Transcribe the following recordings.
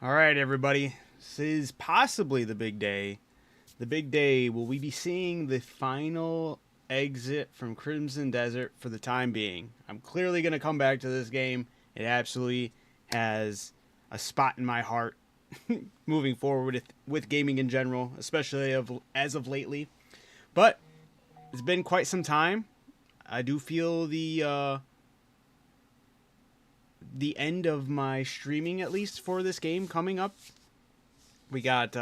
All right, everybody. This is possibly the big day. The big day. Will we be seeing the final exit from Crimson Desert for the time being? I'm clearly going to come back to this game. It absolutely has a spot in my heart moving forward with gaming in general, especially as of lately. But it's been quite some time. I do feel the end of my streaming, at least for this game, coming up. We got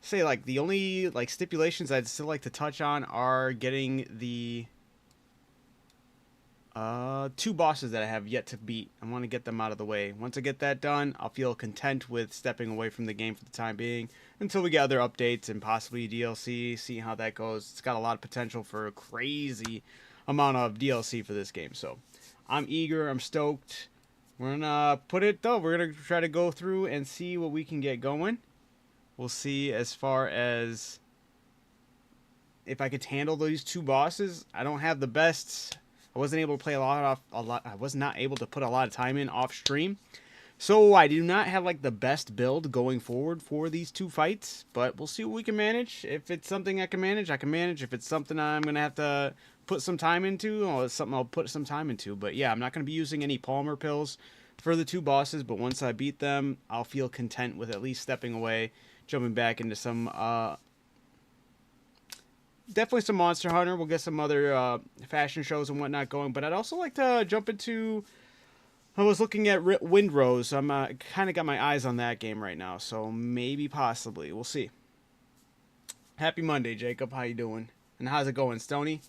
say like the only like stipulations I'd still like to touch on are getting the two bosses that I have yet to beat. I want to get them out of the way. Once I get that done, I'll feel content with stepping away from the game for the time being until we get other updates and possibly DLC, see how that goes. It's got a lot of potential for a crazy amount of DLC for this game, so I'm eager, I'm stoked. We're gonna put it though. We're gonna try to go through and see what we can get going. We'll see as far as if I could handle these two bosses. I don't have the best. I wasn't able to play a lot. I was not able to put a lot of time in off stream, so I do not have like the best build going forward for these two fights. But we'll see what we can manage. If it's something I can manage, I can manage. If it's something I'm gonna have to put some time into, or it's something I'll put some time into. But yeah, I'm not gonna be using any Palmer pills for the two bosses. But once I beat them, I'll feel content with at least stepping away, jumping back into some definitely some Monster Hunter. We'll get some other fashion shows and whatnot going. But I'd also like to jump into. I was looking at Windrose. I'm kind of got my eyes on that game right now. So maybe, possibly, we'll see. Happy Monday, Jacob. How you doing? And how's it going, Stony?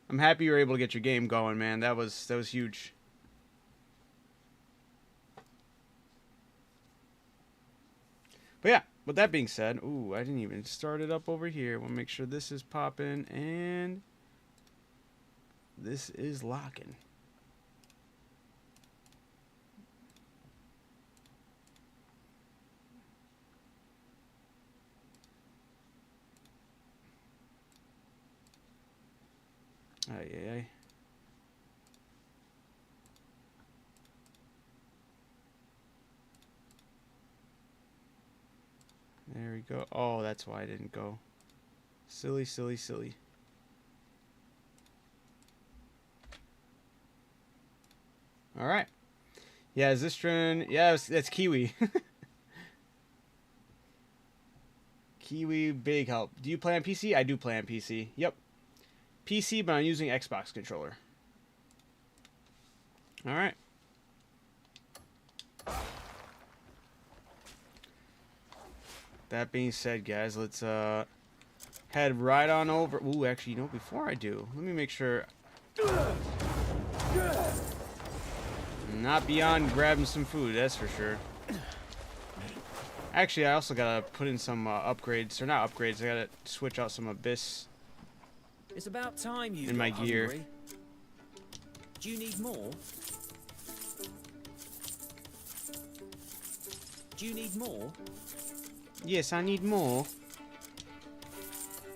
I'm happy you were able to get your game going, man. That was huge. But yeah. With that being said, ooh, I didn't even start it up over here. We'll make sure this is popping and this is locking. Ay. There we go. Oh, that's why I didn't go. Silly. Alright. Yeah, is this trend? Yeah, that's Kiwi. Kiwi, big help. Do you play on PC? I do play on PC. Yep. PC, but I'm using Xbox controller. Alright. That being said, guys, let's head right on over. Ooh, actually, before I do, let me make sure. Not beyond grabbing some food, that's for sure. Actually, I also gotta put in some upgrades, or not upgrades. I gotta switch out some Abyss. It's about time you in my gear. Hungry. Do you need more? Do you need more? Yes, I need more.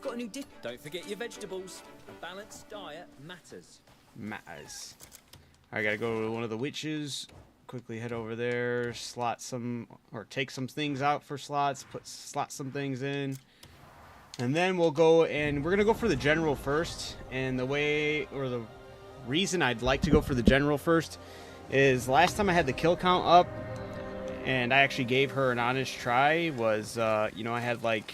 Got a new dip. Don't forget your vegetables. A balanced diet matters. I gotta go to one of the witches. Quickly head over there, slot some, or take some things out for slots, slot some things in. And then we'll go, and we're gonna go for the general first. And the way, or the reason I'd like to go for the general first is last time I had the kill count up, and I actually gave her an honest try, was, I had like,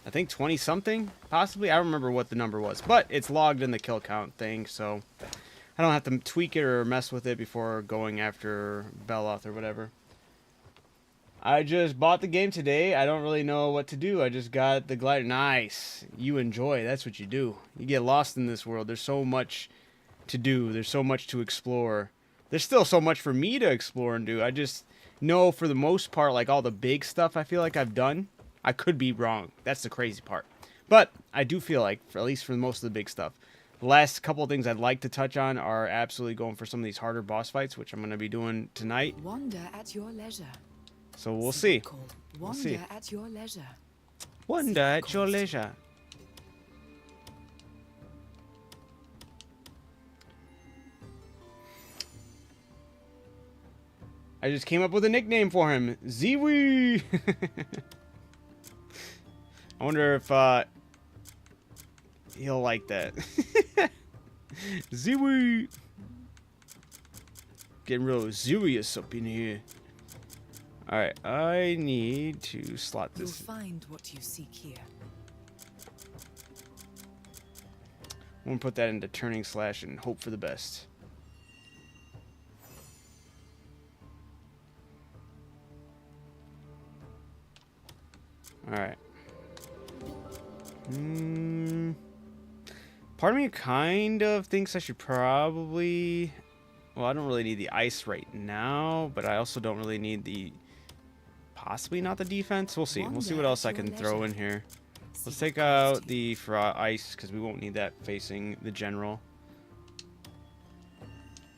I think 20 something, possibly. I don't remember what the number was, but it's logged in the kill count thing, so I don't have to tweak it or mess with it before going after Beloth or whatever. I just bought the game today. I don't really know what to do. I just got the glider. Nice. You enjoy. That's what you do. You get lost in this world. There's so much to do. There's so much to explore. There's still so much for me to explore and do. I just know for the most part, like all the big stuff I feel like I've done. I could be wrong. That's the crazy part. But I do feel like, at least for most of the big stuff, the last couple of things I'd like to touch on are absolutely going for some of these harder boss fights, which I'm going to be doing tonight. Wander at your leisure. So we'll see. Wander see. at your leisure. Wander at your leisure. I just came up with a nickname for him. Ziwi! I wonder if he'll like that. Ziwi! Getting real serious up in here. Alright, I need to slot You'll this. find what you seek here. I'm gonna put that into turning slash and hope for the best. Alright. Part of me kind of thinks I should probably... Well, I don't really need the ice right now, but I also don't really need the... Possibly not the defense. We'll see. We'll see what else I can throw in here. Let's take out the ice, because we won't need that facing the general.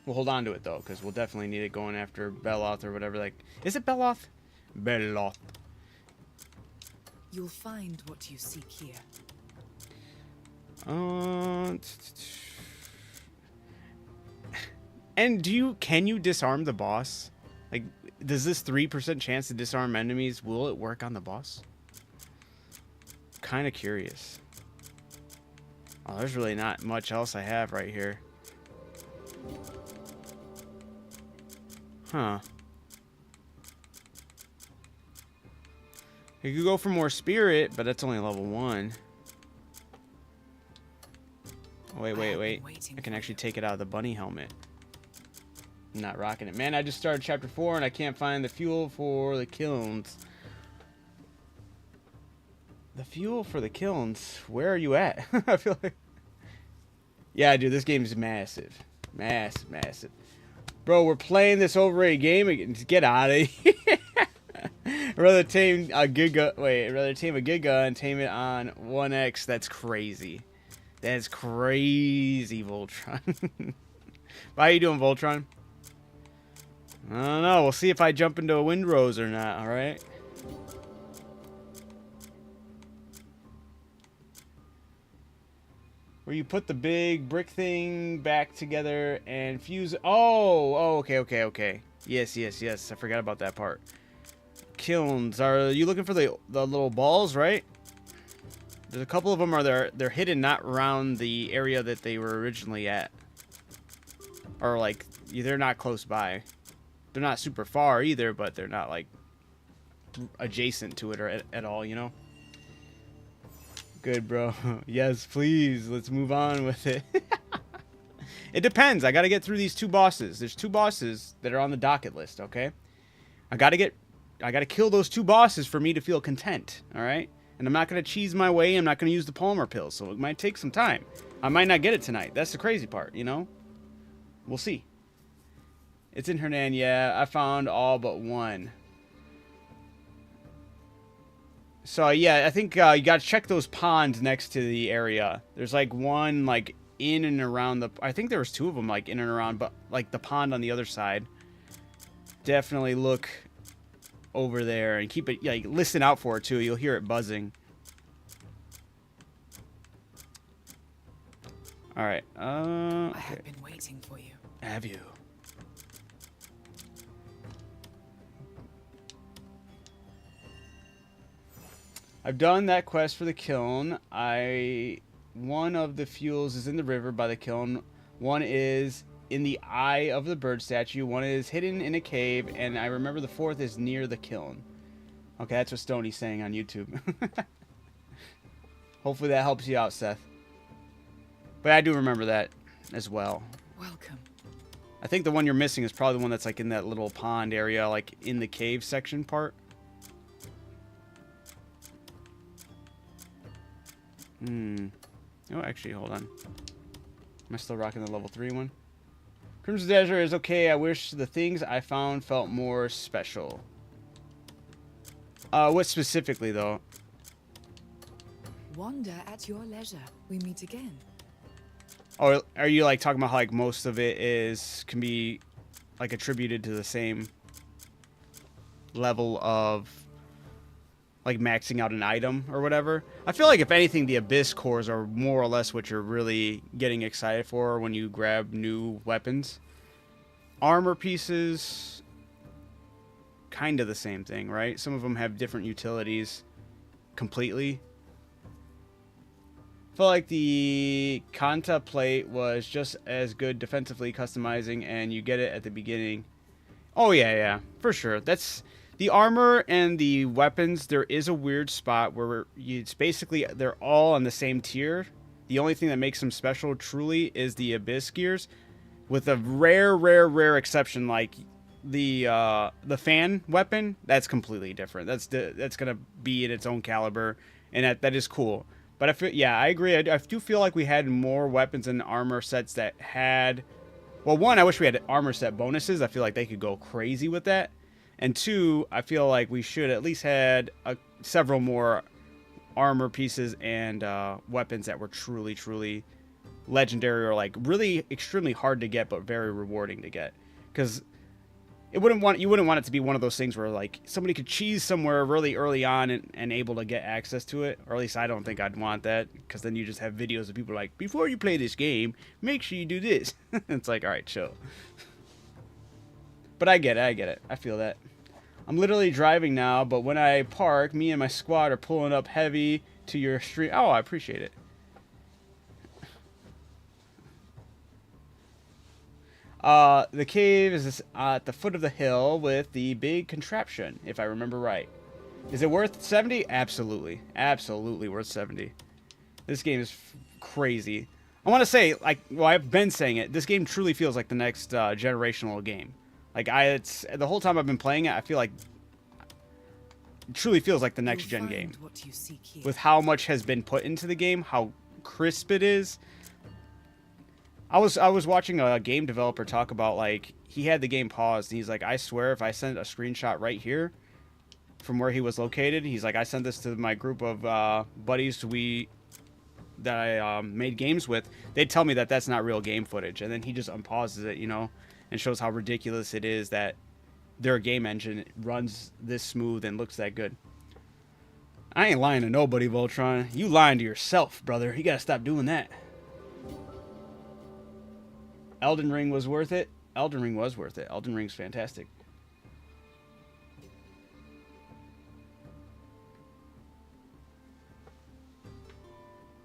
We'll hold on to it, though, because we'll definitely need it going after Beloth or whatever. Like, is it Beloth? Beloth. You'll find what you seek here. And can you disarm the boss? Like, does this 3% chance to disarm enemies, will it work on the boss? Kind of curious. Oh, there's really not much else I have right here. Huh. You could go for more spirit, but that's only level 1. Oh, wait. I can actually take it out of the bunny helmet. I'm not rocking it. Man, I just started chapter 4 and I can't find the fuel for the kilns. The fuel for the kilns? Where are you at? I feel like... Yeah, dude, this game is massive. Massive. Bro, we're playing this over a game again. Just get out of here. Rather tame a Giga and tame it on 1X. That's crazy. That's crazy, Voltron. How you doing, Voltron? I don't know. We'll see if I jump into a Windrose or not, alright? Where you put the big brick thing back together and fuse... Oh, okay. Yes. I forgot about that part. Kilns. Are you looking for the little balls, right? There's a couple of them they're hidden not around the area that they were originally at. Or like they're not close by. They're not super far either, but they're not like adjacent to it or at all, you know? Good, bro. Yes, please. Let's move on with it. It depends. I got to get through these 2 bosses. There's 2 bosses that are on the docket list, okay? I got to kill those 2 bosses for me to feel content, all right? And I'm not going to cheese my way. I'm not going to use the Palmer pills, so it might take some time. I might not get it tonight. That's the crazy part, you know? We'll see. It's in Hernan, yeah. I found all but 1. So, yeah, I think you got to check those ponds next to the area. There's, like, one, like, in and around the... I think there was 2 of them, like, in and around, but, like, the pond on the other side. Definitely look over there and keep it... Like, listen out for it, too. You'll hear it buzzing. Alright, I have been waiting for you. Have you? I've done that quest for the kiln. One of the fuels is in the river by the kiln. One is in the eye of the bird statue. One is hidden in a cave. And I remember the 4th is near the kiln. Okay, that's what Stoney's saying on YouTube. Hopefully that helps you out, Seth. But I do remember that as well. Welcome. I think the one you're missing is probably the one that's like in that little pond area, like in the cave section part. Oh, actually, hold on. Am I still rocking the level 3 one? Crimson Desert is okay. I wish the things I found felt more special. What specifically, though? Wander at your leisure. We meet again. Oh, are you like talking about how like most of it can be like attributed to the same level of like maxing out an item or whatever? I feel like if anything, the Abyss cores are more or less what you're really getting excited for when you grab new weapons. Armor pieces, kind of the same thing, right? Some of them have different utilities completely. I feel like the Kanta plate was just as good defensively customizing, and you get it at the beginning. Oh, yeah, for sure. That's the armor and the weapons. There is a weird spot where it's basically they're all on the same tier. The only thing that makes them special truly is the Abyss gears, with a rare exception like the fan weapon. That's completely different. That's gonna be in its own caliber, and that is cool. But I feel, yeah, I agree. I do feel like we had more weapons and armor sets that had. Well, one, I wish we had armor set bonuses. I feel like they could go crazy with that. And two, I feel like we should at least had several more armor pieces and weapons that were truly legendary, or like really extremely hard to get but very rewarding to get. Because you wouldn't want it to be one of those things where like somebody could cheese somewhere really early on and able to get access to it, or at least I don't think I'd want that, because then you just have videos of people like, before you play this game, make sure you do this. It's like, all right, chill. But I get it. I feel that. I'm literally driving now, but when I park, me and my squad are pulling up heavy to your stream. Oh, I appreciate it. The cave is at the foot of the hill with the big contraption, if I remember right. Is it worth 70? Absolutely. Absolutely worth 70. This game is crazy. I want to say, like, well, I've been saying it, this game truly feels like the next generational game. Like, it's the whole time I've been playing it, I feel like it truly feels like the next gen game. With how much has been put into the game, how crisp it is. I was watching a game developer talk about, like, he had the game paused, and he's like, I swear if I sent a screenshot right here from where he was located, he's like, I sent this to my group of buddies that I made games with, they'd tell me that that's not real game footage. And then he just unpauses it, you know, and shows how ridiculous it is that their game engine runs this smooth and looks that good. I ain't lying to nobody, Voltron. You lying to yourself, brother. You gotta stop doing that. Elden Ring was worth it. Elden Ring was worth it. Elden Ring's fantastic.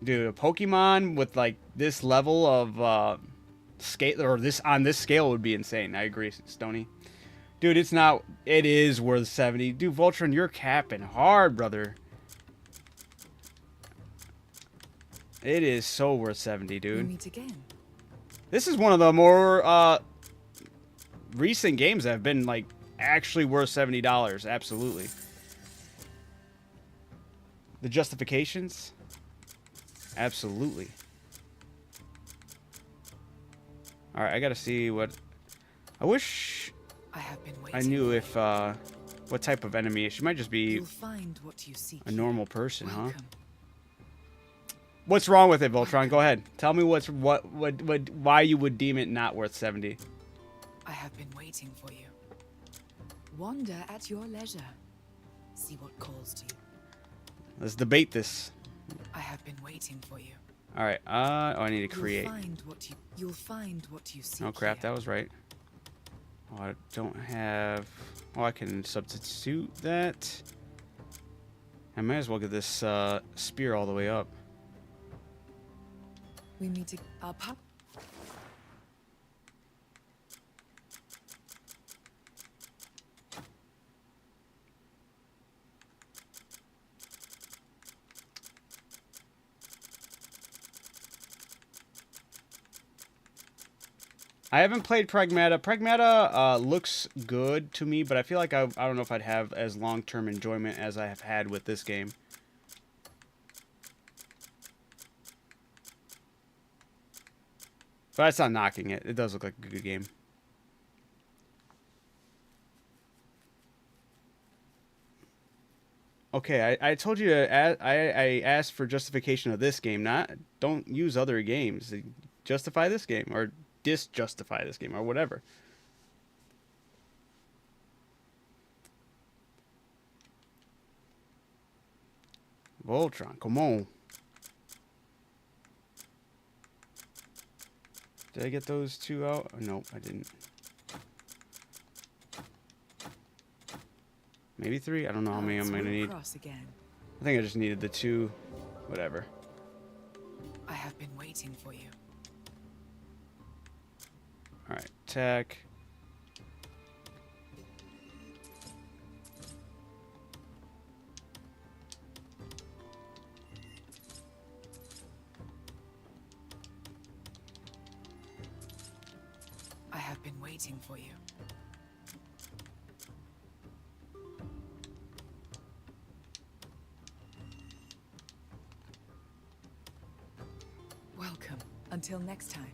Dude, a Pokemon with like this level of scale, or this on this scale, would be insane. I agree, Stony. Dude, it's not. It is worth 70. Dude, Voltron, you're capping hard, brother. It is so worth 70, dude. We meet again. This is one of the more recent games that have been like actually worth $70. Absolutely. The justifications. Absolutely. All right, I gotta see what. I wish I knew if what type of enemy. She might just be a normal person, huh? What's wrong with it, Voltron? Go ahead. Tell me why you would deem it not worth 70. I have been waiting for you. Wander at your leisure. See what calls to you. Let's debate this. I have been waiting for you. All right. Oh, I need to create. You'll find what you seek. Oh crap, here. that was right. Oh, I don't have. Oh, I can substitute that. I might as well get this spear all the way up. We meet our pub. I haven't played Pragmata. Pragmata looks good to me, but I feel like I don't know if I'd have as long-term enjoyment as I have had with this game. But that's not knocking it. It does look like a good game. Okay, I told you I asked for justification of this game. Don't use other games. Justify this game, or disjustify this game, or whatever. Voltron, come on. Did I get those two out? Oh, nope, I didn't. Maybe 3? I don't know how many I'm Paths going to will need. cross again. I think I just needed the 2. Whatever. I have been waiting for you. Alright, attack. I have been waiting for you. Welcome. Until next time.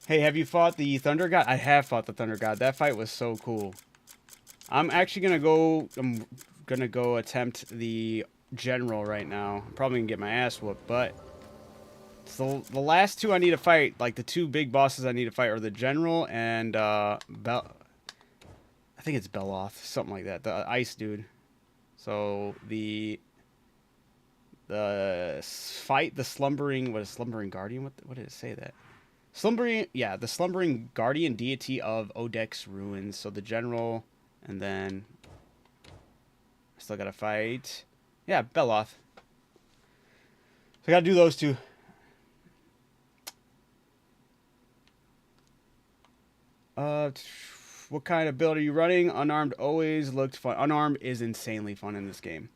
Hey, have you fought the Thunder God? I have fought the Thunder God. That fight was so cool. I'm actually gonna go. I'm gonna go attempt the General right now. I'm probably gonna get my ass whooped, but so the last 2 I need to fight, like the 2 big bosses I need to fight, are the General and I think it's Beloth, something like that. The ice dude. So the fight the slumbering. What is slumbering guardian? What did it say that? Slumbering, yeah, the slumbering guardian deity of Odex ruins. So the General, and then I still gotta fight. Yeah, Beloth. So I gotta do those 2. What kind of build are you running? Unarmed always looked fun. Unarmed is insanely fun in this game.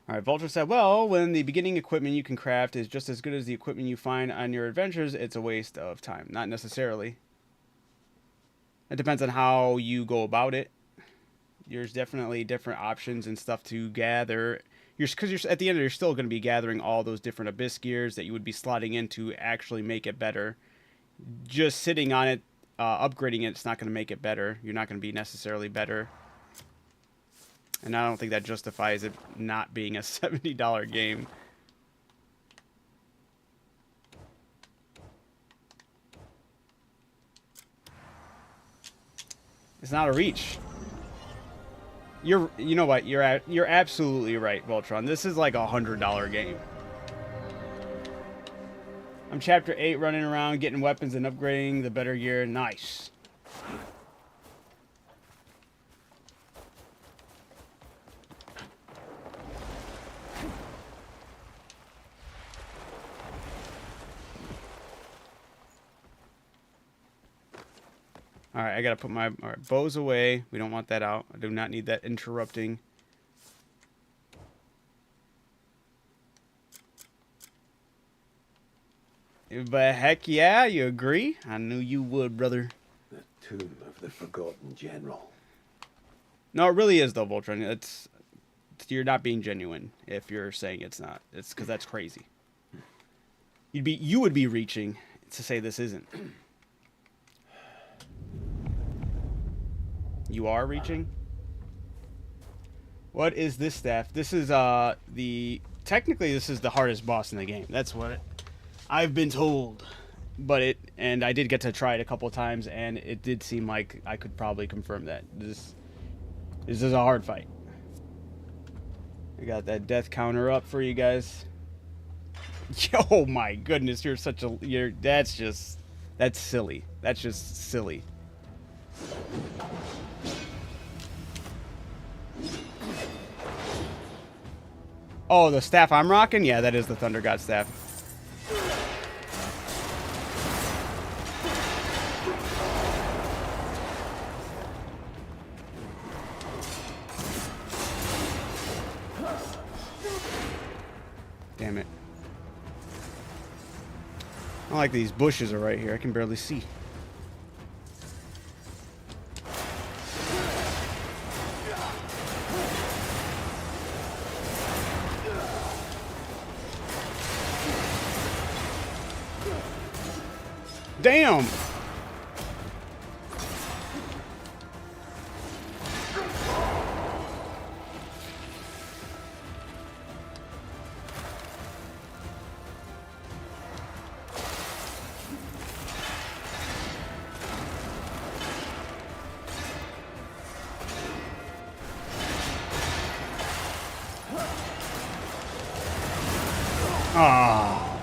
All right, Vulture said, well, when the beginning equipment you can craft is just as good as the equipment you find on your adventures, it's a waste of time. Not necessarily. It depends on how you go about it. There's definitely different options and stuff to gather. Because you're at the end, you're still going to be gathering all those different Abyss gears that you would be slotting in to actually make it better. Just sitting on it, upgrading it, it's not going to make it better. You're not going to be necessarily better. And I don't think that justifies it not being a $70 game. It's not a reach. You know what? You're absolutely right, Voltron. This is like a $100 game. I'm chapter 8, running around, getting weapons and upgrading the better gear. Nice. Alright, I gotta put my bows away. We don't want that out. I do not need that interrupting. But heck yeah, you agree? I knew you would, brother. The tomb of the forgotten general. No, it really is though, Voltron. You're not being genuine if you're saying it's not. It's because that's crazy. You would be reaching to say this isn't. You are reaching? What is this staff? This is technically this is the hardest boss in the game. That's what I've been told. And I did get to try it a couple of times, and it did seem like I could probably confirm that. This is a hard fight. I got that death counter up for you guys. Oh my goodness, that's silly. That's just silly. Oh, the staff I'm rocking? Yeah, that is the Thunder God staff. Damn it. I don't like these bushes are right here. I can barely see. Damn! Ah.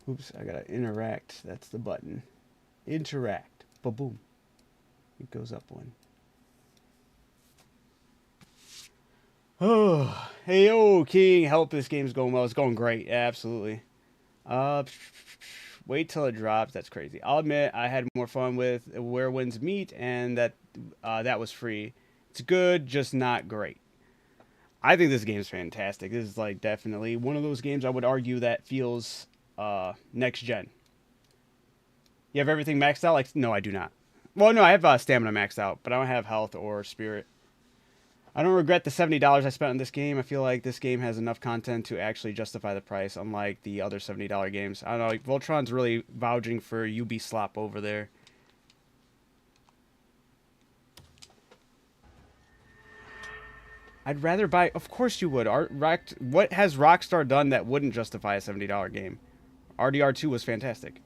Oops, I gotta interact. That's the button. Interact. Ba-boom. It goes up one. Oh, hey, yo, King. Help, this game's going well. It's going great. Absolutely. Wait till it drops. That's crazy. I'll admit I had more fun with Where Winds Meet, and that was free. It's good, just not great. I think this game's fantastic. This is like definitely one of those games I would argue that feels next gen. You have everything maxed out? Like, no, I do not. Well, no, I have stamina maxed out, but I don't have health or spirit. I don't regret the $70 I spent on this game. I feel like this game has enough content to actually justify the price, unlike the other $70 games. I don't know, like, Voltron's really vouching for UB slop over there. I'd rather buy... Of course you would. What has Rockstar done that wouldn't justify a $70 game? RDR2 was fantastic.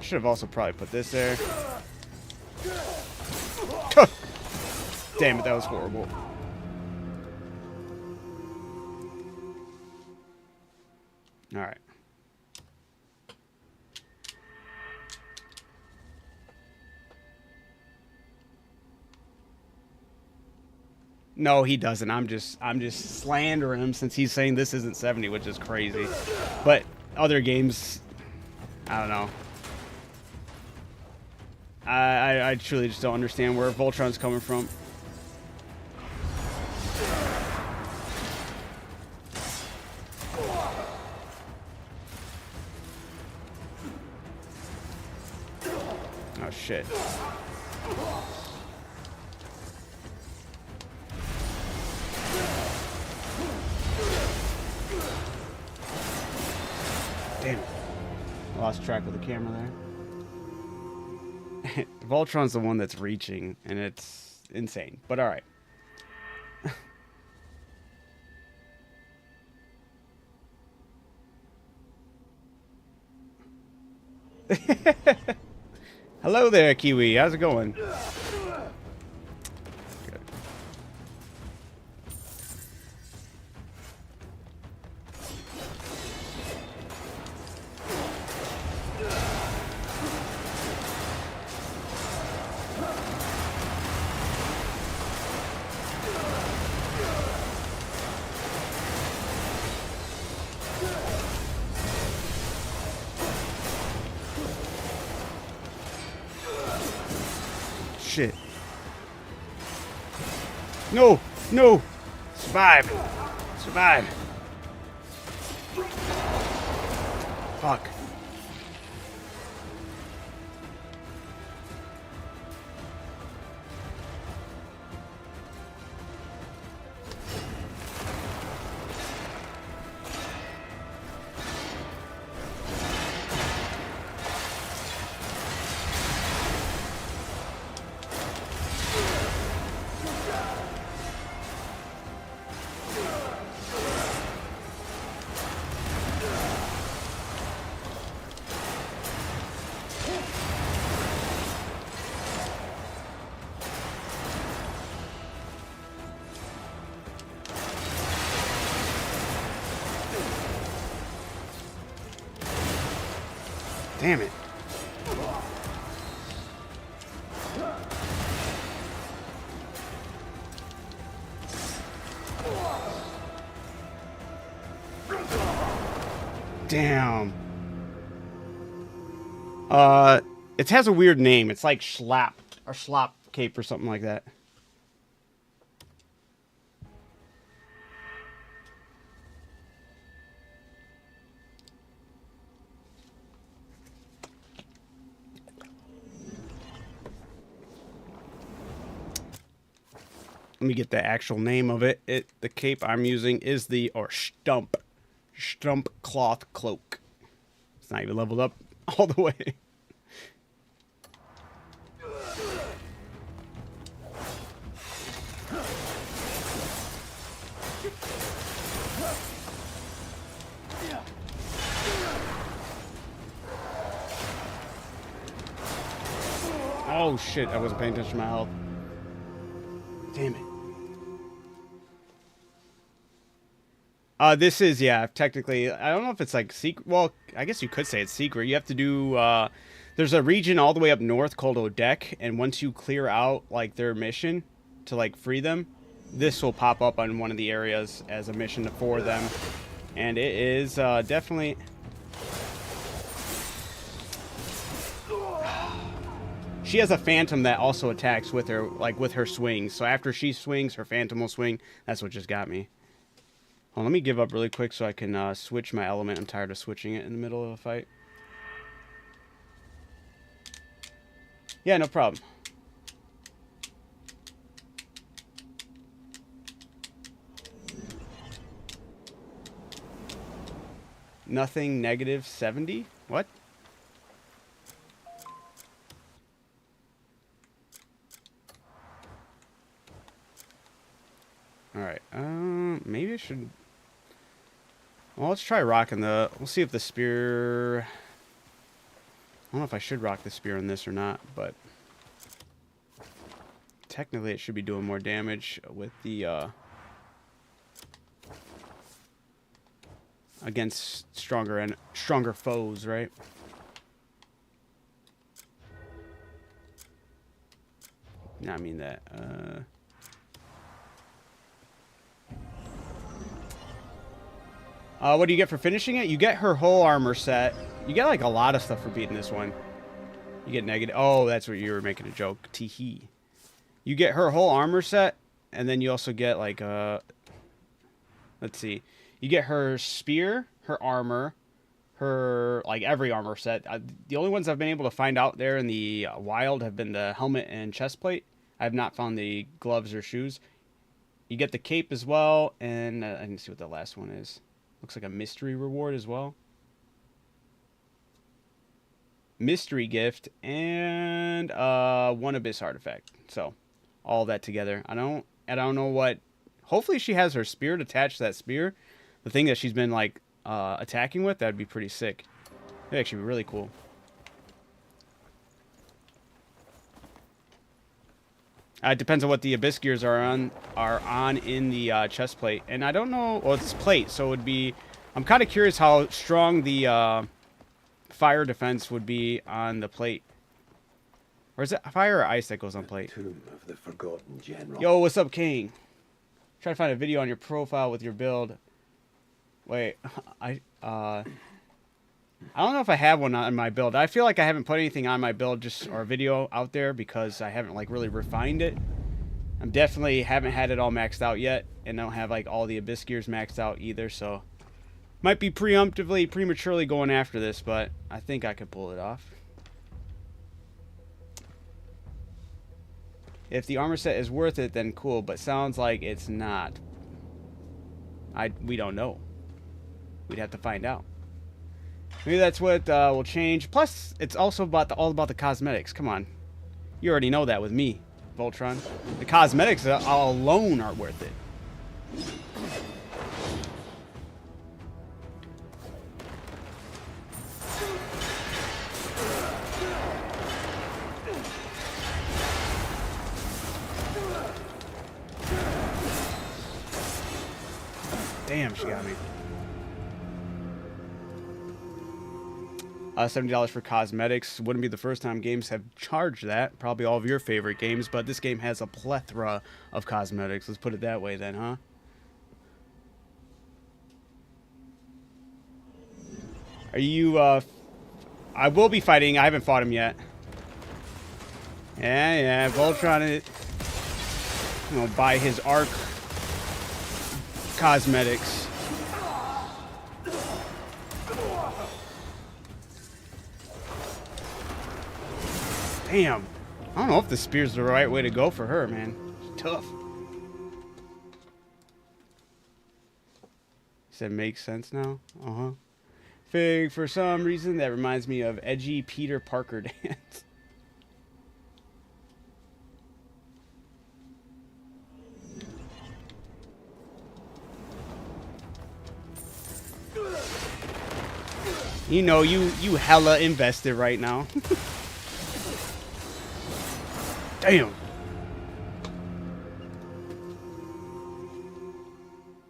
Should have also probably put this there. Damn it, that was horrible. Alright. No, he doesn't. I'm just slandering him since he's saying this isn't 70, which is crazy. But other games, I don't know. I truly just don't understand where Voltron's coming from. Oh shit. Damn it. I lost track of the camera there. Voltron's the one that's reaching, and it's insane. But alright. Hello there, Kiwi. How's it going? Good. Shit. No! No! Survive! Survive! Fuck. Damn it. Damn. It has a weird name. It's like Schlap or Schlop Cape or something like that. Let me get the actual name of it. The cape I'm using is the Stump Cloth Cloak. It's not even leveled up all the way. Oh shit, I wasn't paying attention to my health. Damn it. This is, yeah, technically, I don't know if it's like secret. Well, I guess you could say it's secret. You have to do, there's a region all the way up north called Odek, and once you clear out, like, their mission to, like, free them, this will pop up on one of the areas as a mission for them. And it is, definitely... She has a phantom that also attacks with her, like, with her swings. So after she swings, her phantom will swing. That's what just got me. Well, let me give up really quick so I can switch my element. I'm tired of switching it in the middle of a fight. Yeah, no problem. Nothing negative 70? What? Alright, maybe I should... Well, let's try rocking the... We'll see if the spear... I don't know if I should rock the spear in this or not, but... Technically, it should be doing more damage with the, against stronger foes, right? No, I mean that, what do you get for finishing it? You get her whole armor set. You get, like, a lot of stuff for beating this one. You get negative... Oh, that's what you were making a joke. Tee-hee. You get her whole armor set, and then you also get, like, let's see. You get her spear, her armor, her, like, every armor set. The only ones I've been able to find out there in the wild have been the helmet and chest plate. I have not found the gloves or shoes. You get the cape as well, and I can see what the last one is. Looks like a mystery reward as well. Mystery gift and one abyss artifact. So all that together. I don't know what. Hopefully she has her spear attached to that spear. The thing that she's been like attacking with, that'd be pretty sick. That'd actually be really cool. It depends on what the abyss gears are on in the chest plate, and I don't know. Well, it's plate, so it would be. I'm kind of curious how strong the fire defense would be on the plate. Or is it fire or ice that goes on plate? Tomb of the Forgotten General. Yo, what's up, King? Try to find a video on your profile with your build. Wait, I don't know if I have one on my build. I feel like I haven't put anything on my build or video out there because I haven't like really refined it. I'm definitely haven't had it all maxed out yet, and I don't have like all the abyss gears maxed out either. So might be prematurely going after this, but I think I could pull it off. If the armor set is worth it, then cool. But sounds like it's not. We don't know. We'd have to find out. Maybe that's what will change. Plus, it's also all about the cosmetics. Come on. You already know that with me, Voltron. The cosmetics alone are worth it. Damn, she got me. $70 for cosmetics. Wouldn't be the first time games have charged that. Probably all of your favorite games, but this game has a plethora of cosmetics. Let's put it that way then, huh? Are you, I will be fighting. I haven't fought him yet. Yeah, Voltron, buy his arc cosmetics. Damn. I don't know if the spear's the right way to go for her, man. It's tough. Said makes sense now? Uh-huh. Fig, for some reason, that reminds me of edgy Peter Parker dance. You know, you hella invested right now. Damn.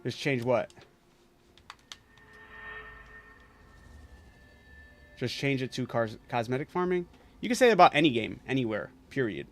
Just change what? Just change it to cosmetic farming. You can say that about any game, anywhere, period.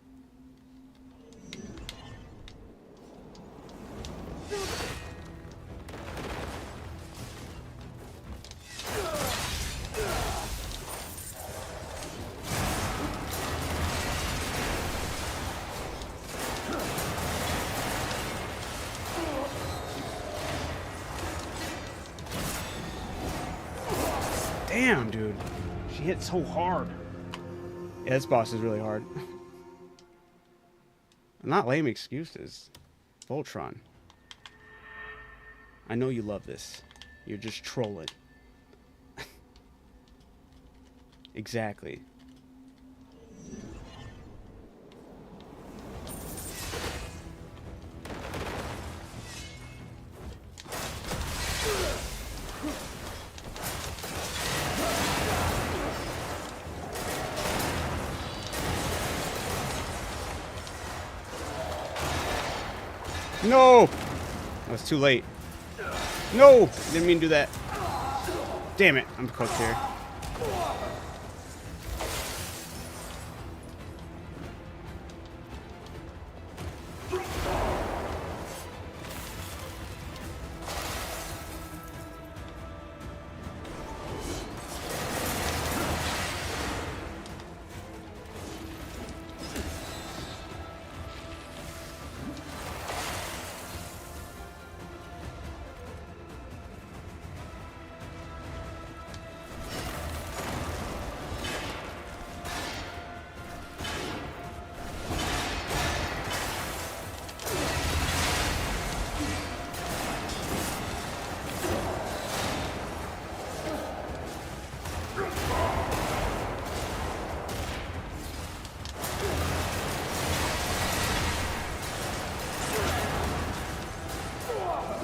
Damn, dude. She hit so hard. Yeah, this boss is really hard. Not lame excuses. Voltron. I know you love this. You're just trolling. Exactly. No! That was too late. No! Didn't mean to do that. Damn it. I'm cooked here.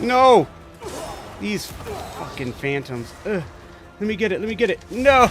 No! These fucking phantoms. Ugh. Let me get it. Let me get it. No!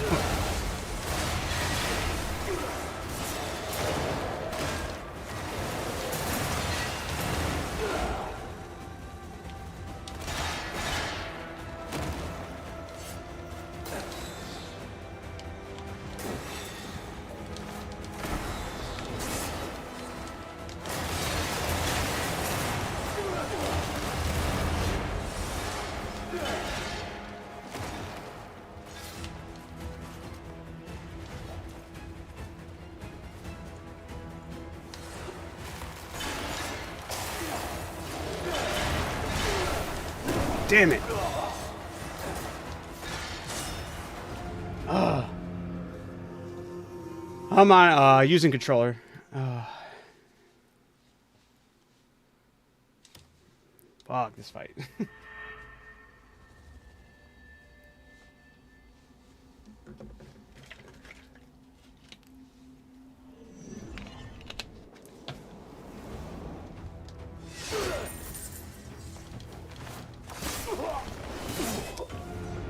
Damn it. I'm on using controller. Fuck this fight.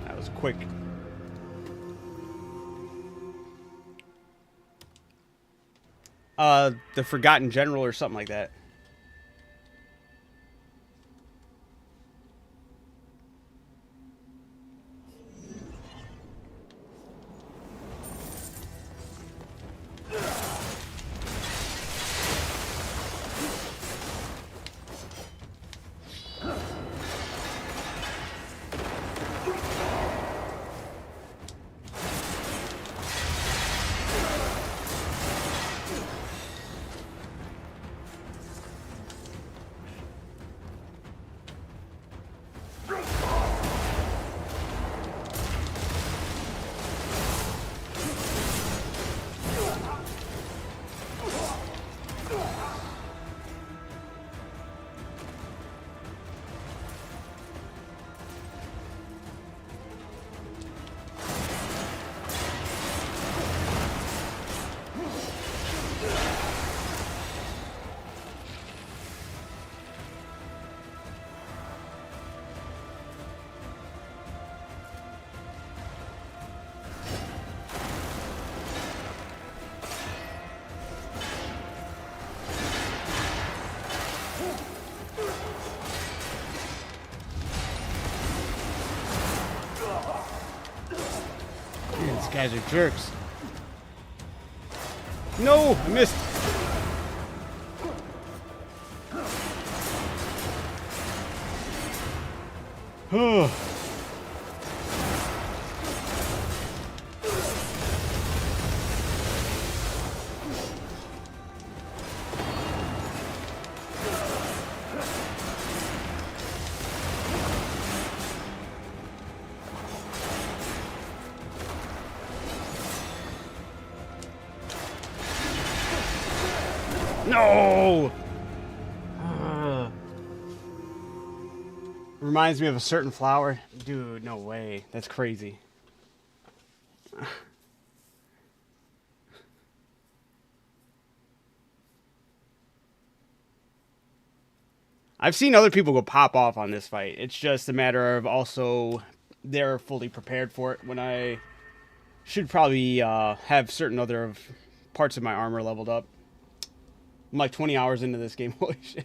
That was quick. The Forgotten General or something like that. Guys are jerks. No, I missed. Oh. No! Reminds me of a certain flower. Dude, no way. That's crazy. I've seen other people go pop off on this fight. It's just a matter of also they're fully prepared for it when I should probably have certain other parts of my armor leveled up. I'm like 20 hours into this game. Holy shit.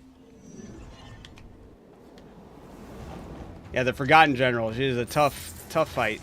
Yeah, the Forgotten General. She is a tough fight.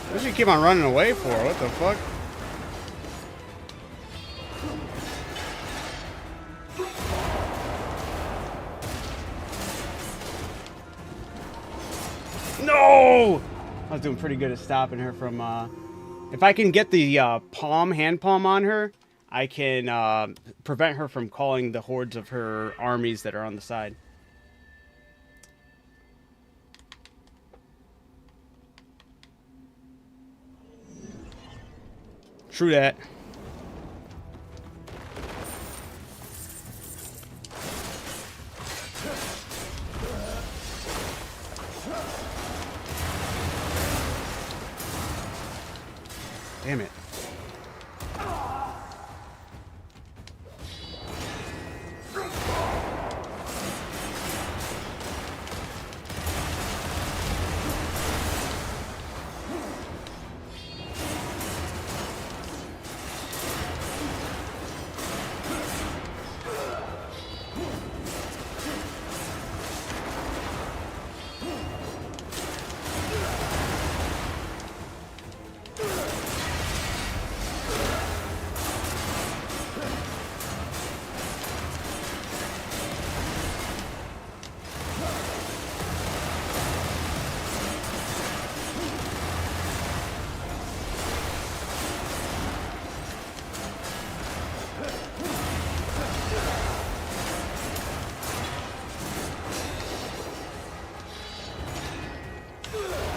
What does she keep on running away for? What the fuck? No! I was doing pretty good at stopping her from, if I can get the, hand palm on her, I can, prevent her from calling the hordes of her armies that are on the side. True that. Damn it.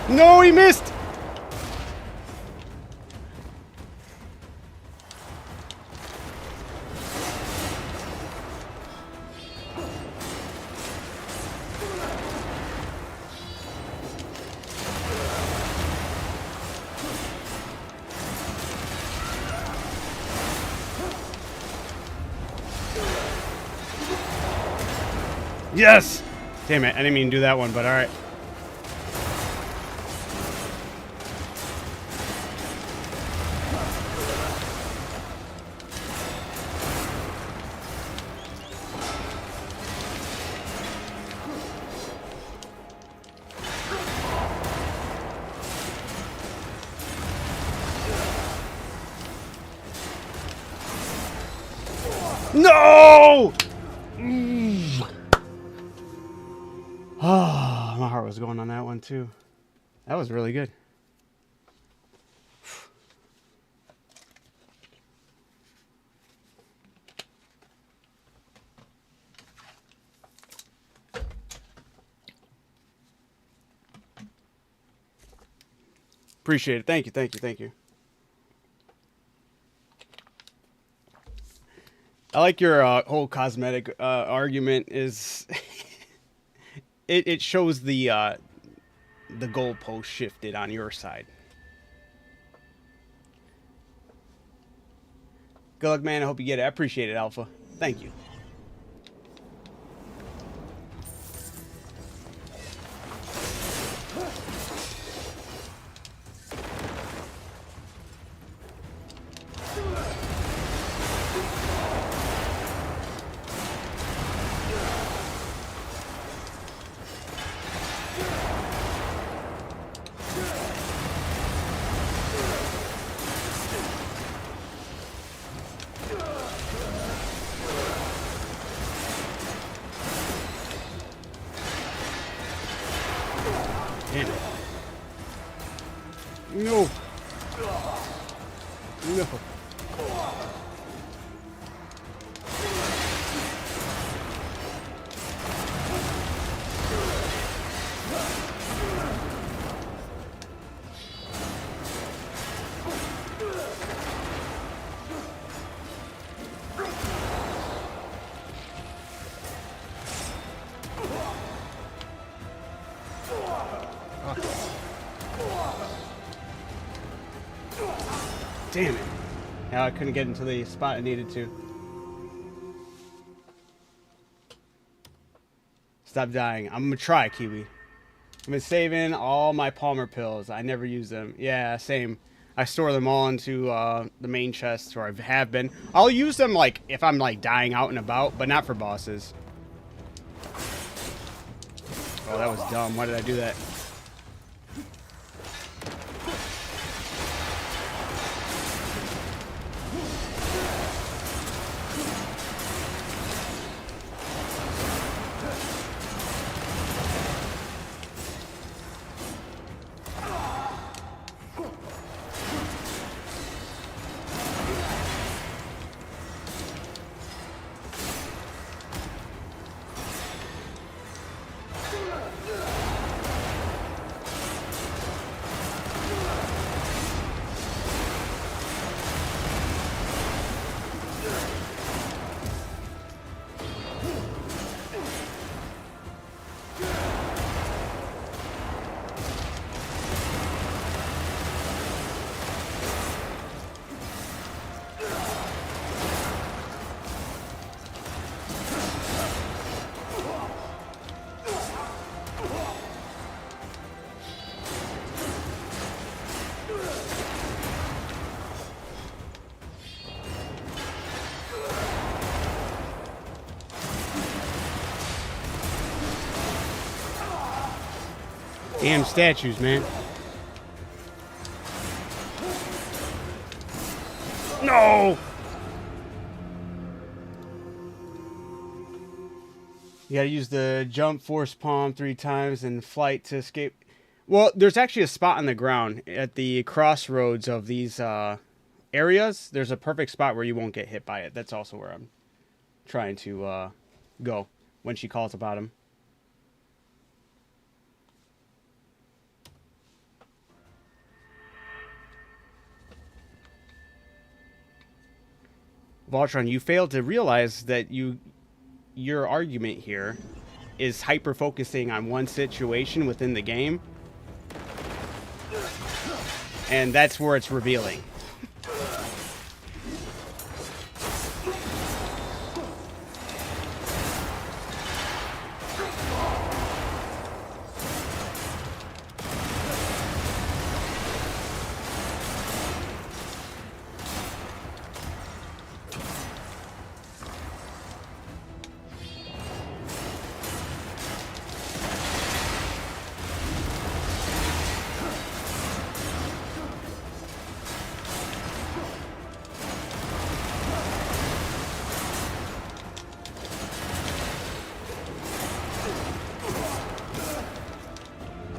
No, he missed! Yes! Damn it, I didn't mean to do that one, but alright. No! Oh, my heart was going on that one too. That was really good. Appreciate it. Thank you, thank you, thank you. I like your whole cosmetic argument is it shows the goalpost shifted on your side. Good luck, man. I hope you get it. I appreciate it, Alpha. Thank you. Damn it. No. No. Damn it. Now I couldn't get into the spot I needed to. Stop dying. I'm gonna try, Kiwi. I've been saving all my Palmer pills. I never use them. Yeah, same. I store them all into the main chest, or I have been. I'll use them like if I'm like dying out and about, but not for bosses. Oh, that was dumb. Why did I do that? Damn statues, man. No! You gotta use the jump, force palm 3 times, and flight to escape. Well, there's actually a spot on the ground at the crossroads of these areas. There's a perfect spot where you won't get hit by it. That's also where I'm trying to go when she calls about him. Voltron, you failed to realize that your argument here is hyper-focusing on one situation within the game. And that's where it's revealing.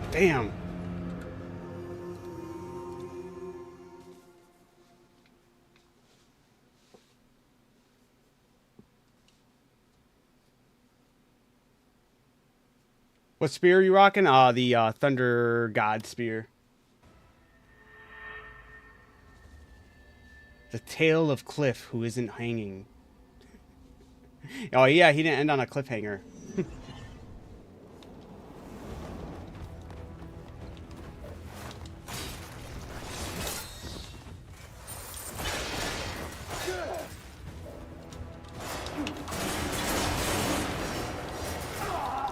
Damn. What spear are you rocking? The Thunder God spear. The tale of Cliff who isn't hanging. Oh yeah, he didn't end on a cliffhanger.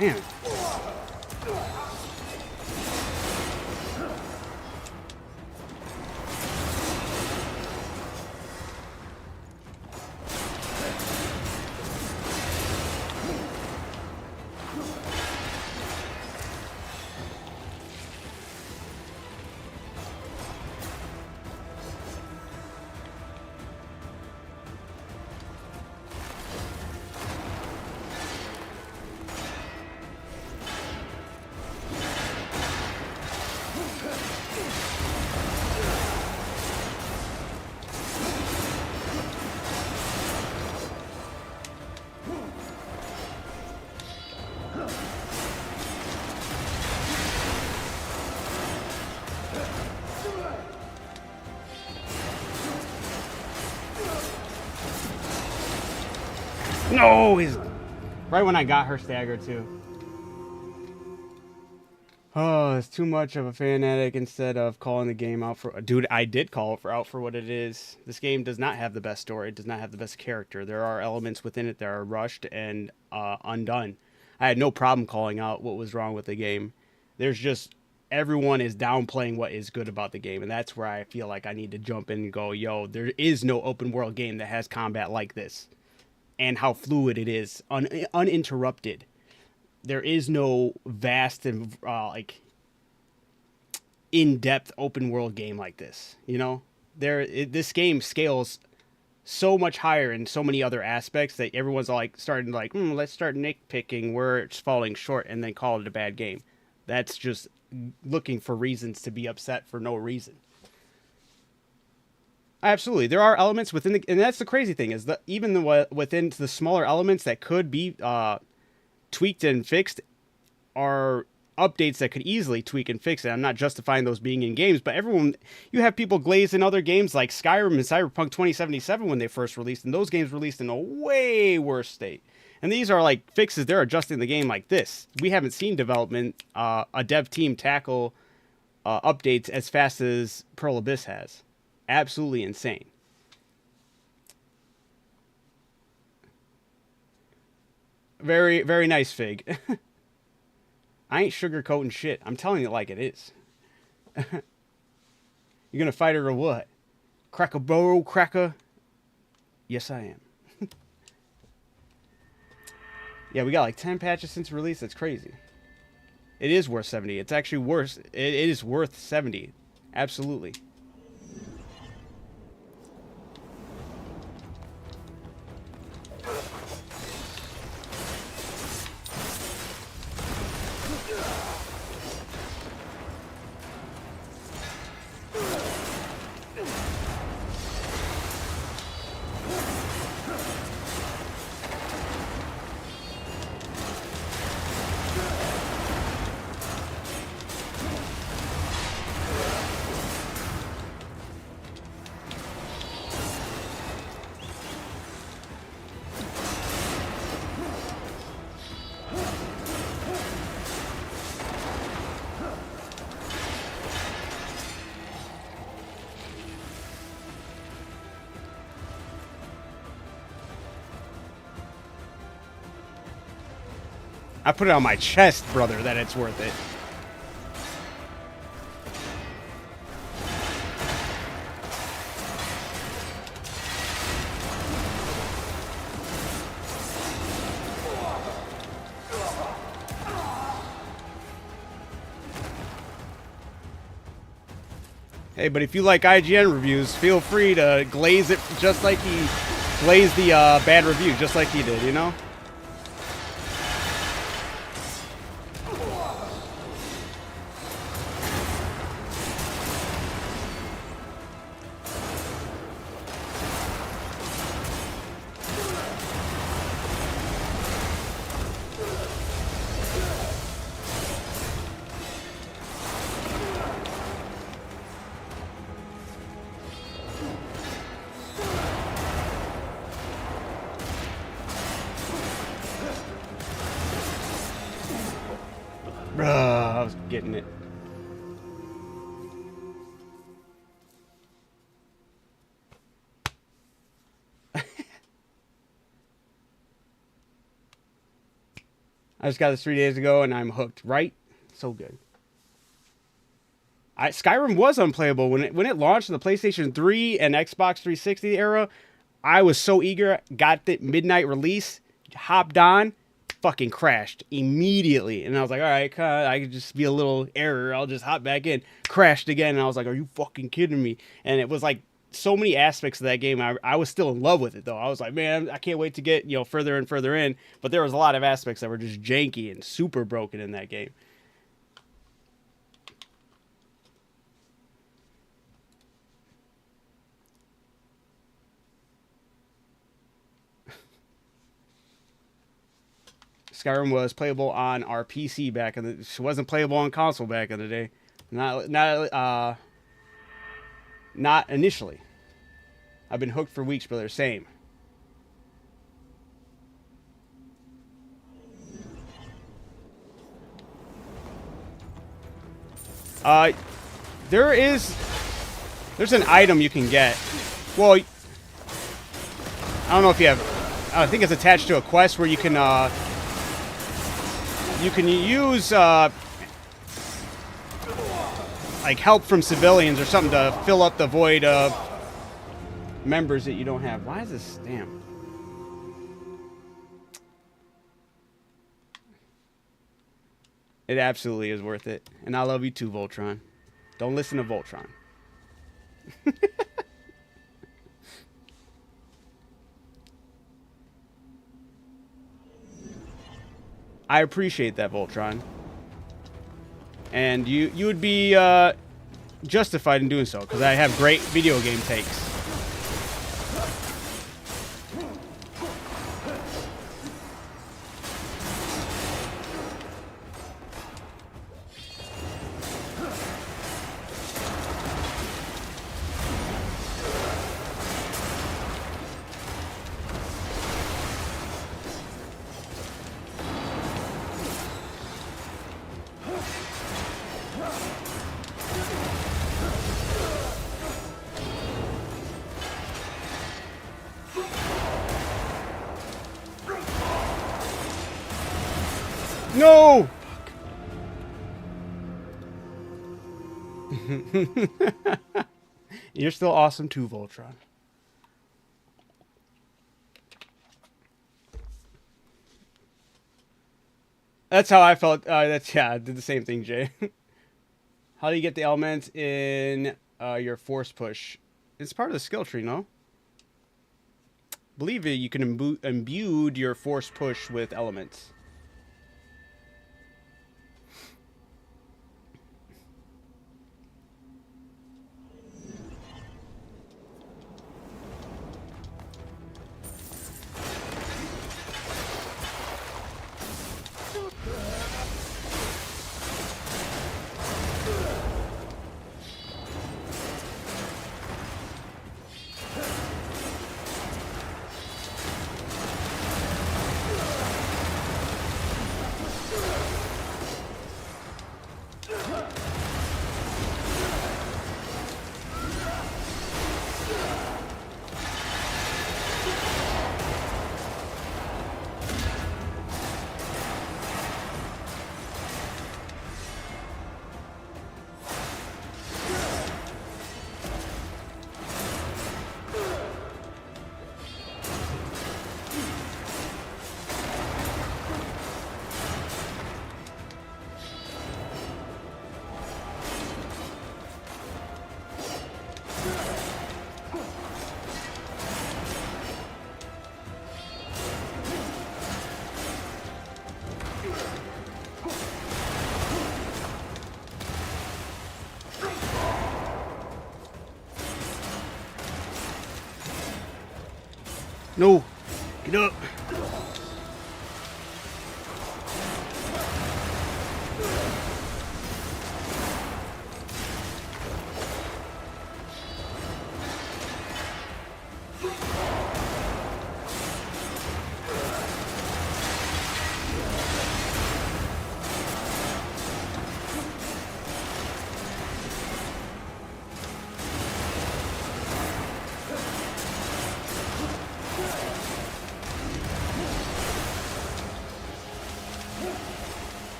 Damn it. No, he's right when I got her stagger too. Oh, it's too much of a fanatic instead of calling the game out for... Dude, I did call it out for what it is. This game does not have the best story. It does not have the best character. There are elements within it that are rushed and undone. I had no problem calling out what was wrong with the game. There's just... Everyone is downplaying what is good about the game, and that's where I feel like I need to jump in and go, yo, there is no open world game that has combat like this. And how fluid it is, uninterrupted. There is no vast and like in-depth open world game like this. You know, this game scales so much higher in so many other aspects that everyone's like starting like, let's start nitpicking where it's falling short and then call it a bad game. That's just looking for reasons to be upset for no reason. Absolutely, there are elements within the, and that's the crazy thing is that even within the smaller elements that could be tweaked and fixed are updates that could easily tweak and fix it. I'm not justifying those being in games, but you have people glazed in other games like Skyrim and Cyberpunk 2077 when they first released, and those games released in a way worse state. And these are like fixes. They're adjusting the game like this. We haven't seen development, a dev team tackle updates as fast as Pearl Abyss has. Absolutely insane. Very, very nice, Fig. I ain't sugarcoating shit. I'm telling it like it is. You gonna fight her or what? Cracker bro, cracker? Yes, I am. Yeah, we got like 10 patches since release. That's crazy. It is worth 70. It's actually worse. It is worth 70. Absolutely. I put it on my chest, brother, that it's worth it. Hey, but if you like IGN reviews, feel free to glaze it just like he glazed the bad review, just like he did, you know? I was getting it. I just got this 3 days ago, and I'm hooked. Right? So good. Skyrim was unplayable when it launched in the PlayStation 3 and Xbox 360 era. I was so eager, got the midnight release, hopped on, fucking crashed immediately. And I was like, all right, I could just be a little error. I'll just hop back in. Crashed again, and I was like, are you fucking kidding me? And it was like so many aspects of that game. I was still in love with it, though. I was like, man, I can't wait to get, further and further in. But there was a lot of aspects that were just janky and super broken in that game. Skyrim was playable on our PC back in the. It wasn't playable on console back in the day. Not initially. I've been hooked for weeks, brother. Same. There's an item you can get. Well, I don't know if you have. I think it's attached to a quest where you can use like help from civilians or something to fill up the void of members that you don't have. Why is this stamp? It absolutely is worth it. And I love you too, Voltron. Don't listen to Voltron. I appreciate that, Voltron. And you would be justified in doing so, because I have great video game takes. No! You're still awesome too, Voltron. That's how I felt. I did the same thing, Jay. How do you get the elements in your force push? It's part of the skill tree, no? I believe you can imbue your force push with elements. No! Get up!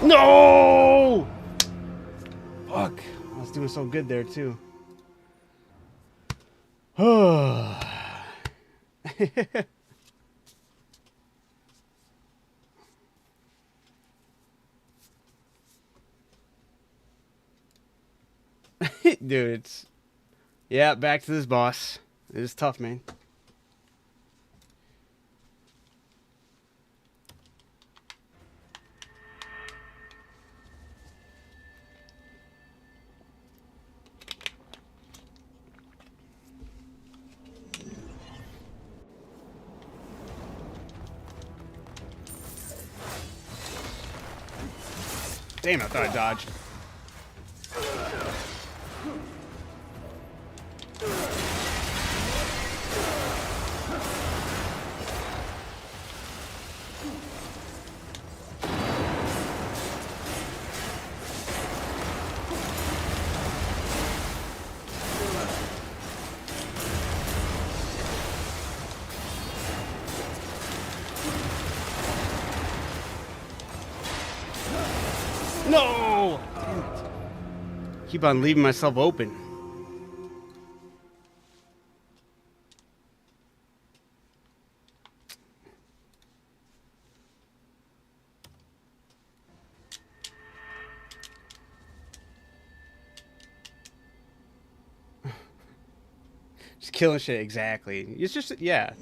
No! Fuck. I was doing so good there, too. Dude, it's... Yeah, back to this boss. It is tough, man. Damn, I thought I dodged. No! Damn it. Keep on leaving myself open. Just killing shit, exactly. It's just, yeah.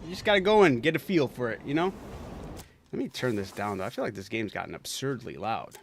You just gotta go and get a feel for it, you know? Let me turn this down, though. I feel like this game's gotten absurdly loud.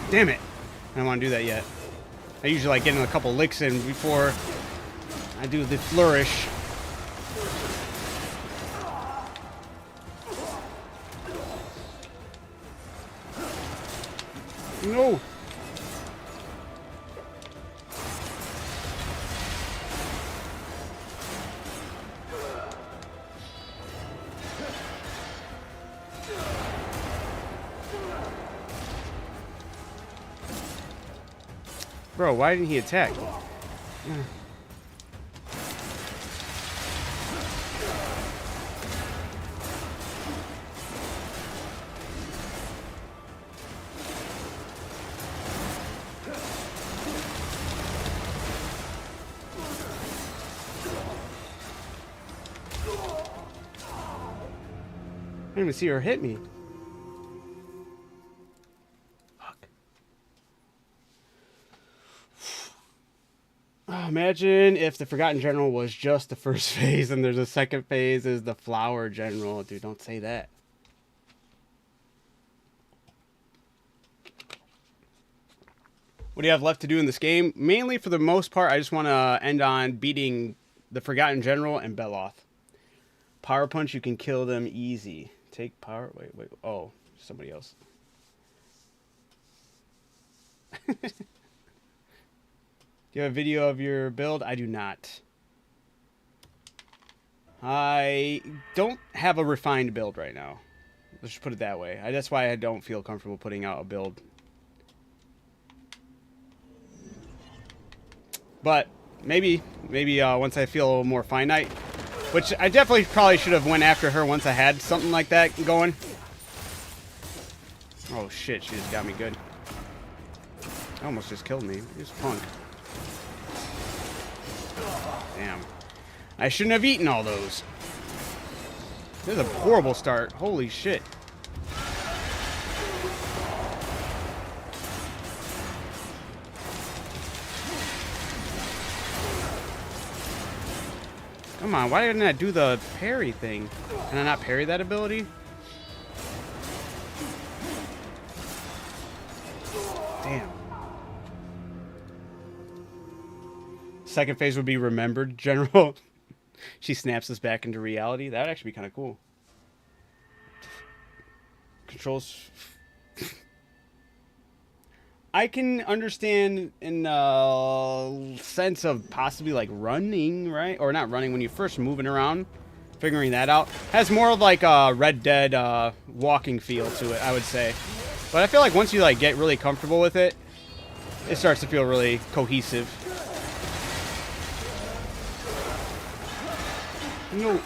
Damn it. I don't want to do that yet. I usually like getting a couple licks in before I do the flourish. No. Bro, why didn't he attack? I didn't even see her hit me. Fuck. Imagine if the Forgotten General was just the first phase and there's a second phase is the Flower General. Dude, don't say that. What do you have left to do in this game? Mainly, for the most part, I just want to end on beating the Forgotten General and Beloth. Power Punch, you can kill them easy. Take power. Wait. Oh, somebody else. Do you have a video of your build? I do not. I don't have a refined build right now. Let's just put it that way. That's why I don't feel comfortable putting out a build. But maybe once I feel a little more finite. Which I definitely probably should have went after her once I had something like that going. Oh shit, she just got me good. Almost just killed me. He's a punk. Damn. I shouldn't have eaten all those. This is a horrible start. Holy shit. Come on, why didn't I do the parry thing? Can I not parry that ability? Damn. Second phase would be remembered, General. She snaps us back into reality. That would actually be kind of cool. Controls. I can understand in sense of possibly like running, right? Or not running when you're first moving around. Figuring that out. Has more of like a Red Dead walking feel to it, I would say. But I feel like once you like get really comfortable with it, it starts to feel really cohesive. No.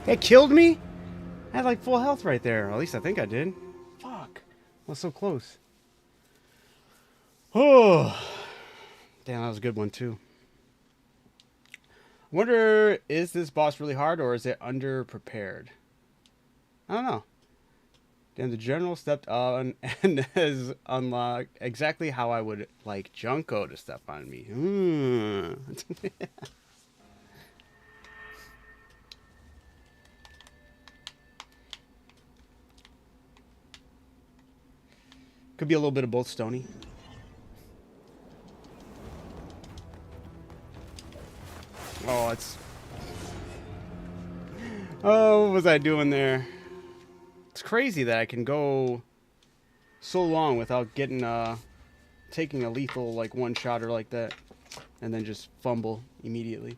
It killed me? I had like full health right there. Or at least I think I did. Fuck. I was so close. Oh. Damn, that was a good one too. I wonder, is this boss really hard or is it underprepared? I don't know. Then the general stepped on and has unlocked exactly how I would like Junko to step on me. Could be a little bit of both, Stony. Oh, it's... Oh, what was I doing there? It's crazy that I can go so long without getting, taking a lethal, like, one-shotter like that. And then just fumble immediately.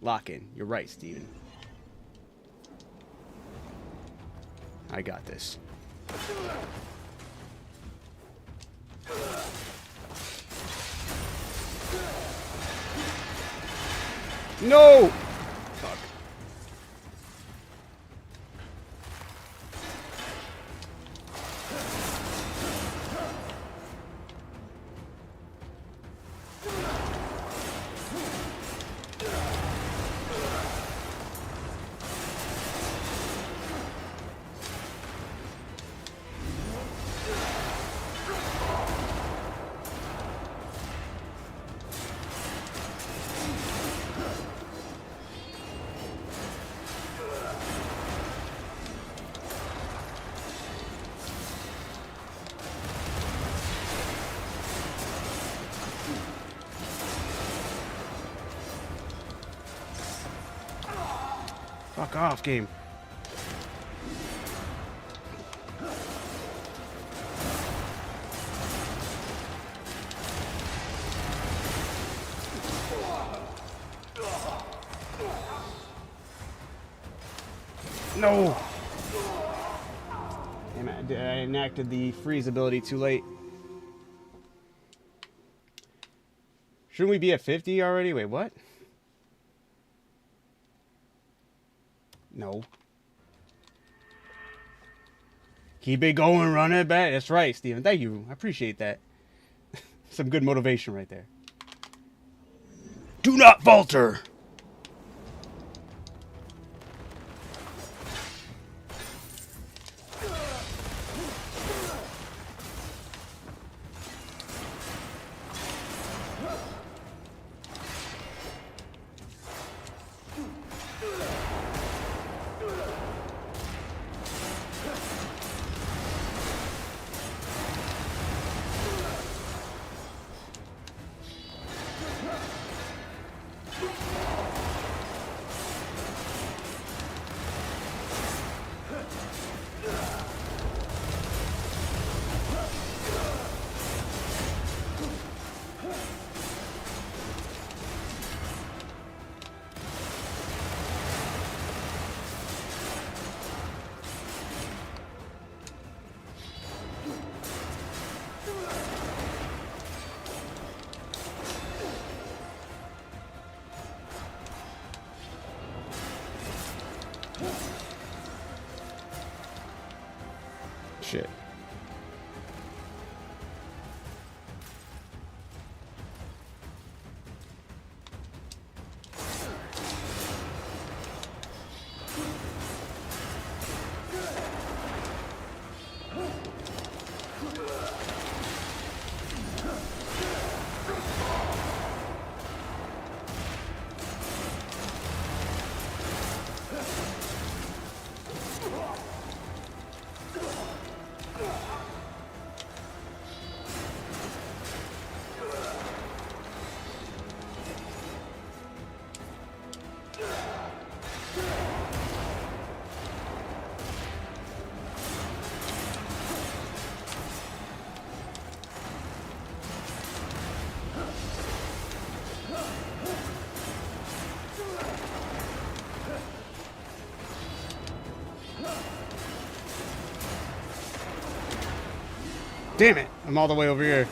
Lock in. You're right, Steven. I got this. No! Fuck. Fuck off, game. No! Damn it, I enacted the freeze ability too late. Shouldn't we be at 50 already? Wait, what? No. Keep it going, run it back. That's right, Steven. Thank you. I appreciate that. Some good motivation right there. Do not falter! shit. Damn it, I'm all the way over here.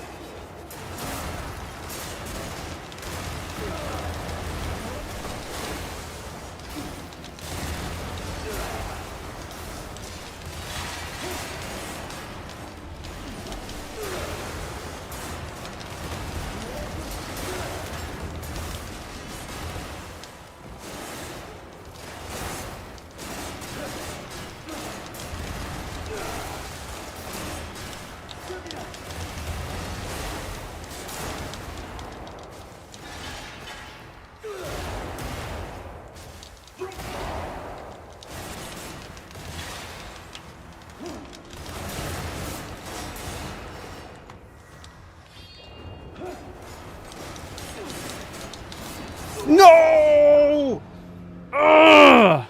No! Ugh!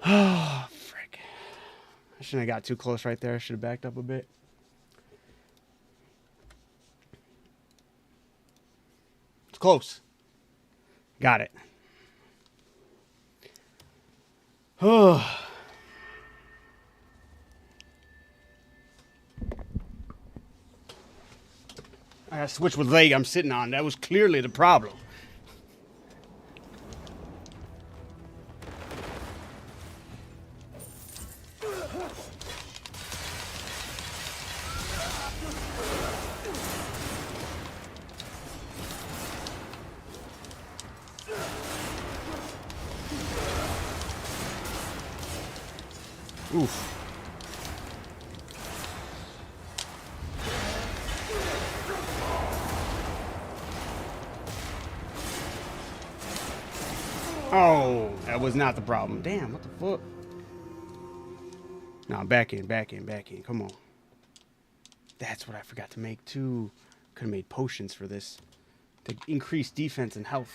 Oh, frick. I shouldn't have got too close right there. I should have backed up a bit. It's close. Got it. Oh. I gotta switch what leg I'm sitting on. That was clearly the problem. Oof. Oh, that was not the problem. Damn, what the fuck? Nah, back in. Come on. That's what I forgot to make too. Could have made potions for this to increase defense and health.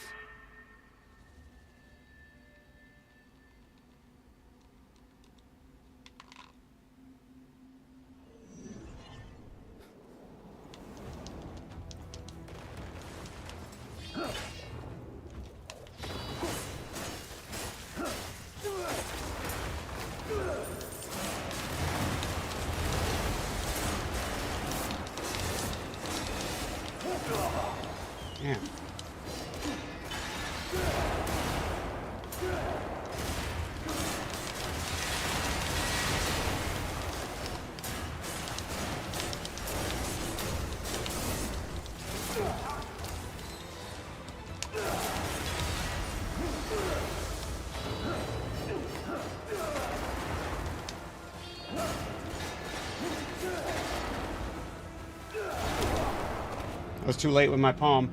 Damn. I was too late with my palm.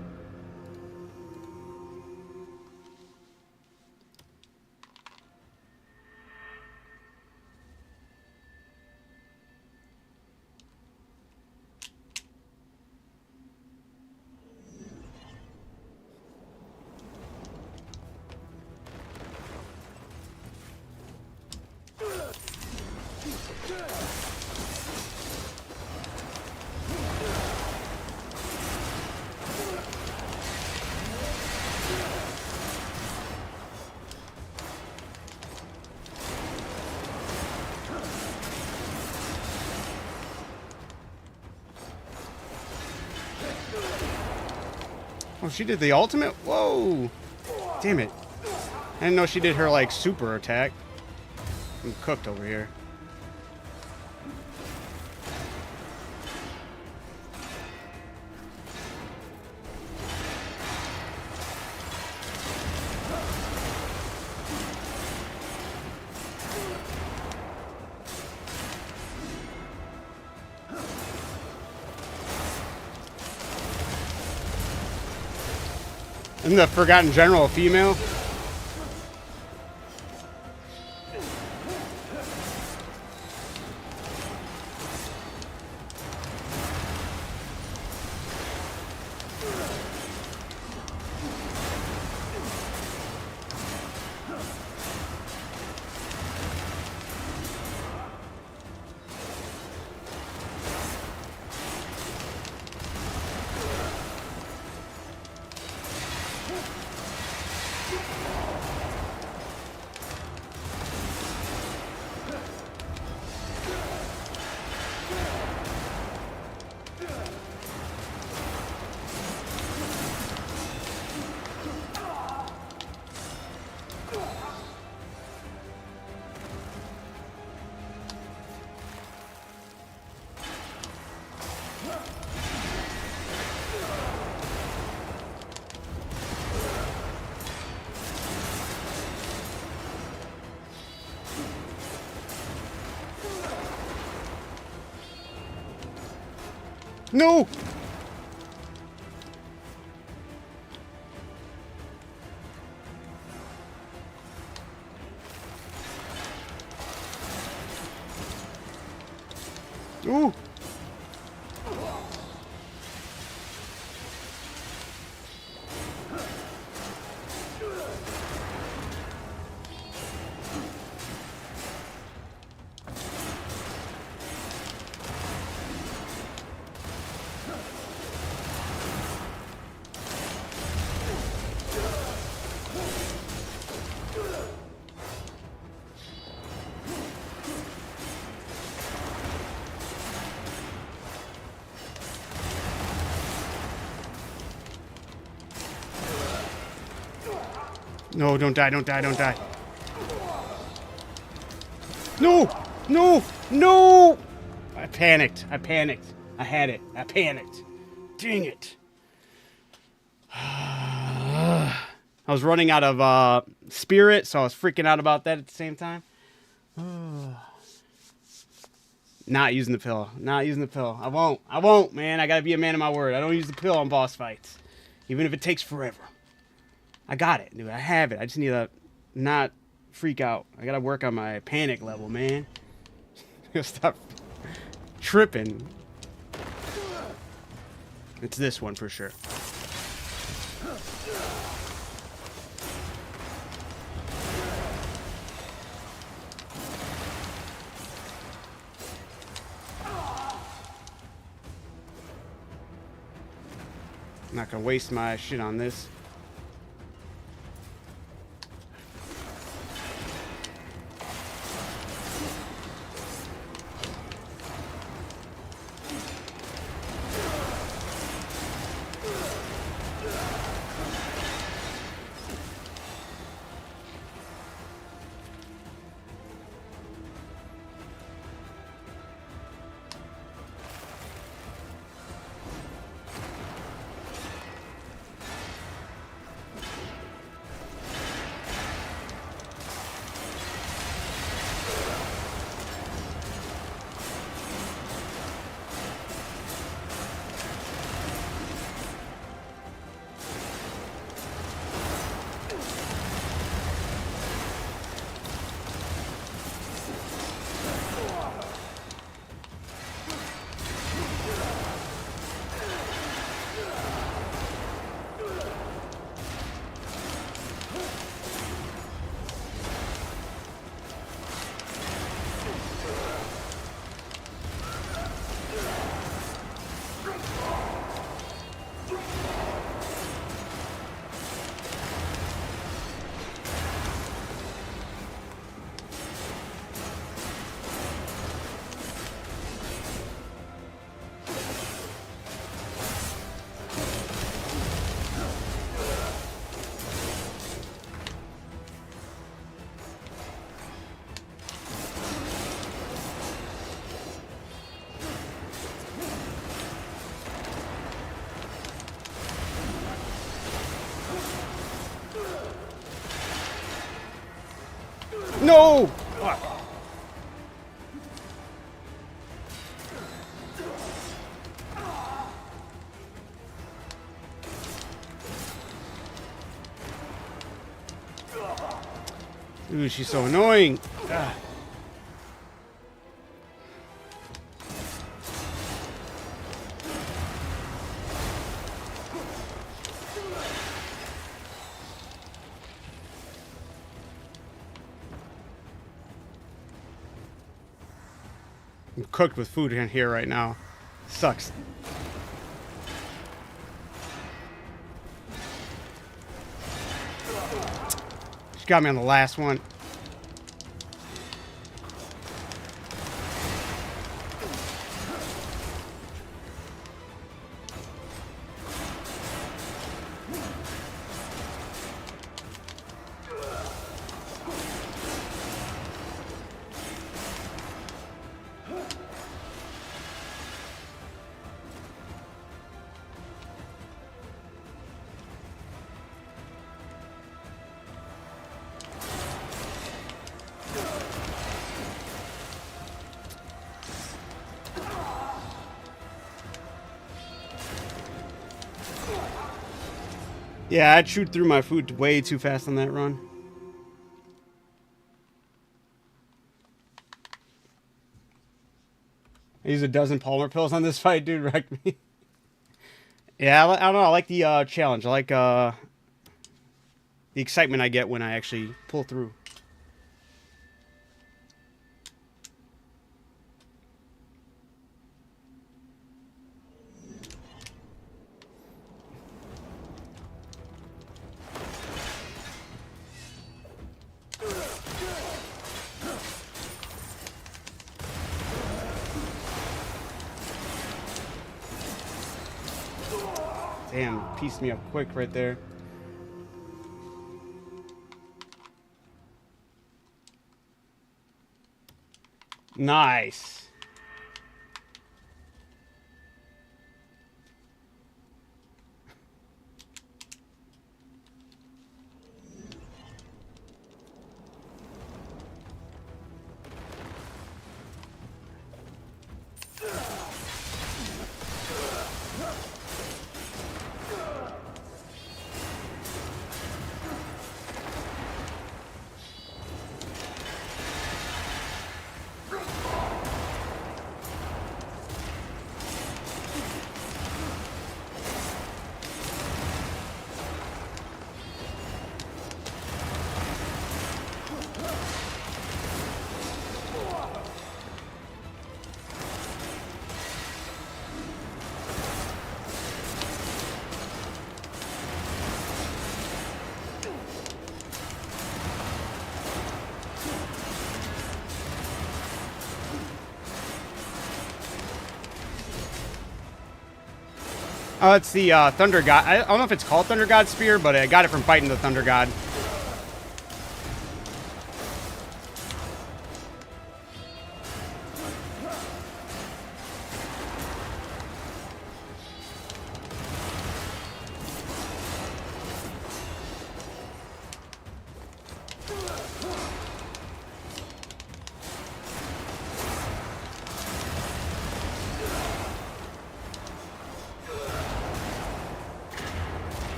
Oh, she did the ultimate? Whoa. Damn it. I didn't know she did her, like, super attack. I'm cooked over here. Isn't the Forgotten General a female? No! Ooh! No, don't die, don't die, don't die. No! No! No! I panicked. I panicked. I had it. I panicked. Dang it. I was running out of spirit, so I was freaking out about that at the same time. Not using the pill. Not using the pill. I won't. I won't, man. I gotta be a man of my word. I don't use the pill on boss fights. Even if it takes forever. I got it, dude. I have it. I just need to not freak out. I gotta work on my panic level, man. Stop tripping. It's this one for sure. I'm not gonna waste my shit on this. No! Fuck. Ooh, she's so annoying. Ah. I'm cooked with food in here right now. Sucks. She got me on the last one. Yeah, I chewed through my food way too fast on that run. I used a dozen Palmer pills on this fight, dude. Wrecked me. Yeah, I don't know. I like the challenge. I like the excitement I get when I actually pull through. Damn, pieced me up quick right there. Nice. Oh, it's the Thunder God. I don't know if it's called Thunder God Spear, but I got it from fighting the Thunder God.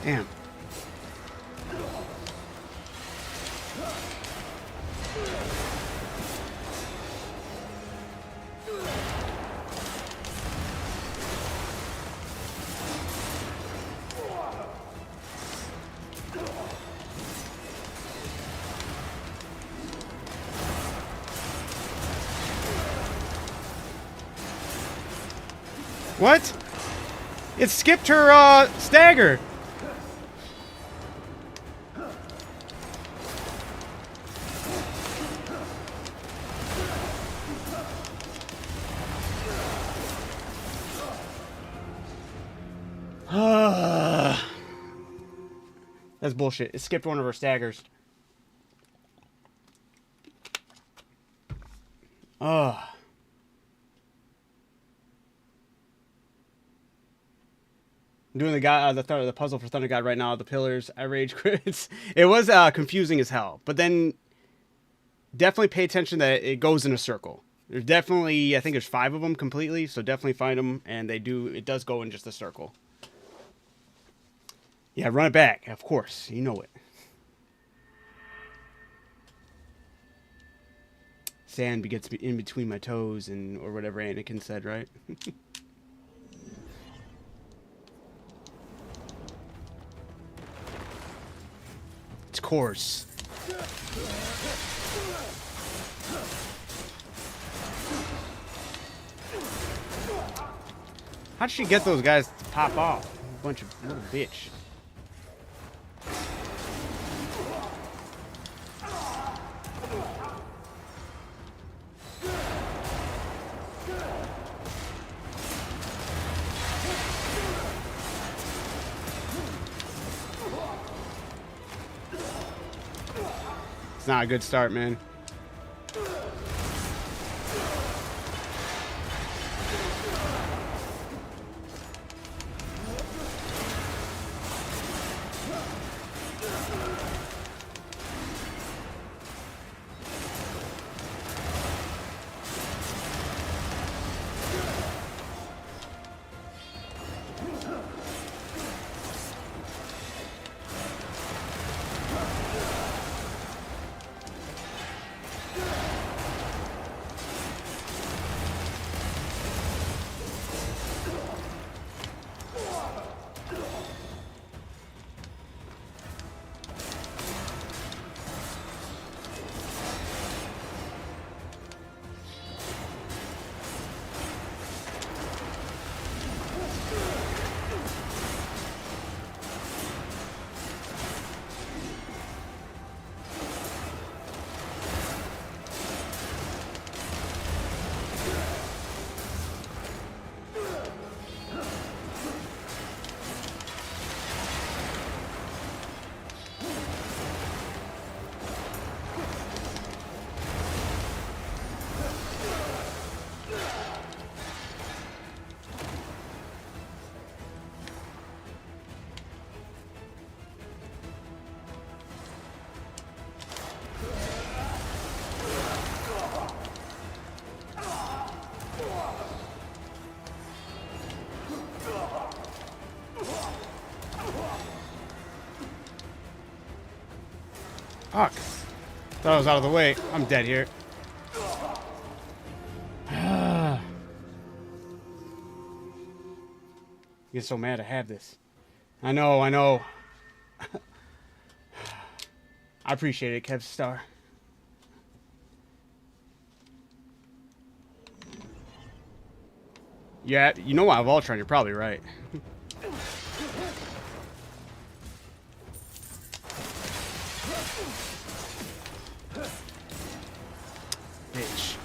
Damn. What? It skipped her stagger. That's bullshit. It skipped one of her staggers. Ugh. I'm doing the puzzle for Thunder God right now. The pillars. I rage quits. It was confusing as hell, but then definitely pay attention that it goes in a circle. There's definitely, I think there's 5 of them completely, so definitely find them, and it does go in just a circle. Yeah, run it back, of course, you know it. Sand gets in between my toes, or whatever Anakin said, right? It's coarse. How'd she get those guys to pop off? Bunch of little bitch. It's not a good start, man. Fuck. Thought I was out of the way. I'm dead here. I get so mad I have this. I know. I appreciate it, Kev Star. Yeah, you know why Voltron, you're probably right. Bitch.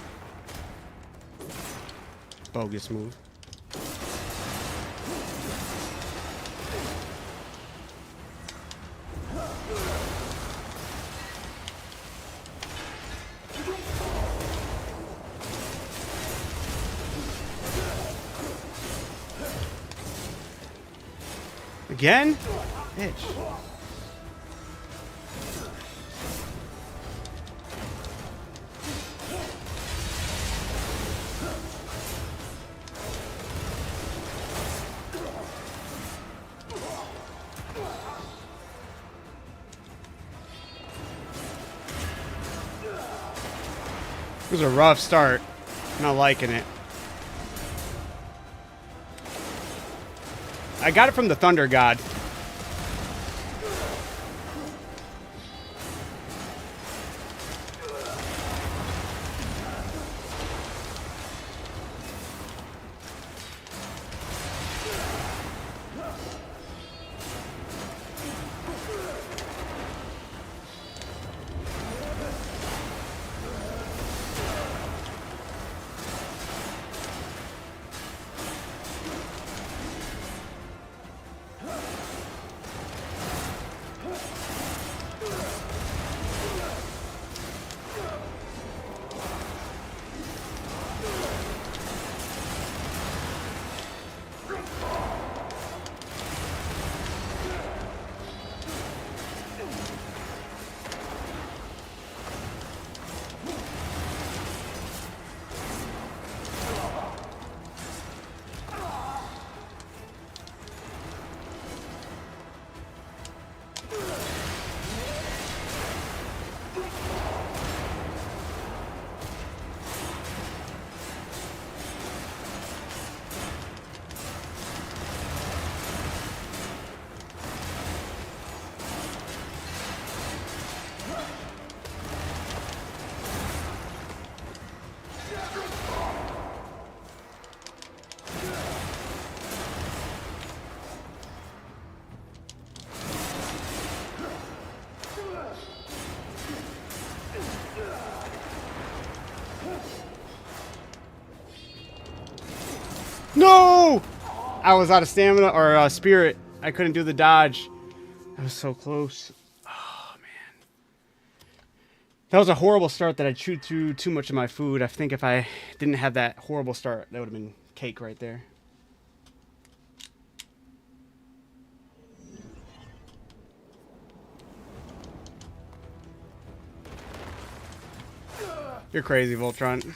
Bogus move. Again? Bitch. It was a rough start. Not liking it. I got it from the Thunder God. I was out of stamina or spirit. I couldn't do the dodge. I was so close. Oh, man. That was a horrible start that I chewed through too much of my food. I think if I didn't have that horrible start, that would have been cake right there. You're crazy, Voltron.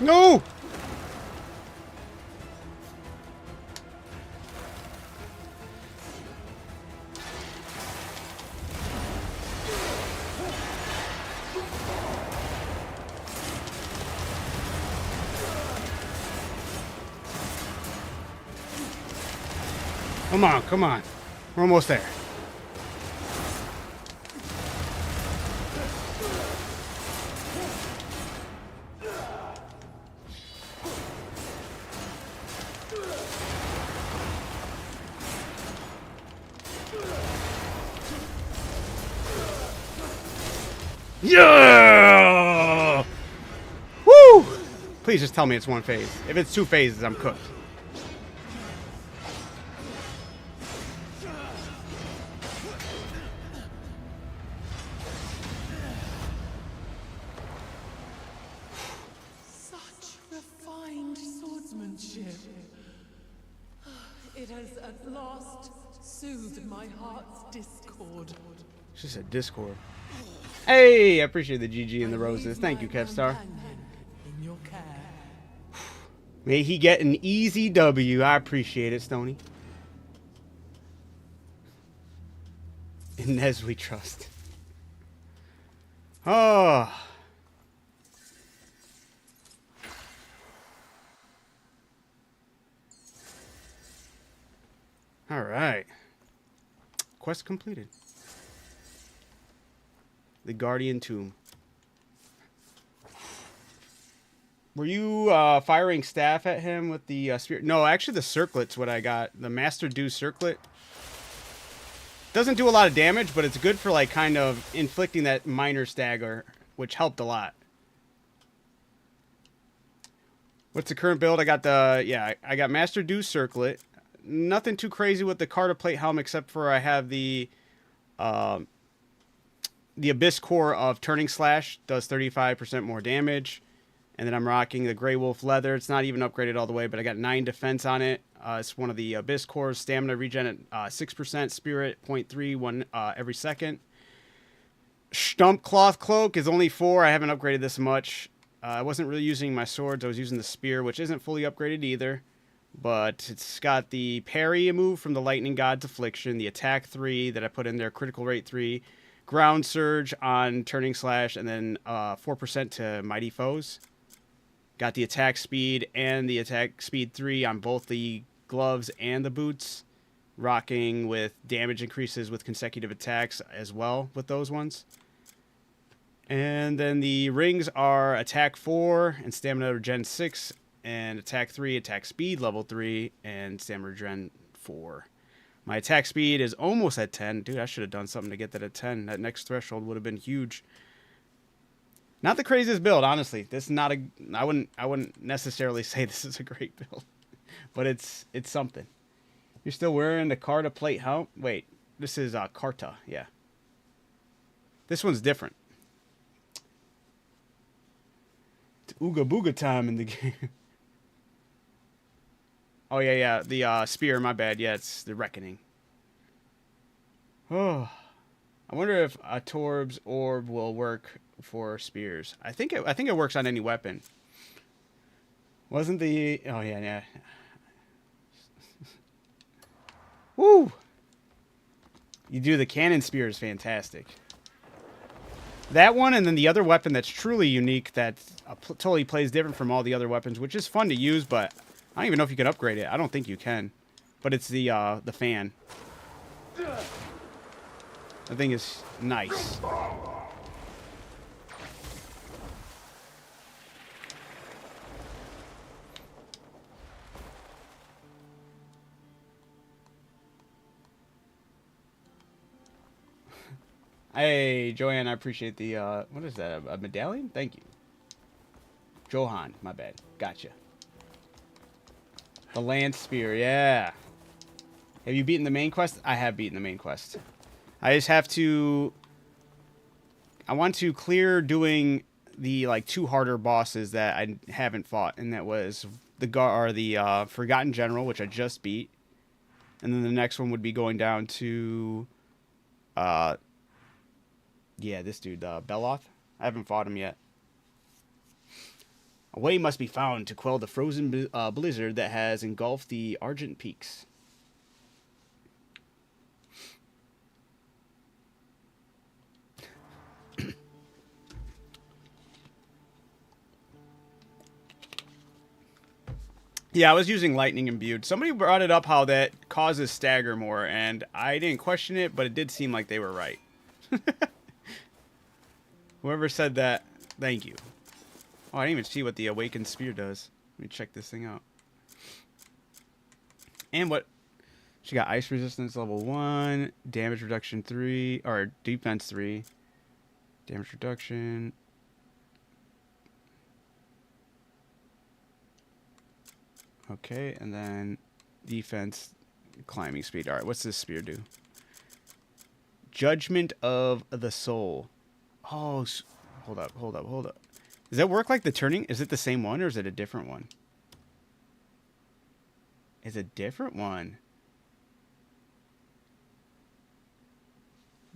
No! Come on, come on. We're almost there. Yeah! Woo! Please just tell me it's one phase. If it's two phases, I'm cooked. Such refined swordsmanship. It has at last soothed my heart's discord. She said Discord. Hey, I appreciate the GG and the roses. Thank you, Kevstar. In your care. May he get an easy W. I appreciate it, Stony. In Nez we trust. Oh. All right. Quest completed. The Guardian Tomb. Were you firing staff at him with the spear? No, actually the circlet's what I got. The Master Do circlet. Doesn't do a lot of damage, but it's good for like kind of inflicting that minor stagger, which helped a lot. What's the current build? I got I got Master Do circlet. Nothing too crazy with the Carter Plate helm except for I have the Abyss Core of Turning Slash, does 35% more damage. And then I'm rocking the Grey Wolf Leather. It's not even upgraded all the way, but I got 9 defense on it. It's one of the Abyss Cores. Stamina regen at 6%. Spirit 0.3, 1 every second. Stump Cloth Cloak is only 4. I haven't upgraded this much. I wasn't really using my swords. I was using the spear, which isn't fully upgraded either. But it's got the parry move from the Lightning God's Affliction, the attack 3 that I put in there, critical rate 3, ground surge on turning slash, and then 4% to mighty foes. Got the attack speed and the attack speed 3 on both the gloves and the boots, rocking with damage increases with consecutive attacks as well with those ones. And then the rings are attack 4 and stamina regen 6, and attack 3, attack speed level 3, and stamina regen 4. My attack speed is almost at 10. Dude, I should have done something to get that at 10. That next threshold would have been huge. Not the craziest build, honestly. This is not a. I wouldn't necessarily say this is a great build, but it's something. You're still wearing the Carta plate helm? Wait, this is Carta, yeah. This one's different. It's Ooga Booga time in the game. Oh, yeah. The spear, my bad. Yeah, it's the Reckoning. Oh. I wonder if a Torb's Orb will work for spears. I think it works on any weapon. Wasn't the... Oh, yeah. Woo! You do the cannon spear is fantastic. That one, and then the other weapon that's truly unique that totally plays different from all the other weapons, which is fun to use, but I don't even know if you can upgrade it. I don't think you can. But it's the fan. That thing is nice. Hey, Joanne, I appreciate the, what is that, a medallion? Thank you. Johan, my bad. Gotcha. The Lance Spear, yeah. Have you beaten the main quest? I have beaten the main quest. I just have to... I want to clear doing the, like, 2 harder bosses that I haven't fought, and that was the Forgotten General, which I just beat. And then the next one would be going down to... Yeah, this dude, Beloth. I haven't fought him yet. A way must be found to quell the frozen blizzard that has engulfed the Argent Peaks. Yeah, I was using lightning imbued. Somebody brought it up how that causes stagger more, and I didn't question it, but it did seem like they were right. Whoever said that, thank you. Oh, I didn't even see what the Awakened Spear does. Let me check this thing out. And what? She got Ice Resistance level 1, Damage Reduction 3, or Defense 3, Damage Reduction. Okay, and then Defense, Climbing Speed. Alright, what's this spear do? Judgment of the Soul. Oh, hold up. Does that work like the turning? Is it the same one or is it a different one? It's a different one.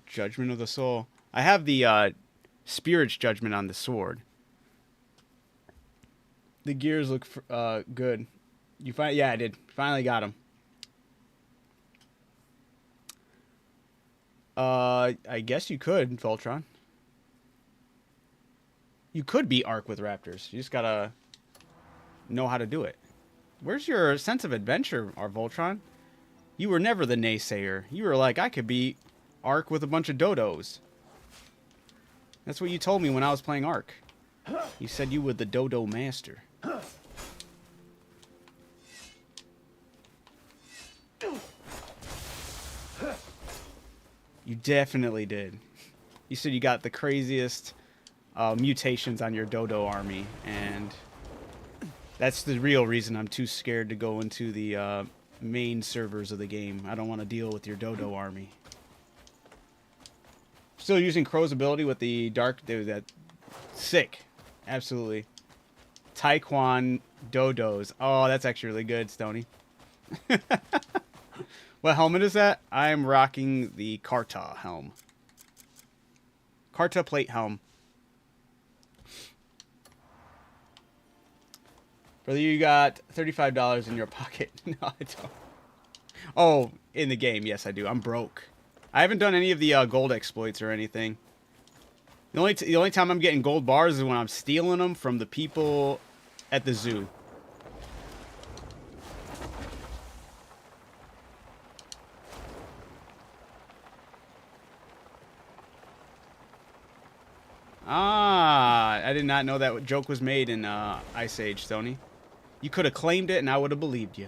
Judgment of the Soul. I have the Spirit's Judgment on the sword. The gears look good. Yeah, I did. Finally got them. I guess you could, Voltron. You could beat Ark with Raptors. You just gotta know how to do it. Where's your sense of adventure, our Voltron? You were never the naysayer. You were like, I could beat Ark with a bunch of dodos. That's what you told me when I was playing Ark. You said you were the dodo master. You definitely did. You said you got the craziest mutations on your dodo army, and that's the real reason I'm too scared to go into the main servers of the game. I don't want to deal with your dodo army. Still using Crow's ability with the dark... Dude, that's sick. Absolutely. Taekwon dodos. Oh, that's actually really good, Stony. What helmet is that? I'm rocking the Carta helm. Carta plate helm. Brother, you got $35 in your pocket. No, I don't. Oh, in the game, yes, I do. I'm broke. I haven't done any of the gold exploits or anything. The only time I'm getting gold bars is when I'm stealing them from the people at the zoo. Ah, I did not know that joke was made in Ice Age, Tony. You could have claimed it and I would have believed you.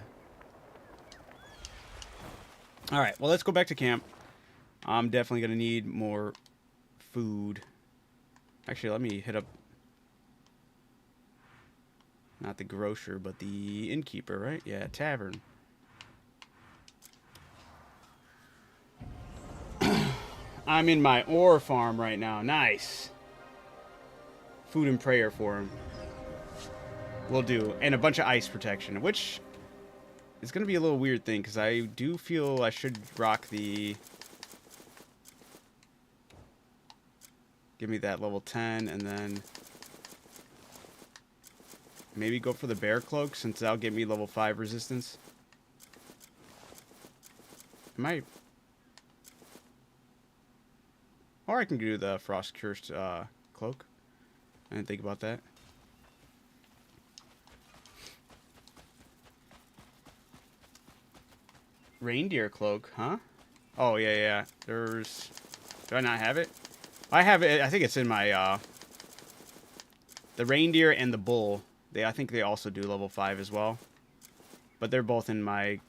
Alright, well, let's go back to camp. I'm definitely going to need more food. Actually, let me hit up... Not the grocer, but the innkeeper, right? Yeah, tavern. I'm in my ore farm right now. Nice. Food and prayer for him. Will do. And a bunch of ice protection, which is going to be a little weird thing, because I do feel I should rock the... Give me that level 10, and then... Maybe go for the bear cloak, since that'll give me level 5 resistance. Am I... Or I can do the frost cursed cloak. I didn't think about that. Reindeer cloak, huh? Oh, yeah, yeah. There's... Do I not have it? I have it. I think it's in my, the reindeer and the bull. I think they also do level 5 as well. But they're both in my,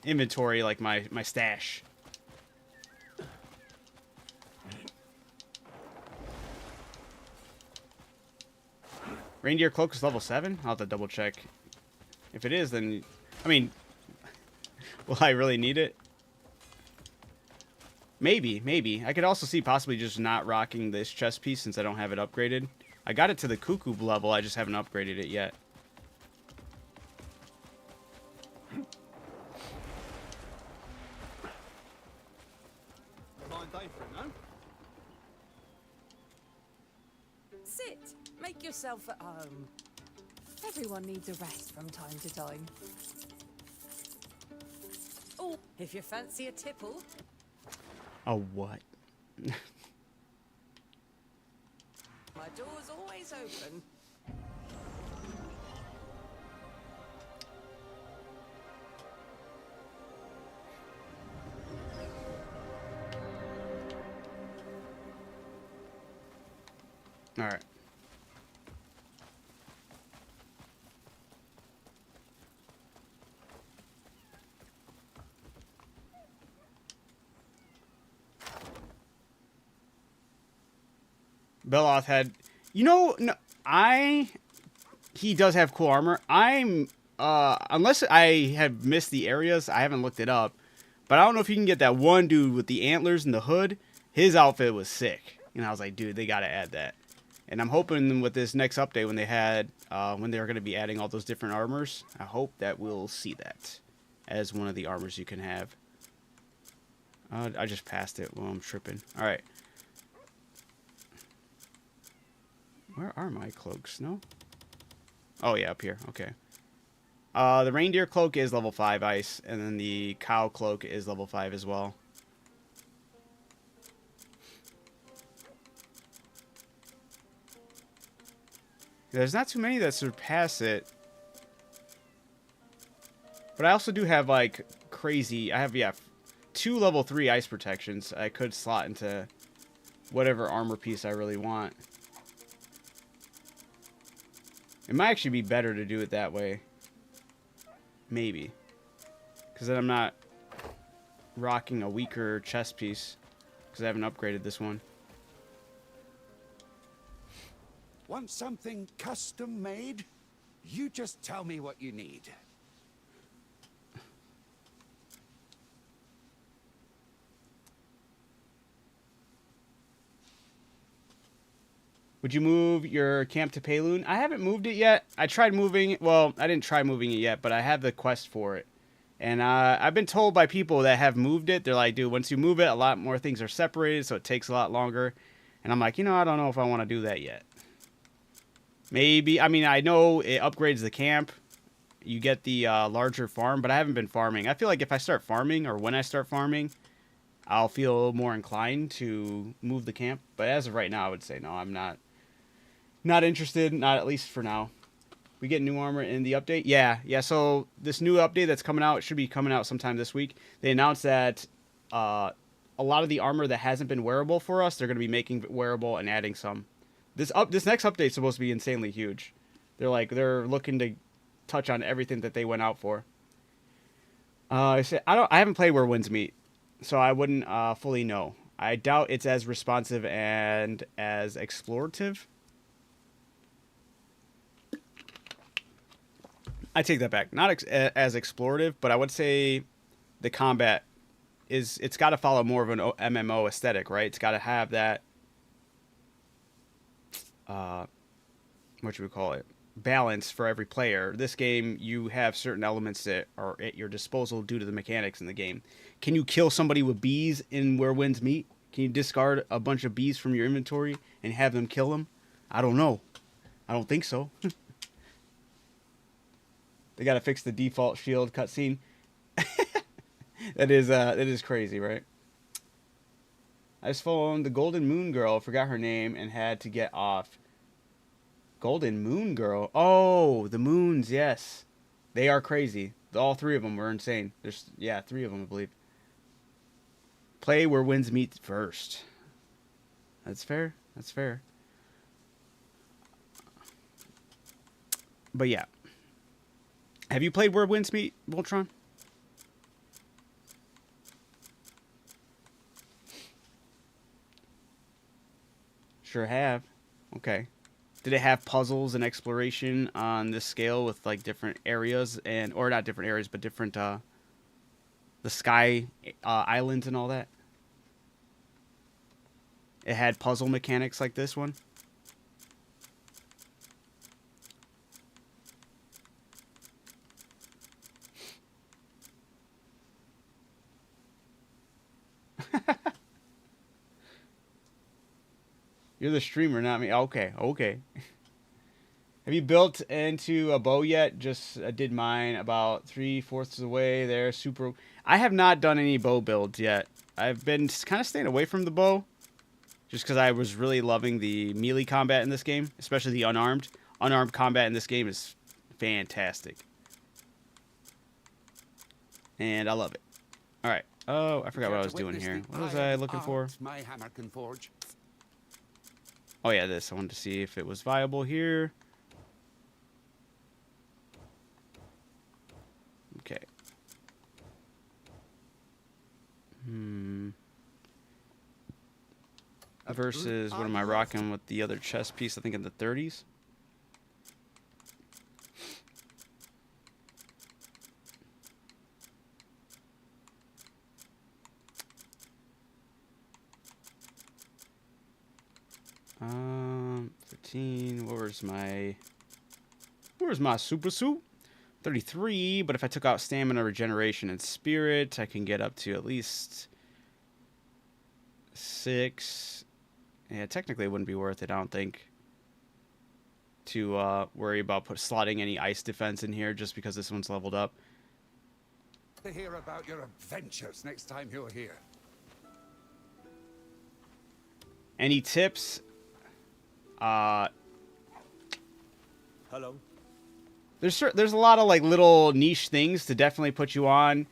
inventory, like my stash. Reindeer cloak is level 7? I'll have to double check. If it is, then... I mean... Will I really need it? Maybe, maybe. I could also see possibly just not rocking this chest piece since I don't have it upgraded. I got it to the cuckoo level, I just haven't upgraded it yet. Sit. Make yourself at home. Everyone needs a rest from time to time. Oh, if you fancy a tipple. A what? My door's always open. All right. Beloth had, you know, no, he does have cool armor. Unless I have missed the areas, I haven't looked it up. But I don't know if you can get that one dude with the antlers and the hood. His outfit was sick. And I was like, dude, they got to add that. And I'm hoping with this next update when they were going to be adding all those different armors, I hope that we'll see that as one of the armors you can have. I just passed it while I'm tripping. All right. Where are my cloaks? No? Oh, yeah, up here. Okay. The reindeer cloak is level 5 ice, and then the cow cloak is level 5 as well. There's not too many that surpass it. But I also do have, like, crazy... I have, yeah, 2 level 3 ice protections. I could slot into whatever armor piece I really want. It might actually be better to do it that way. Maybe. Because then I'm not rocking a weaker chest piece. Because I haven't upgraded this one. Want something custom made? You just tell me what you need. Would you move your camp to Payloon? I haven't moved it yet. I tried moving it. Well, I didn't try moving it yet, but I have the quest for it. And I've been told by people that have moved it, they're like, dude, once you move it, a lot more things are separated, so it takes a lot longer. And I'm like, you know, I don't know if I want to do that yet. Maybe. I mean, I know it upgrades the camp. You get the larger farm, but I haven't been farming. I feel like if I start farming, or when I start farming, I'll feel more inclined to move the camp. But as of right now, I would say no, I'm not interested, not at least for now. We get new armor in the update? Yeah. So this new update that's coming out, should be coming out sometime this week. They announced that a lot of the armor that hasn't been wearable for us, they're going to be making it wearable and adding some. This next update is supposed to be insanely huge. They're looking to touch on everything that they went out for. I haven't played Where Winds Meet, so I wouldn't fully know. I doubt it's as responsive and as explorative. I take that back. Not as explorative, but I would say the combat it's got to follow more of an MMO aesthetic, right? It's got to have that what should we call it? Balance for every player. This game, you have certain elements that are at your disposal due to the mechanics in the game. Can you kill somebody with bees in Where Winds Meet? Can you discard a bunch of bees from your inventory and have them kill them? I don't know. I don't think so. They gotta fix the default shield cutscene. That is crazy, right? I just phoned the Golden Moon Girl, forgot her name, and had to get off. Golden Moon Girl? Oh, the moons, yes. They are crazy. All three of them were insane. There's, yeah, 3 of them, I believe. Play Where Winds Meet first. That's fair. That's fair. But yeah. Have you played Where Winds Meet, Voltron? Sure have. Okay. Did it have puzzles and exploration on this scale with like different areas or not different areas, but different the sky islands and all that? It had puzzle mechanics like this one. You're the streamer, not me. Okay. Have you built into a bow yet? Just did mine about 3/4 of the way there. Super. I have not done any bow builds yet. I've been kind of staying away from the bow, just because I was really loving the melee combat in this game, especially the unarmed. Unarmed combat in this game is fantastic, and I love it. All right. Oh, I forgot what I was doing here. What was I looking for? My hammer can forge. Oh yeah, this. I wanted to see if it was viable here. Okay. Versus, what am I rocking with the other chest piece? I think in the 30s. Um, 13. Where's my super suit? 33. But if I took out stamina, regeneration, and spirit, I can get up to at least 6. Yeah, technically it wouldn't be worth it, I don't think, to worry about slotting any ice defense in here just because this one's leveled up. To hear about your adventures next time you're here. Any tips? Hello. There's a lot of like little niche things to definitely put you on.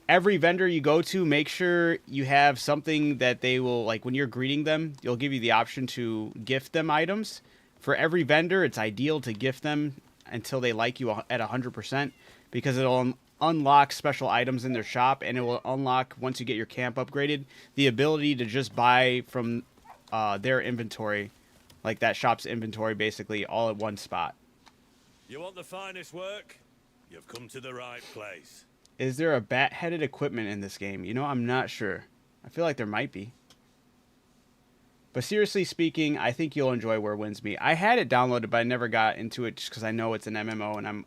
Every vendor you go to, make sure you have something that they will, like when you're greeting them, you'll give you the option to gift them items. For every vendor, it's ideal to gift them until they like you at 100%, because it'll unlock special items in their shop, and it will unlock, once you get your camp upgraded, the ability to just buy from their inventory, like that shop's inventory, basically all at one spot. You want the finest work? You've come to the right place. Is there a bat-headed equipment in this game? You know, I'm not sure. I feel like there might be. But seriously speaking, I think you'll enjoy Where Winds Meet. I had it downloaded, but I never got into it just because I know it's an MMO, and I'm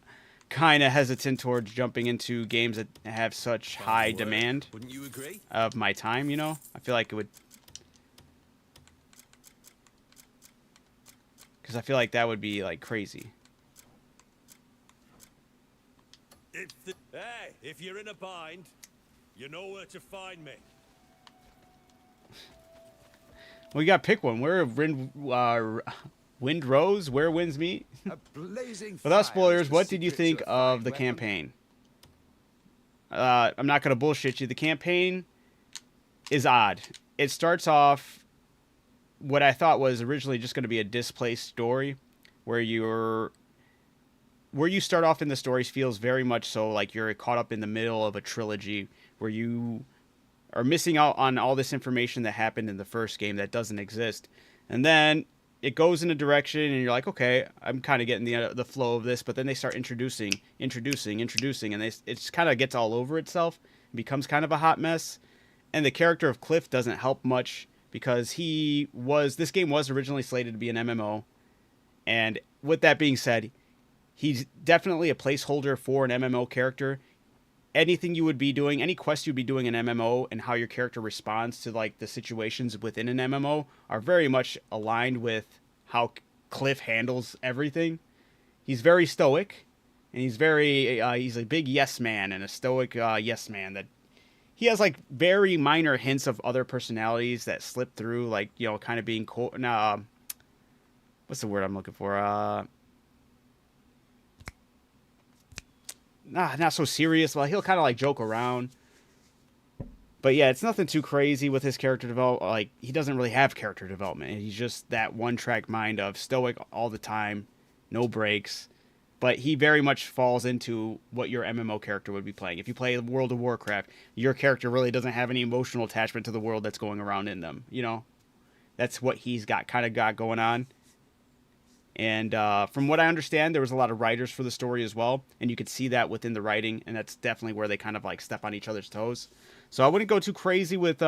kind of hesitant towards jumping into games that have such high demand. Wouldn't you agree? Of my time, you know? I feel like it would... because I feel like that would be like crazy. If you're in a bind, you know where to find me. Well, you got to pick one. Where Windrose, where winds meet. A blazing Without fire spoilers, is the what did you secret think to a of fine the weapon. campaign? I'm not going to bullshit you. The campaign is odd. It starts off what I thought was originally just going to be a displaced story, where you start off in the stories feels very much so like you're caught up in the middle of a trilogy where you are missing out on all this information that happened in the first game that doesn't exist. And then it goes in a direction and you're like, okay, I'm kind of getting the flow of this, but then they start introducing, and it kind of gets all over itself, becomes kind of a hot mess. And the character of Cliff doesn't help much because this game was originally slated to be an MMO. And with that being said, he's definitely a placeholder for an MMO character. Anything you would be doing, any quest you'd be doing in MMO, and how your character responds to like the situations within an MMO are very much aligned with how Cliff handles everything. He's very stoic, and he's a big yes man and a stoic yes man. That he has like very minor hints of other personalities that slip through, like, you know, kind of being cool. What's the word I'm looking for? Not so serious. Well, he'll kind of like joke around. But yeah, it's nothing too crazy with his character development. Like, he doesn't really have character development. He's just that one-track mind of stoic all the time, no breaks. But he very much falls into what your MMO character would be playing. If you play World of Warcraft, your character really doesn't have any emotional attachment to the world that's going around in them. You know, that's what he's got going on. And from what I understand, there was a lot of writers for the story as well, and you could see that within the writing, and that's definitely where they kind of like step on each other's toes. So I wouldn't go too crazy with.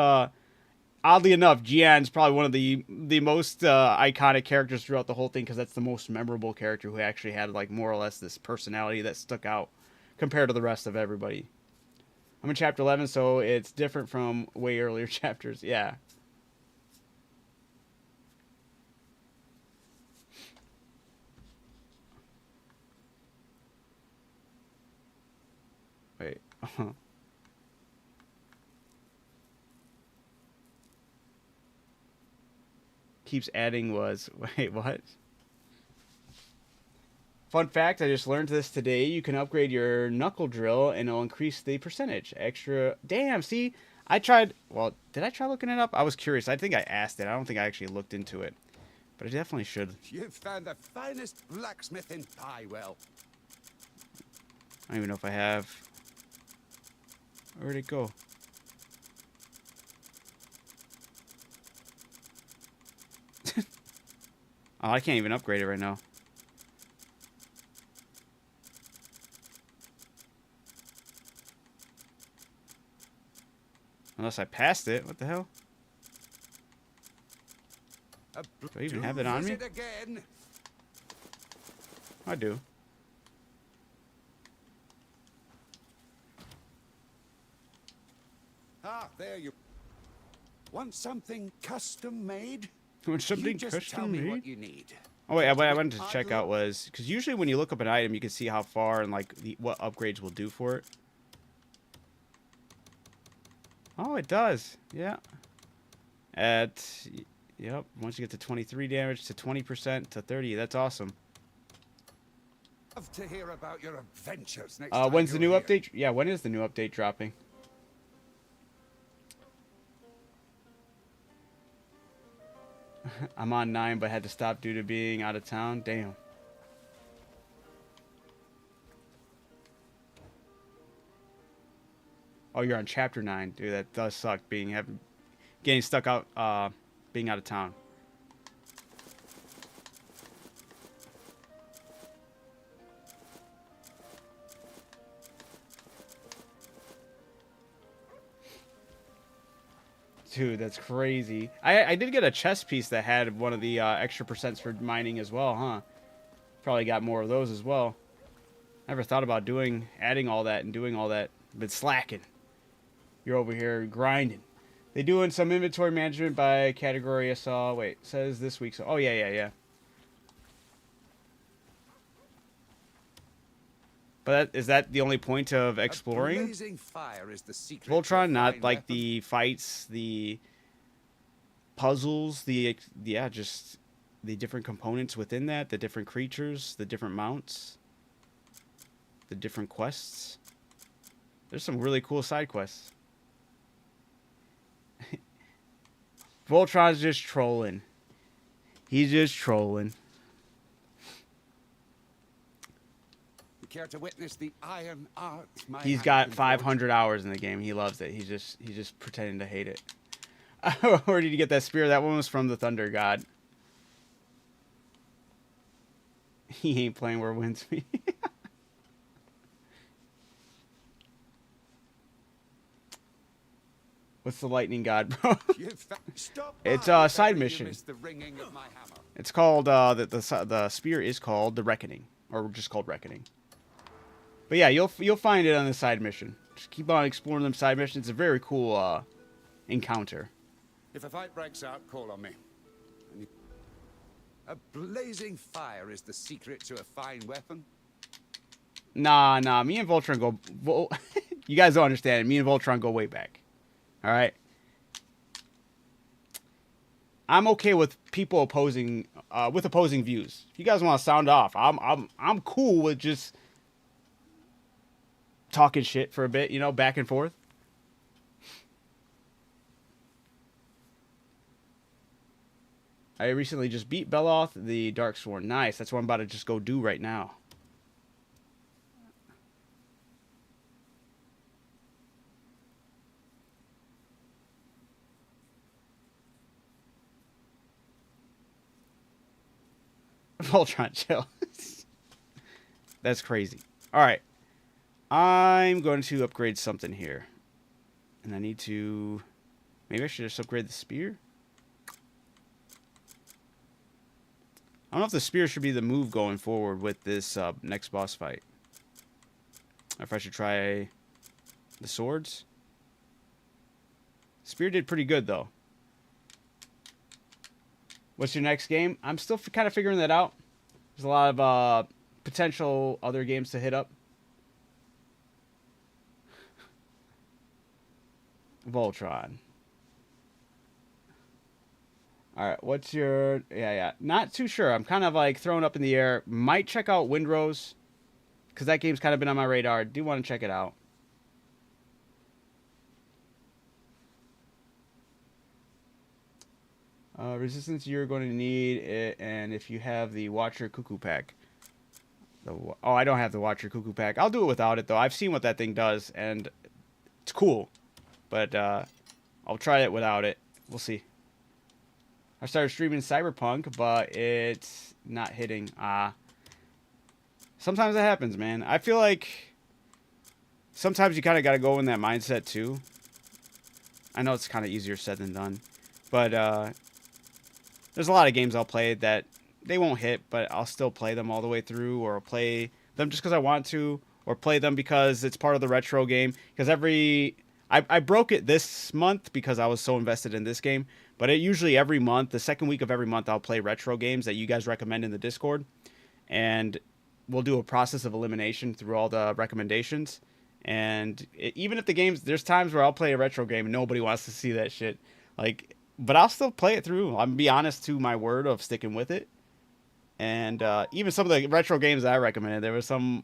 Oddly enough, Jian's probably one of the most iconic characters throughout the whole thing, because that's the most memorable character who actually had like more or less this personality that stuck out compared to the rest of everybody. I'm in chapter 11, so it's different from way earlier chapters. Yeah. Wait. Keeps adding was... Wait, what? Fun fact, I just learned this today. You can upgrade your knuckle drill and it'll increase the percentage. Extra... Damn, see? I tried... Well, did I try looking it up? I was curious. I think I asked it. I don't think I actually looked into it. But I definitely should. You've found the finest blacksmith in Highwell. I don't even know if I have... Where'd it go? Oh, I can't even upgrade it right now. Unless I passed it. What the hell? Do I even have it on me? Again. I do. Ah, there you... Want something custom made? Want something You just tell custom me made? what you need. Oh wait, what I wanted to check out was, because usually when you look up an item, you can see how far and like what upgrades will do for it. Oh, it does. Yeah. Yep. Once you get to 23 damage to 20% to 30, that's awesome. Love to hear about your adventures next time When's the new you're here. update? Yeah, when is the new update dropping? I'm on 9, but had to stop due to being out of town. Damn. Oh, you're on chapter 9, dude. That does suck. Getting stuck out, being out of town. Dude, that's crazy. I did get a chest piece that had one of the extra percents for mining as well, huh? Probably got more of those as well. Never thought about adding all that and doing all that. Been slacking. You're over here grinding. They doing some inventory management by category. I saw. Wait, says this week. So, oh yeah. But is that the only point of A exploring? blazing fire is the secret to a Voltron, not fine like weapon. the fights, the puzzles, yeah, just the different components within that, the different creatures, the different mounts, the different quests. There's some really cool side quests. Voltron's just trolling. He's just trolling. You care to witness the iron art? He's got 500 hours in the game. He loves it. He's just pretending to hate it. Where did you get that spear? That one was from the Thunder God. He ain't playing where wins me. What's the lightning god, bro? It's a side mission. It's called the spear is called the Reckoning, or just called Reckoning. But yeah, you'll find it on the side mission. Just keep on exploring them side missions. It's a very cool encounter. If a fight breaks out, call on me. A blazing fire is the secret to a fine weapon. Nah. Me and Voltron go. You guys don't understand it. Me and Voltron go way back. All right. I'm okay with people opposing views. If you guys want to sound off, I'm cool with just talking shit for a bit, you know, back and forth. I recently just beat Beloth, the Darksworn. Nice. That's what I'm about to just go do right now. Voltron, chill. That's crazy. Alright. I'm going to upgrade something here. And I need to... Maybe I should just upgrade the spear? I don't know if the spear should be the move going forward with this next boss fight. Or if I should try the swords. Spear did pretty good, though. What's your next game? I'm still kind of figuring that out. There's a lot of potential other games to hit up. Voltron. Alright, what's your... Yeah. Not too sure. I'm kind of like throwing up in the air. Might check out Windrose. Because that game's kind of been on my radar. Do want to check it out. Resistance, you're going to need it, and if you have the Watcher Cuckoo Pack. Oh, I don't have the Watcher Cuckoo Pack. I'll do it without it, though. I've seen what that thing does, and it's cool. But I'll try it without it. We'll see. I started streaming Cyberpunk, but it's not hitting. Sometimes that happens, man. I feel like sometimes you kind of got to go in that mindset, too. I know it's kind of easier said than done. But there's a lot of games I'll play that they won't hit, but I'll still play them all the way through, or play them just because I want to, or play them because it's part of the retro game. Because I broke it this month because I was so invested in this game, but usually every month, the second week of every month, I'll play retro games that you guys recommend in the Discord, and we'll do a process of elimination through all the recommendations. And even if the games, there's times where I'll play a retro game and nobody wants to see that shit, but I'll still play it through. I'm gonna be honest to my word of sticking with it. And even some of the retro games that I recommended, there was some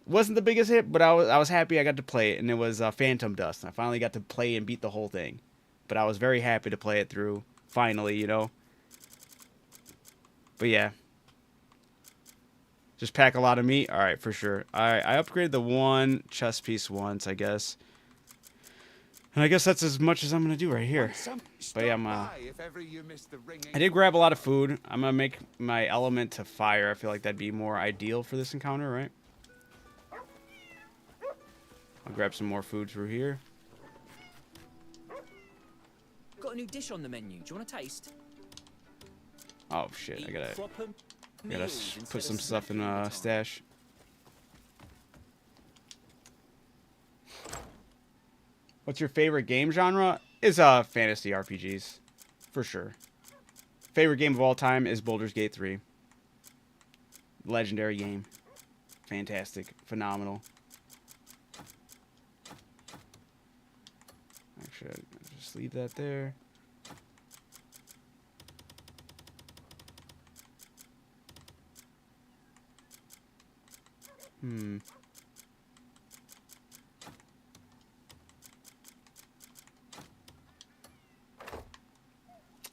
wasn't the biggest hit, but I was happy I got to play it, and it was Phantom Dust. I finally got to play and beat the whole thing, but I was very happy to play it through finally, you know. But yeah, just pack a lot of meat. All right, for sure. All right, I upgraded the one chest piece once, I guess. And I guess that's as much as I'm going to do right here. But yeah, I did grab a lot of food. I'm going to make my element to fire. I feel like that'd be more ideal for this encounter, right? I'll grab some more food through here. Got a new dish on the menu. Do you want a taste? Oh, shit. I gotta meals put instead some of stuff in snacking all a the time. stash. What's your favorite game genre? Is fantasy RPGs, for sure. Favorite game of all time is Baldur's Gate 3. Legendary game. fantastic, phenomenal. Actually, I'll just leave that there.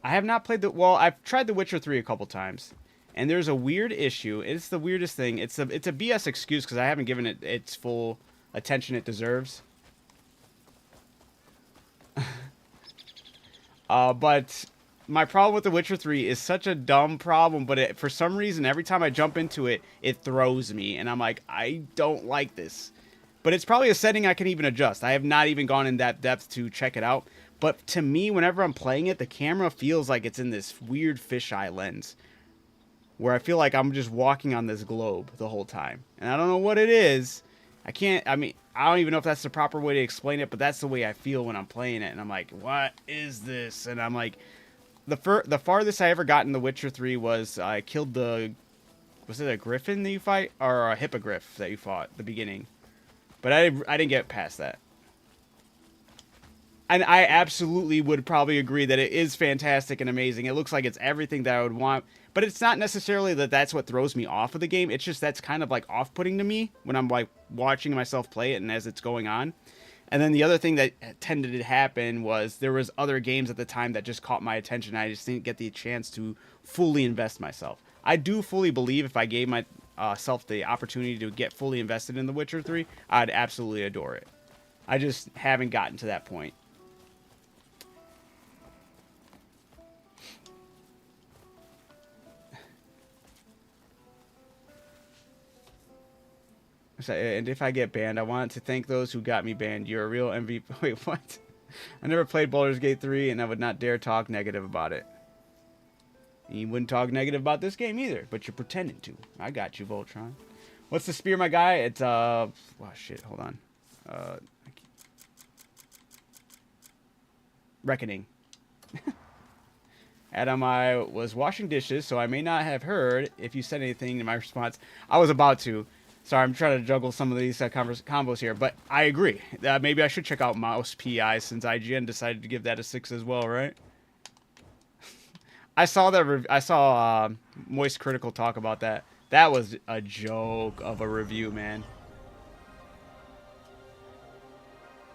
I have not played well, I've tried The Witcher 3 a couple times. And there's a weird issue. It's the weirdest thing. It's a BS excuse because I haven't given it its full attention it deserves. But my problem with The Witcher 3 is such a dumb problem, but for some reason, every time I jump into it, it throws me. And I'm like, I don't like this. But it's probably a setting I can even adjust. I have not even gone in that depth to check it out. But to me, whenever I'm playing it, the camera feels like it's in this weird fisheye lens. Where I feel like I'm just walking on this globe the whole time. And I don't know what it is. I don't even know if that's the proper way to explain it, but that's the way I feel when I'm playing it. And I'm like, what is this? And I'm like, the farthest I ever got in The Witcher 3 was I killed was it a griffin that you fight? Or a hippogriff that you fought at the beginning. But I didn't get past that. And I absolutely would probably agree that it is fantastic and amazing. It looks like it's everything that I would want. But it's not necessarily that that's what throws me off of the game. It's just that's kind of like off-putting to me when I'm like watching myself play it and as it's going on. And then the other thing that tended to happen was there was other games at the time that just caught my attention. I just didn't get the chance to fully invest myself. I do fully believe if I gave myself the opportunity to get fully invested in The Witcher 3, I'd absolutely adore it. I just haven't gotten to that point. And if I get banned, I want to thank those who got me banned. You're a real MVP. Wait, what? I never played Baldur's Gate 3, and I would not dare talk negative about it. And you wouldn't talk negative about this game either, but you're pretending to. I got you, Voltron. What's the spear, my guy? It's, oh, shit, hold on. Reckoning. Adam, I was washing dishes, so I may not have heard if you said anything in my response. I was about to. Sorry, I'm trying to juggle some of these combos here, but I agree. Maybe I should check out Mouse PI since IGN decided to give that a 6 as well, right? I saw Moist Critical talk about that. That was a joke of a review, man.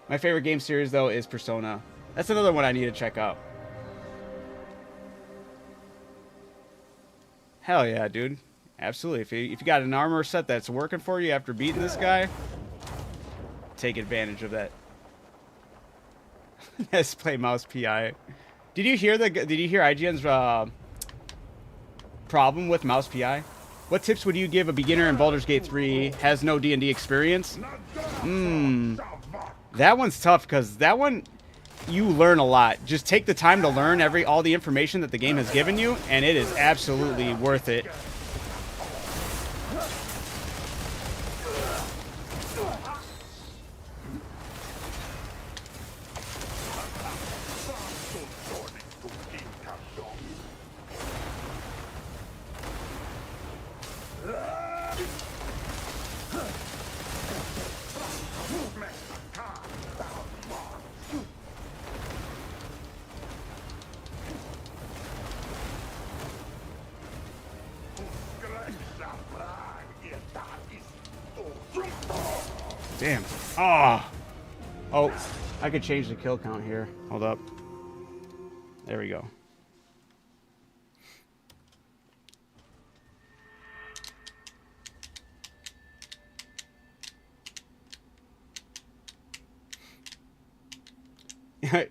My favorite game series, though, is Persona. That's another one I need to check out. Hell yeah, dude. Absolutely. If you got an armor set that's working for you after beating this guy, take advantage of that. Let's play Mouse PI. Did you hear IGN's problem with Mouse PI? What tips would you give a beginner in Baldur's Gate 3 has no D&D experience? That one's tough because that one you learn a lot. Just take the time to learn all the information that the game has given you, and it is absolutely worth it. Damn. Oh, I could change the kill count here. Hold up. There we go.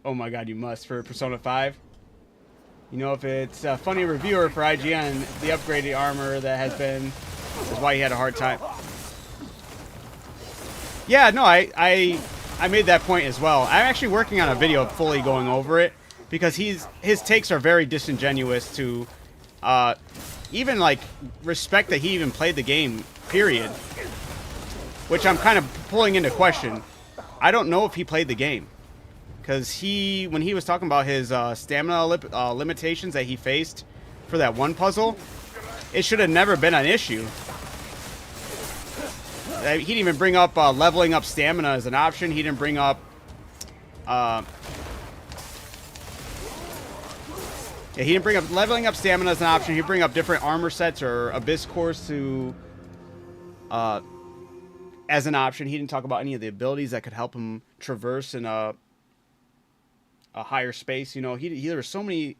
Oh my god, you must for Persona 5. You know, if it's a funny reviewer for IGN, the upgraded armor that has been is why he had a hard time. Yeah, no, I made that point as well. I'm actually working on a video fully going over it because his takes are very disingenuous to even like respect that he even played the game, period. Which I'm kind of pulling into question. I don't know if he played the game. Because when he was talking about his stamina limitations that he faced for that one puzzle, it should have never been an issue. He didn't even bring up leveling up stamina as an option. He didn't bring up... yeah, he didn't bring up leveling up stamina as an option. He'd bring up different armor sets or abyss cores to... as an option. He didn't talk about any of the abilities that could help him traverse in a higher space. You know, there were so many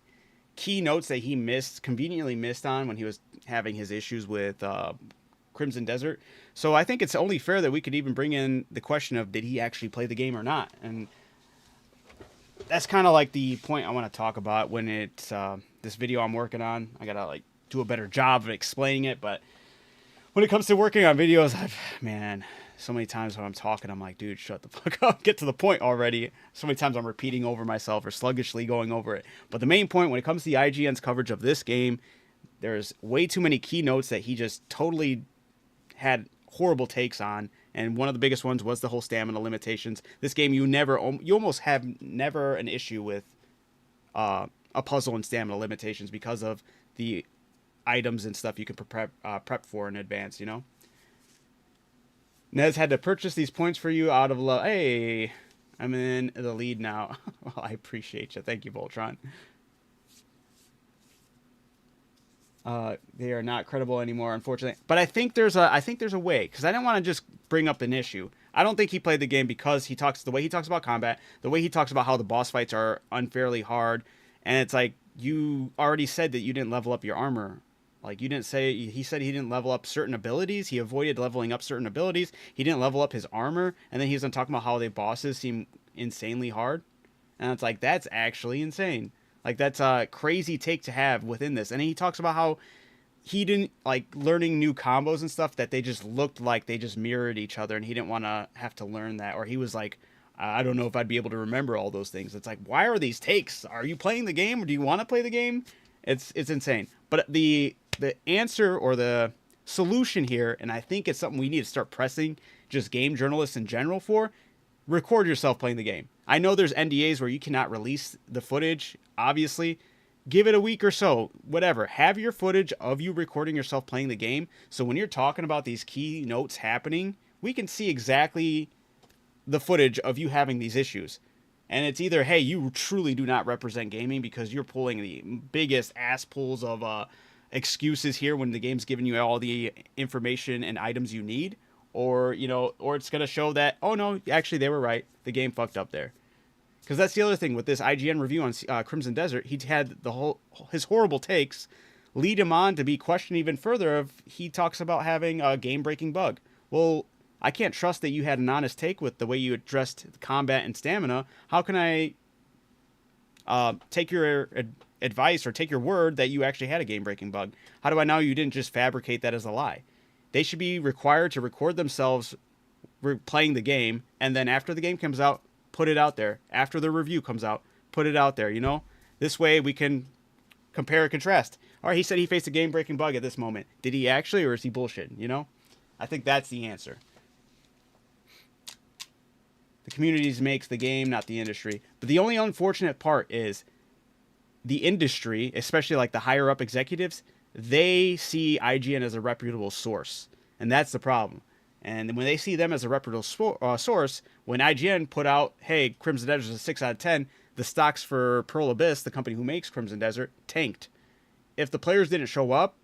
key notes that he conveniently missed on when he was having his issues with Crimson Desert. So I think it's only fair that we could even bring in the question of, did he actually play the game or not? And that's kind of like the point I want to talk about when it's this video I'm working on. I gotta like do a better job of explaining it, but when it comes to working on videos, man, so many times when I'm talking, I'm like, dude, shut the fuck up, get to the point already. So many times I'm repeating over myself or sluggishly going over it. But the main point when it comes to the IGN's coverage of this game, there's way too many keynotes that he just totally had horrible takes on, and one of the biggest ones was the whole stamina limitations. This game, you almost have never an issue with a puzzle and stamina limitations because of the items and stuff you can prep for in advance, you know? Nez had to purchase these points for you out of love. Hey, I'm in the lead now. Well, I appreciate you. Thank you, Voltron. They are not credible anymore, unfortunately. But I think there's a way, because I didn't want to just bring up an issue. I don't think he played the game because the way he talks about combat, the way he talks about how the boss fights are unfairly hard, and it's like, you already said that you didn't level up your armor. Like, you didn't say, he said he didn't level up certain abilities. He avoided leveling up certain abilities. He didn't level up his armor. And then he's talking about how the bosses seem insanely hard. And it's like, that's actually insane. Like, that's a crazy take to have within this. And he talks about how he didn't like learning new combos and stuff, that they just looked like they just mirrored each other. And he didn't want to have to learn that. Or he was like, I don't know if I'd be able to remember all those things. It's like, why are these takes? Are you playing the game, or do you want to play the game? It's insane. But the answer or the solution here, and I think it's something we need to start pressing just game journalists in general for, record yourself playing the game. I know there's NDAs where you cannot release the footage, obviously. Give it a week or so, whatever. Have your footage of you recording yourself playing the game, so when you're talking about these key notes happening, we can see exactly the footage of you having these issues. And it's either, hey, you truly do not represent gaming because you're pulling the biggest ass pulls of excuses here when the game's giving you all the information and items you need, or, you know, or it's going to show that, oh no, actually they were right. The game fucked up there. Because that's the other thing with this IGN review on Crimson Desert. He had his horrible takes lead him on to be questioned even further if he talks about having a game-breaking bug. Well, I can't trust that you had an honest take with the way you addressed combat and stamina. How can I take your advice or take your word that you actually had a game-breaking bug? How do I know you didn't just fabricate that as a lie? They should be required to record themselves playing the game, and then after the game comes out, put it out there. After the review comes out, put it out there, you know? This way we can compare and contrast. All right, he said he faced a game-breaking bug at this moment. Did he actually, or is he bullshitting, you know? I think that's the answer. The communities makes the game, not the industry. But the only unfortunate part is the industry, especially like the higher up executives, they see IGN as a reputable source. And that's the problem. And when they see them as a reputable source, when IGN put out, hey, Crimson Desert is a 6 out of 10, the stocks for Pearl Abyss, the company who makes Crimson Desert, tanked. If the players didn't show up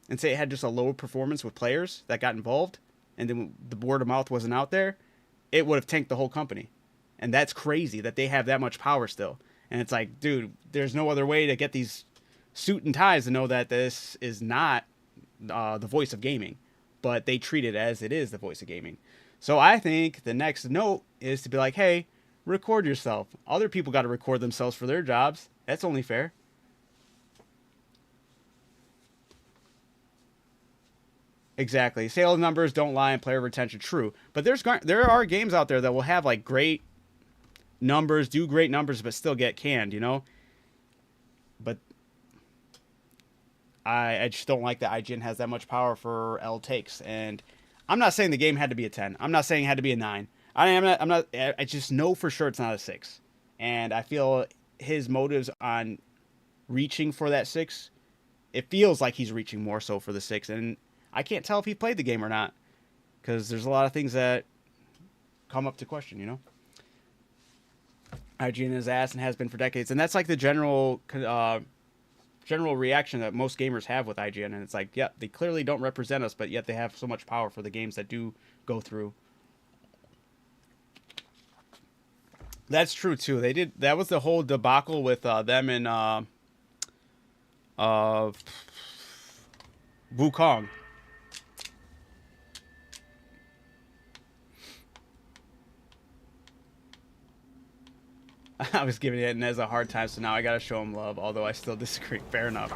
and say it had just a low performance with players that got involved, and then the word of mouth wasn't out there, it would have tanked the whole company. And that's crazy that they have that much power still. And it's like, dude, there's no other way to get these suit and ties to know that this is not the voice of gaming. But they treat it as it is the voice of gaming. So I think the next note is to be like, hey, record yourself. Other people got to record themselves for their jobs. That's only fair. Exactly. Sales numbers don't lie and player retention, true. But there are games out there that will have like great numbers, do great numbers, but still get canned, you know? But I just don't like that IGN has that much power for L takes. And I'm not saying the game had to be a 10. I'm not saying it had to be a 9. I just know for sure it's not a 6. And I feel his motives on reaching for that 6, it feels like he's reaching more so for the 6. And I can't tell if he played the game or not. because there's a lot of things that come up to question, you know. IGN is ass and has been for decades, and that's like the general reaction that most gamers have with IGN, and it's like, yeah, they clearly don't represent us, but yet they have so much power for the games that do go through. That's true too. They did. That was the whole debacle with them and Wukong. I was giving it Inez a hard time, so now I gotta show him love, although I still disagree. Fair enough.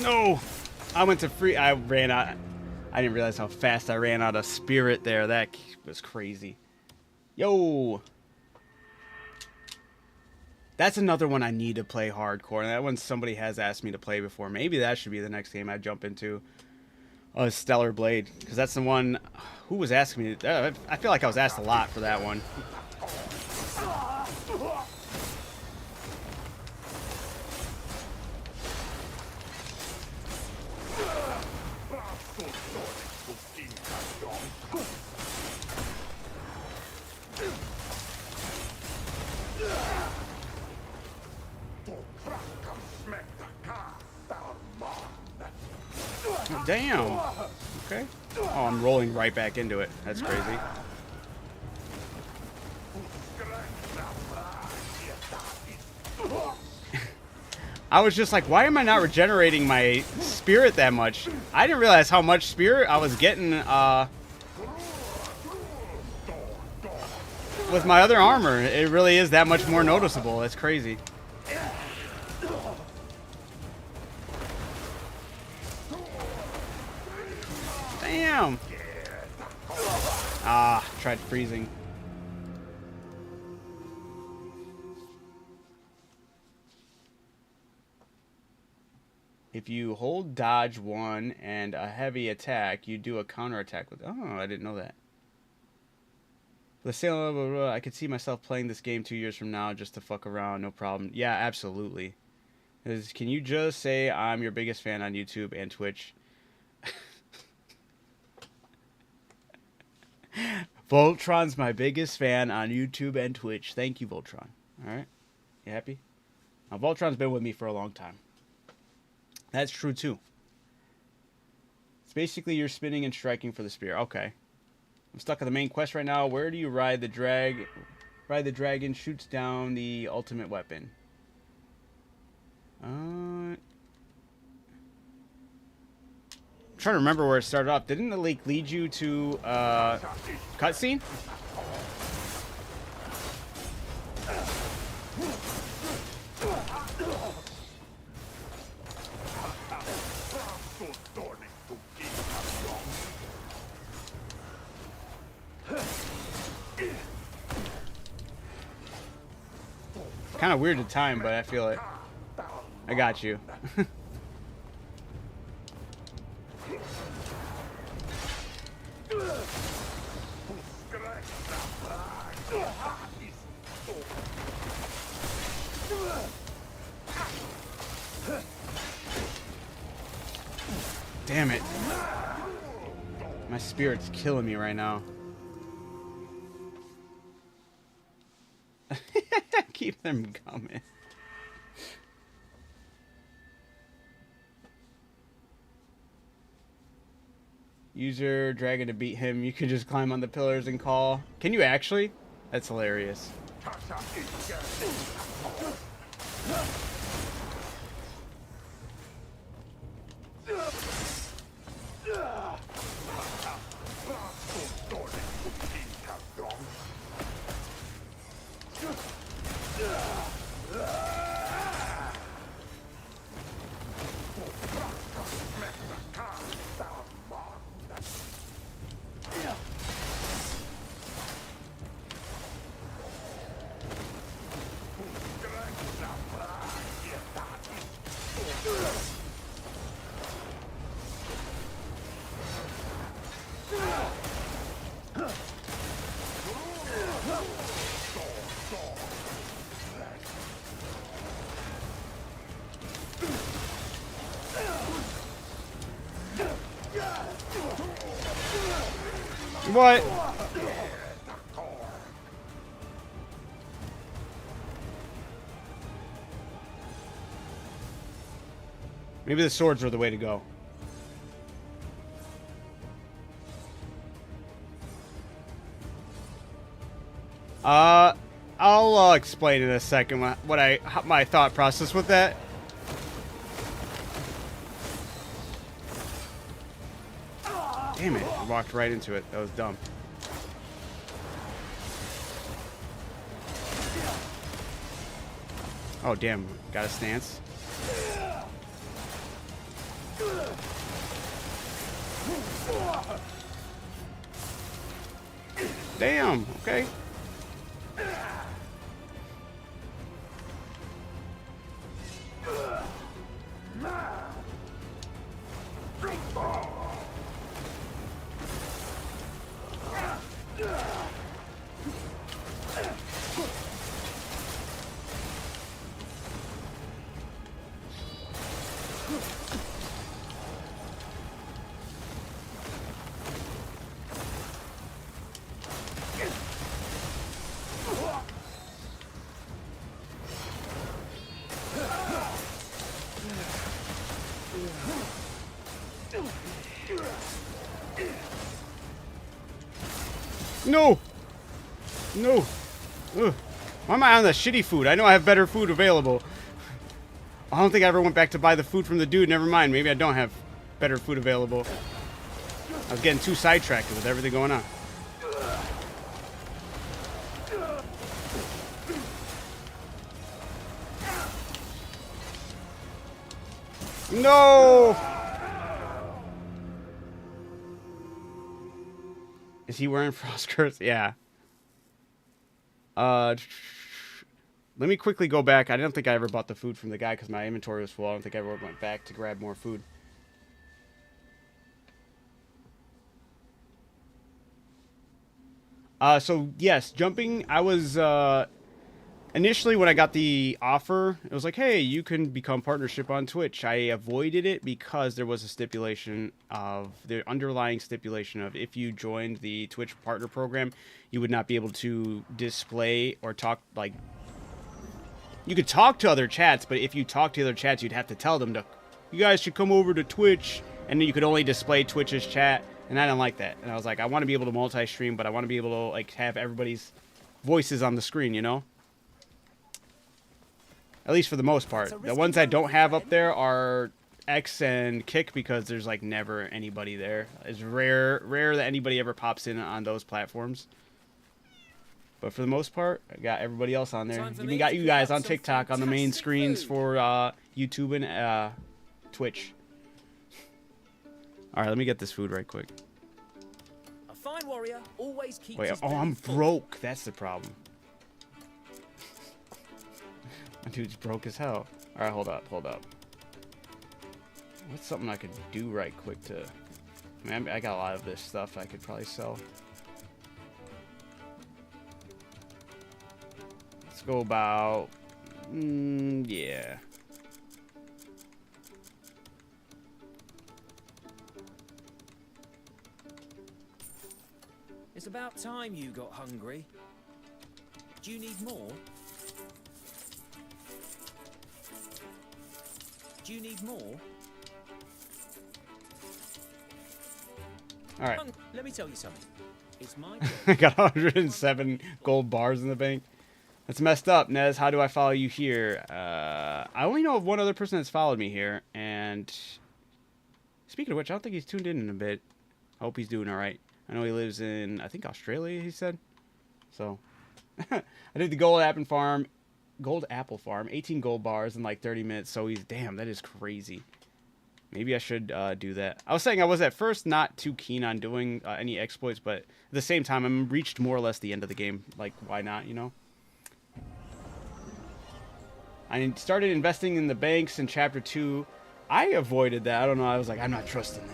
No! I went to free. I ran out. I didn't realize how fast I ran out of spirit there. That was crazy. Yo! That's another one I need to play hardcore. And that one somebody has asked me to play before. Maybe that should be the next game I jump into. Stellar Blade. Because that's the one. Who was asking me? I feel like I was asked a lot for that one. Damn. Okay. Oh, I'm rolling right back into it. That's crazy. I was just like, why am I not regenerating my spirit that much? I didn't realize how much spirit I was getting with my other armor. It really is that much more noticeable. That's crazy. Damn. Ah, tried freezing. If you hold dodge 1 and a heavy attack, you do a counter attack with. Oh, I didn't know that. Let's say, I could see myself playing this game 2 years from now just to fuck around. No problem. Yeah, absolutely. Can you just say I'm your biggest fan on YouTube and Twitch? Voltron's my biggest fan on YouTube and Twitch. Thank you, Voltron. All right, you happy? Now, Voltron's been with me for a long time. That's true too. It's basically you're spinning and striking for the spear. Okay, I'm stuck on the main quest right now. Where do you ride the drag? Ride the dragon shoots down the ultimate weapon. Trying to remember where it started off. Didn't the lake lead you to cutscene? Kind of weird to time, but I feel it. I got you. Damn it. My spirit's killing me right now. Keep them coming. Use your dragon to beat him. You can just climb on the pillars and call. Can you actually? That's hilarious. What? Maybe the swords are the way to go. I'll explain in a second my thought process with that. Damn it, I walked right into it. That was dumb. Oh, damn. Got a stance. Damn, okay. No! No! Ugh. Why am I on the shitty food? I know I have better food available. I don't think I ever went back to buy the food from the dude. Never mind. Maybe I don't have better food available. I was getting too sidetracked with everything going on. No! Is he wearing frost curse? Yeah. Let me quickly go back. I don't think I ever bought the food from the guy because my inventory was full. I don't think I ever went back to grab more food. So yes, jumping. I was initially when I got the offer, it was like, hey, you can become partnership on Twitch. I avoided it because there was a stipulation of the underlying stipulation of if you joined the Twitch partner program, you would not be able to display or talk like. You could talk to other chats, but if you talk to other chats, you'd have to tell them to, you guys should come over to Twitch, and then you could only display Twitch's chat, and I didn't like that. And I was like, I want to be able to multi-stream, but I want to be able to like have everybody's voices on the screen, you know? At least for the most part. The ones I don't have up there are X and Kick because there's like never anybody there. It's rare that anybody ever pops in on those platforms. But for the most part, I got everybody else on there. Even got you guys on TikTok on the main screens for YouTube and Twitch. All right, let me get this food right quick. A fine warrior always keeps Wait, his oh, belly I'm full. broke. That's the problem. My dude's broke as hell. All right, hold up. What's something I could do right quick to... Man, I got a lot of this stuff I could probably sell. Let's go about... yeah. It's about time you got hungry. Do you need more? Do you need more? All right. Let me tell you something. It's my I job. got 107 gold bars in the bank. That's messed up, Nez. How do I follow you here? I only know of one other person that's followed me here. And speaking of which, I don't think he's tuned in a bit. I hope he's doing all right. I know he lives in, I think, Australia, he said. So, I did the gold apple farm, 18 gold bars in like 30 minutes. So he's, damn, that is crazy. Maybe I should do that. I was saying I was at first not too keen on doing any exploits, but at the same time, I'm reached more or less the end of the game. Like, why not, you know? I started investing in the banks in Chapter 2. I avoided that. I don't know. I was like, I'm not trusting it.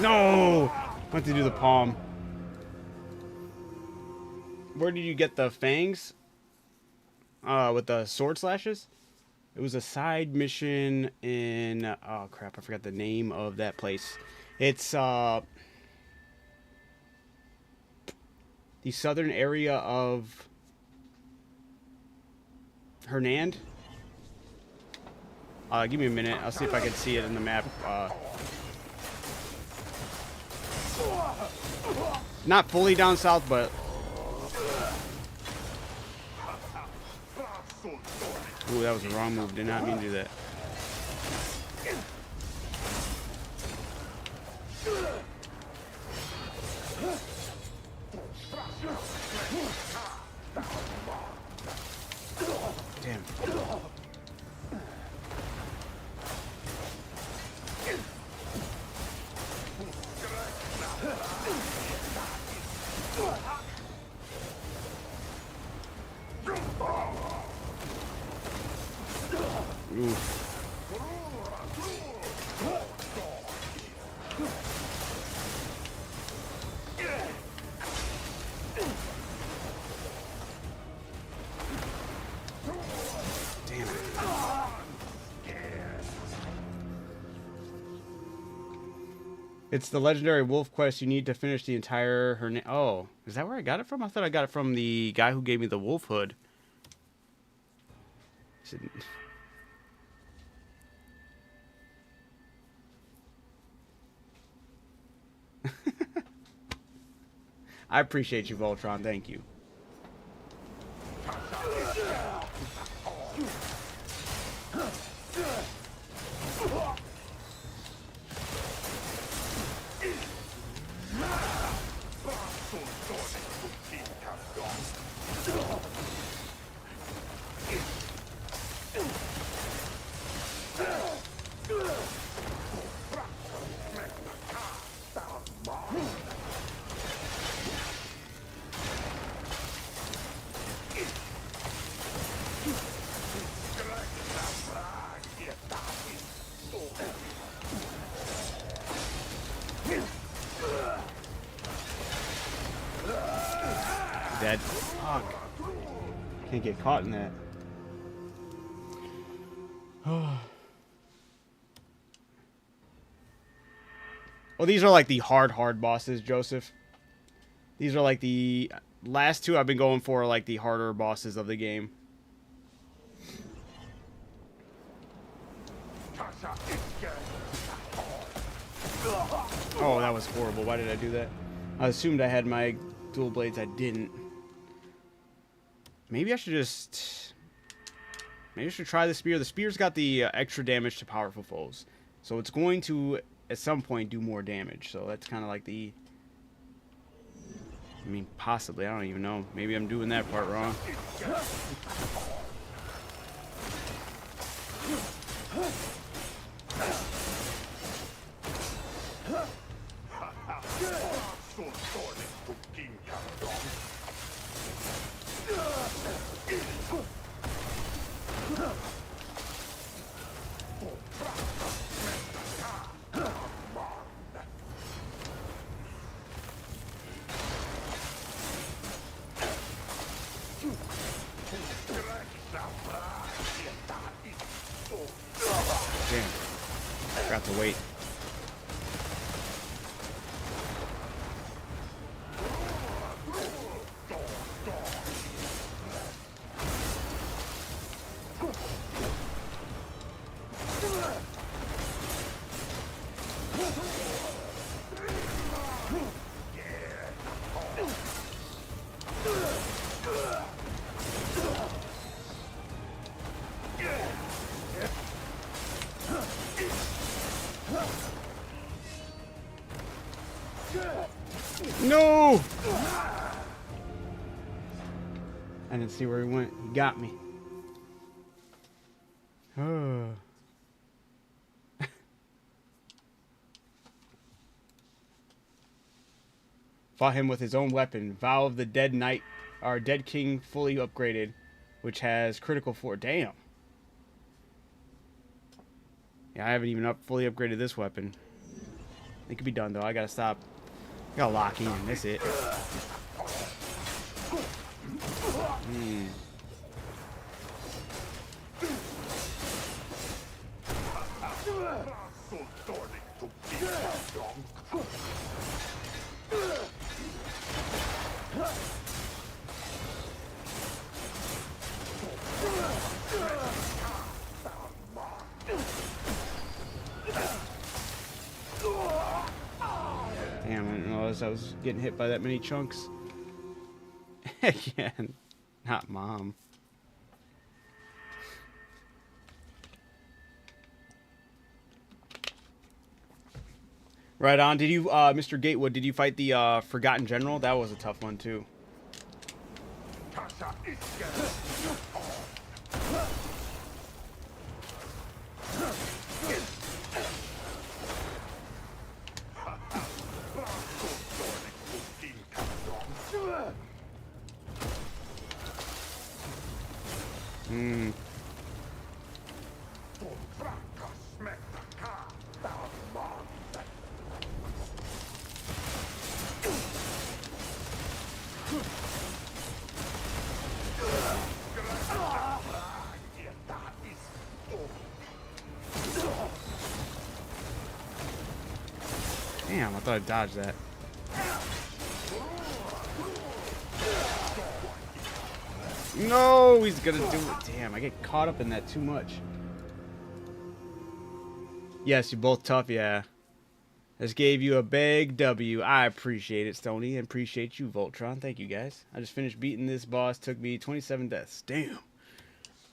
No! I want to do the palm. Where did you get the fangs? With the sword slashes? It was a side mission in... Oh, crap. I forgot the name of that place. It's, the southern area of Hernand. Give me a minute. I'll see if I can see it in the map. Not fully down south, but... Ooh, that was the wrong move. Did not mean to do that. Damn. Oof. Damn it. It's the legendary wolf quest. You need to finish the entire Oh, is that where I got it from? I thought I got it from the guy who gave me the wolf hood. I appreciate you, Voltron. Thank you. Dead. Fuck. Can't get caught in that. Well, these are like the hard bosses, Joseph. These are like the last two I've been going for, like the harder bosses of the game. Oh, that was horrible. Why did I do that? I assumed I had my dual blades. I didn't. Maybe I should just... Maybe I should try the spear. The spear's got the extra damage to powerful foes. So it's going to, at some point, do more damage. So that's kind of like the... I mean, possibly. I don't even know. Maybe I'm doing that part wrong. Damn. Forgot to wait. No! I didn't see where he went. He got me. Oh. Fought him with his own weapon. Vow of the Dead Knight, our Dead King fully upgraded, which has critical for. Damn. Yeah, I haven't even fully upgraded this weapon. It could be done though. I gotta stop. I gotta lock in. That's it. Damn, I didn't realize I was getting hit by that many chunks. Yeah, not mom. Right on. Did you, Mr. Gatewood, did you fight the Forgotten General? That was a tough one, too. Damn, I thought I dodged that. No, he's gonna do it. Damn, I get caught up in that too much. Yes, you're both tough, yeah. This gave you a big W. I appreciate it, Stony, and appreciate you, Voltron. Thank you, guys. I just finished beating this boss. Took me 27 deaths. Damn.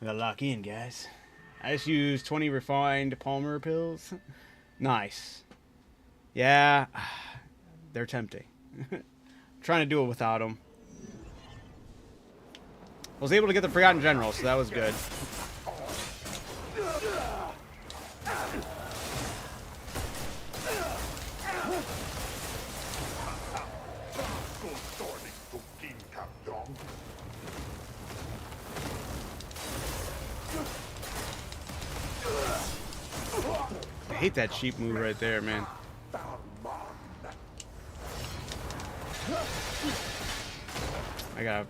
We gotta lock in, guys. I just used 20 refined Palmer pills. Nice. Yeah, they're tempting. Trying to do it without them. I was able to get the Forgotten General, so that was good. I hate that sheep move right there, man. I gotta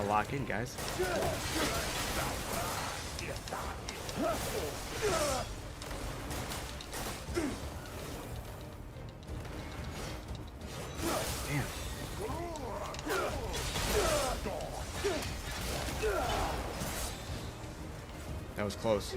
lock in, guys. Damn. That was close.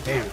Damn.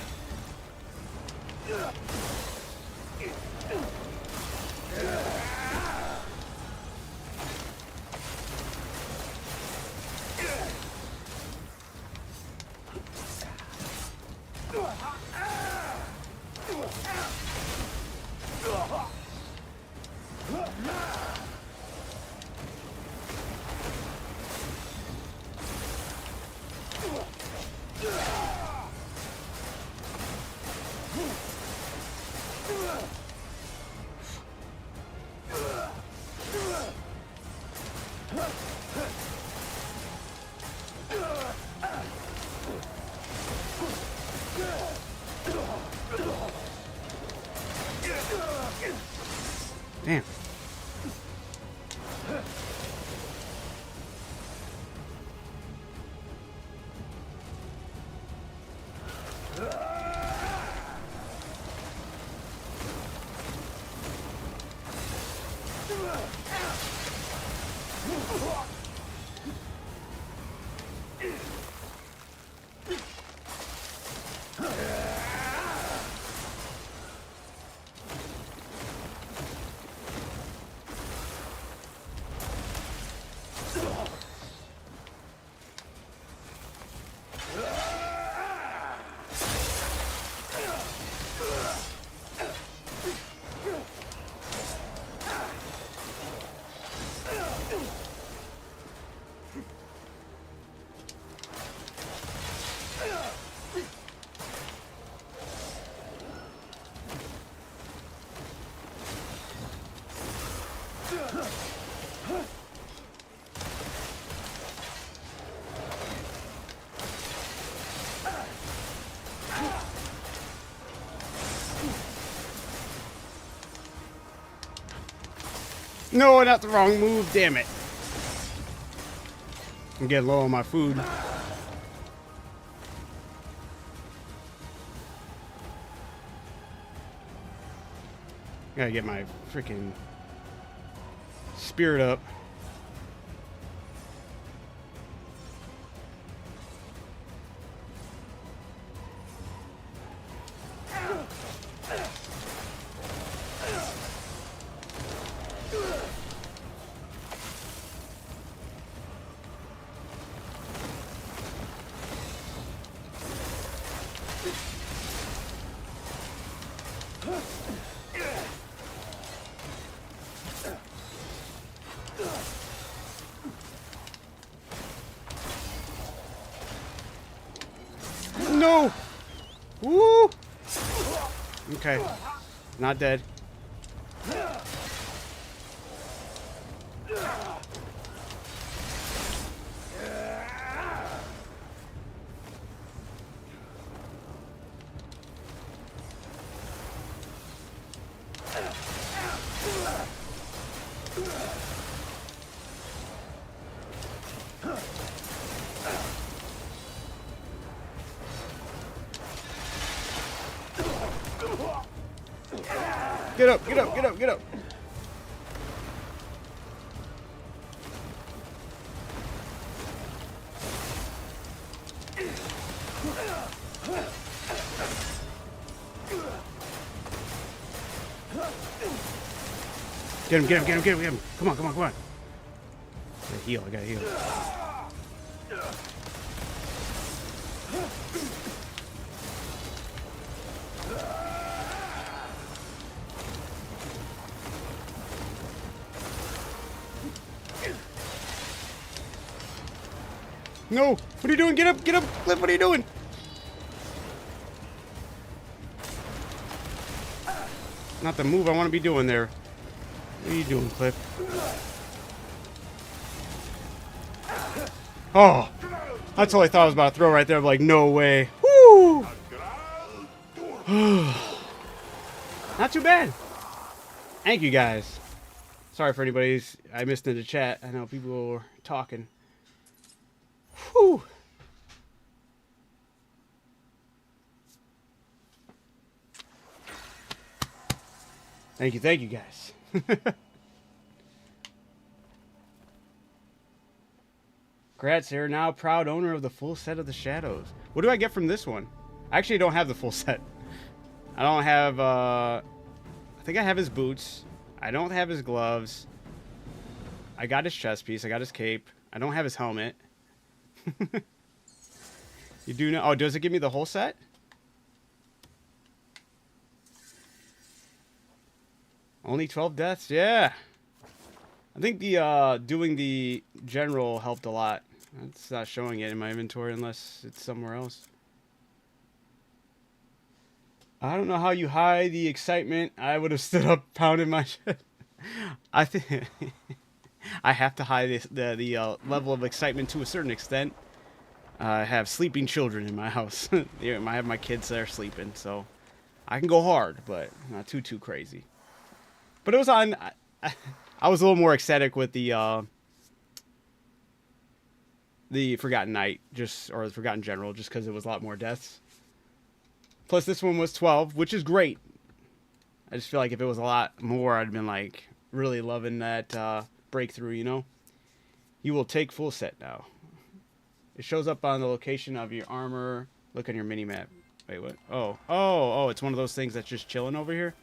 Damn. No, not the wrong move, damn it. I'm getting low on my food. Gotta get my freaking spirit up. No! Woo! Okay. Not dead. Get up, get up, get up, get up. Get him, get him, get him, get him, get him. Come on, come on, come on. I gotta heal, I gotta heal. No! What are you doing? Get up! Get up! Cliff, what are you doing? Not the move I want to be doing there. What are you doing, Cliff? Oh! That's all I thought I was about to throw right there. I'm like, no way. Woo! Not too bad. Thank you, guys. Sorry for anybody's I missed in the chat. I know people were talking. Whew. Thank you guys. Congrats, you're now proud owner of the full set of the Shadows. What do I get from this one? I actually don't have the full set. I don't have, I think I have his boots. I don't have his gloves. I got his chest piece. I got his cape. I don't have his helmet. You do know? Oh, does it give me the whole set? Only 12 deaths? Yeah. I think the doing the general helped a lot. It's not showing it in my inventory unless it's somewhere else. I don't know how you hide the excitement. I would have stood up pounding my shit. I think I have to hide the level of excitement to a certain extent. I have sleeping children in my house. I have my kids there sleeping, so I can go hard, but not too crazy. But it was on. I was a little more ecstatic with the Forgotten Knight, or the Forgotten General, just because it was a lot more deaths. Plus, this one was 12, which is great. I just feel like if it was a lot more, I'd been like really loving that breakthrough. You know, you will take full set now. It shows up on the location of your armor. Look on your mini map. Wait, what? Oh! It's one of those things that's just chilling over here.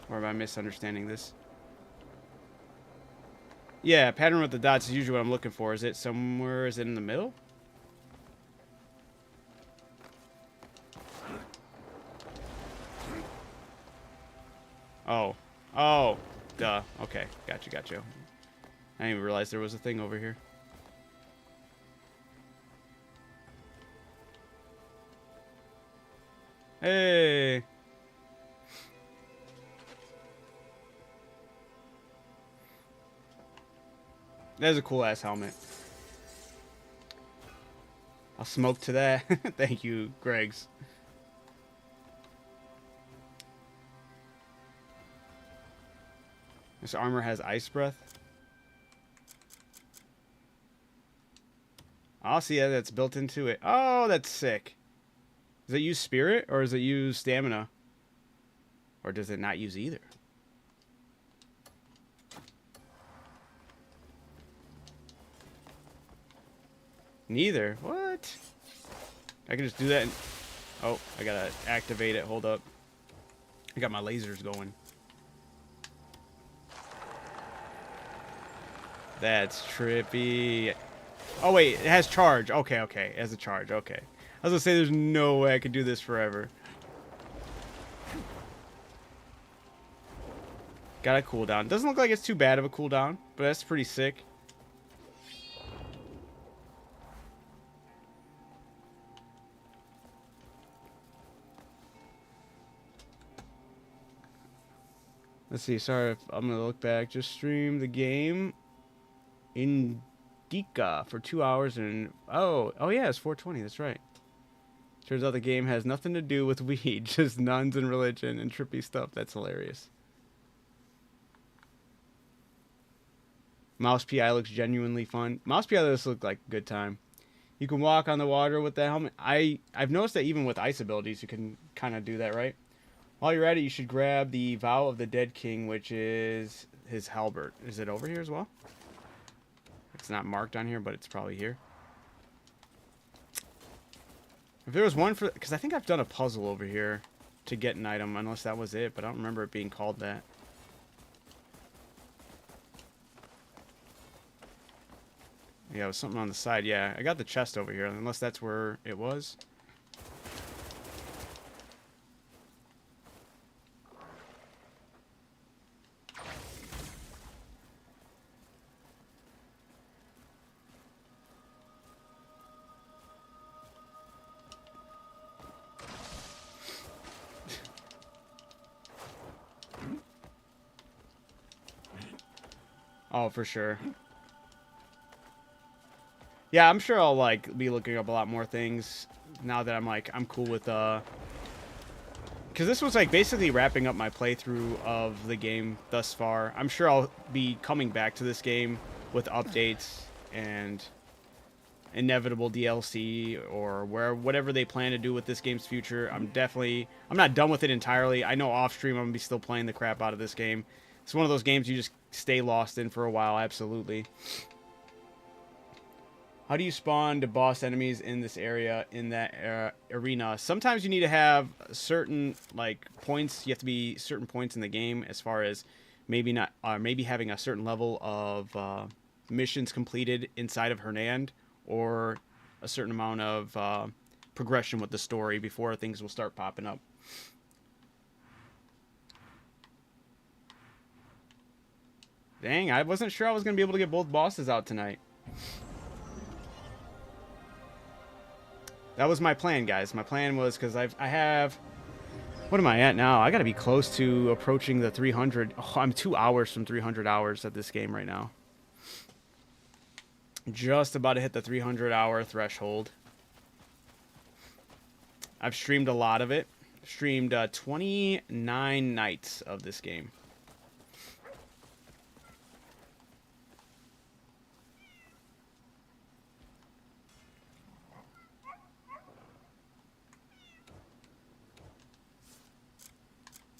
Or am I misunderstanding this? Yeah, pattern with the dots is usually what I'm looking for. Is it somewhere? Is it in the middle? Oh, duh. Okay, gotcha. I didn't even realize there was a thing over here. Hey. That's a cool ass helmet. I'll smoke to that. Thank you, Greg's. This armor has ice breath. I'll see that that's built into it. Oh, that's sick. Does it use spirit or does it use stamina? Or does it not use either? Neither. What? I can just do that. Oh, I gotta activate it. Hold up. I got my lasers going. That's trippy. Oh, wait. It has charge. Okay. It has a charge. Okay. I was gonna say there's no way I could do this forever. Got a cooldown. Doesn't look like it's too bad of a cooldown, but that's pretty sick. Let's see. Sorry if I'm gonna look back. Just stream the game Indica for 2 hours and oh yeah, it's 420. That's right. Turns out the game has nothing to do with weed, just nuns and religion and trippy stuff. That's hilarious. Mouse PI looks genuinely fun. Mouse PI does look like a good time. You can walk on the water with the helmet. I've noticed that even with ice abilities, you can kind of do that, right? While you're at it, you should grab the Vow of the Dead King, which is his halberd. Is it over here as well? It's not marked on here, but it's probably here. If there was one for... Because I think I've done a puzzle over here to get an item, unless that was it, but I don't remember it being called that. Yeah, it was something on the side. Yeah, I got the chest over here, unless that's where it was. Oh, for sure. Yeah, I'm sure I'll, like, be looking up a lot more things now that I'm cool with, because this was, like, basically wrapping up my playthrough of the game thus far. I'm sure I'll be coming back to this game with updates and inevitable DLC or whatever they plan to do with this game's future. I'm not done with it entirely. I know off stream I'm going to be still playing the crap out of this game. It's one of those games you just stay lost in for a while, absolutely. How do you spawn to boss enemies in this area, in that arena? Sometimes you need to have certain, like, points. You have to be certain points in the game as far as maybe having a certain level of missions completed inside of Hernand, or a certain amount of progression with the story before things will start popping up. Dang, I wasn't sure I was going to be able to get both bosses out tonight. That was my plan, guys. My plan was, because I have... What am I at now? I got to be close to approaching the 300. Oh, I'm 2 hours from 300 hours at this game right now. Just about to hit the 300-hour threshold. I've streamed a lot of it. Streamed 29 nights of this game.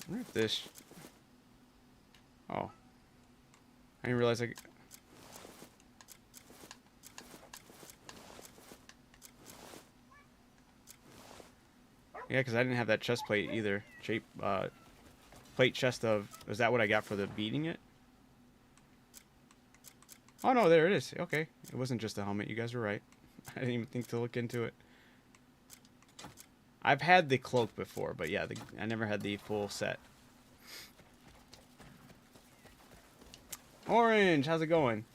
I wonder if this... Oh. I didn't realize I... Yeah, because I didn't have that chest plate either. Plate chest of... Is that what I got for the beating it? Oh, no, there it is. Okay. It wasn't just a helmet. You guys were right. I didn't even think to look into it. I've had the cloak before, but yeah, I never had the full set. Orange, how's it going?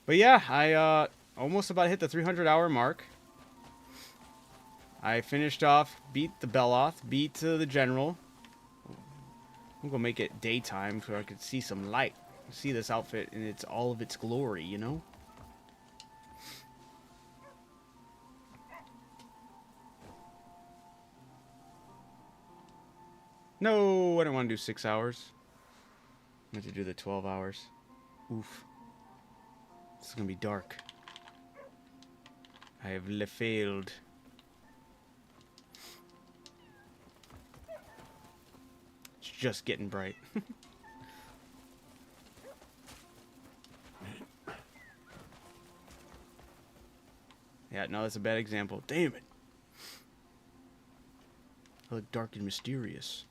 But yeah, I almost about hit the 300-hour mark. I finished off, beat the Beloth, beat the General. I'm gonna make it daytime so I could see some light. See this outfit in all of its glory, you know? No, I don't want to do 6 hours. I meant to do the 12 hours. Oof. This is going to be dark. I have failed. It's just getting bright. Yeah, no, that's a bad example. Damn it. I look dark and mysterious.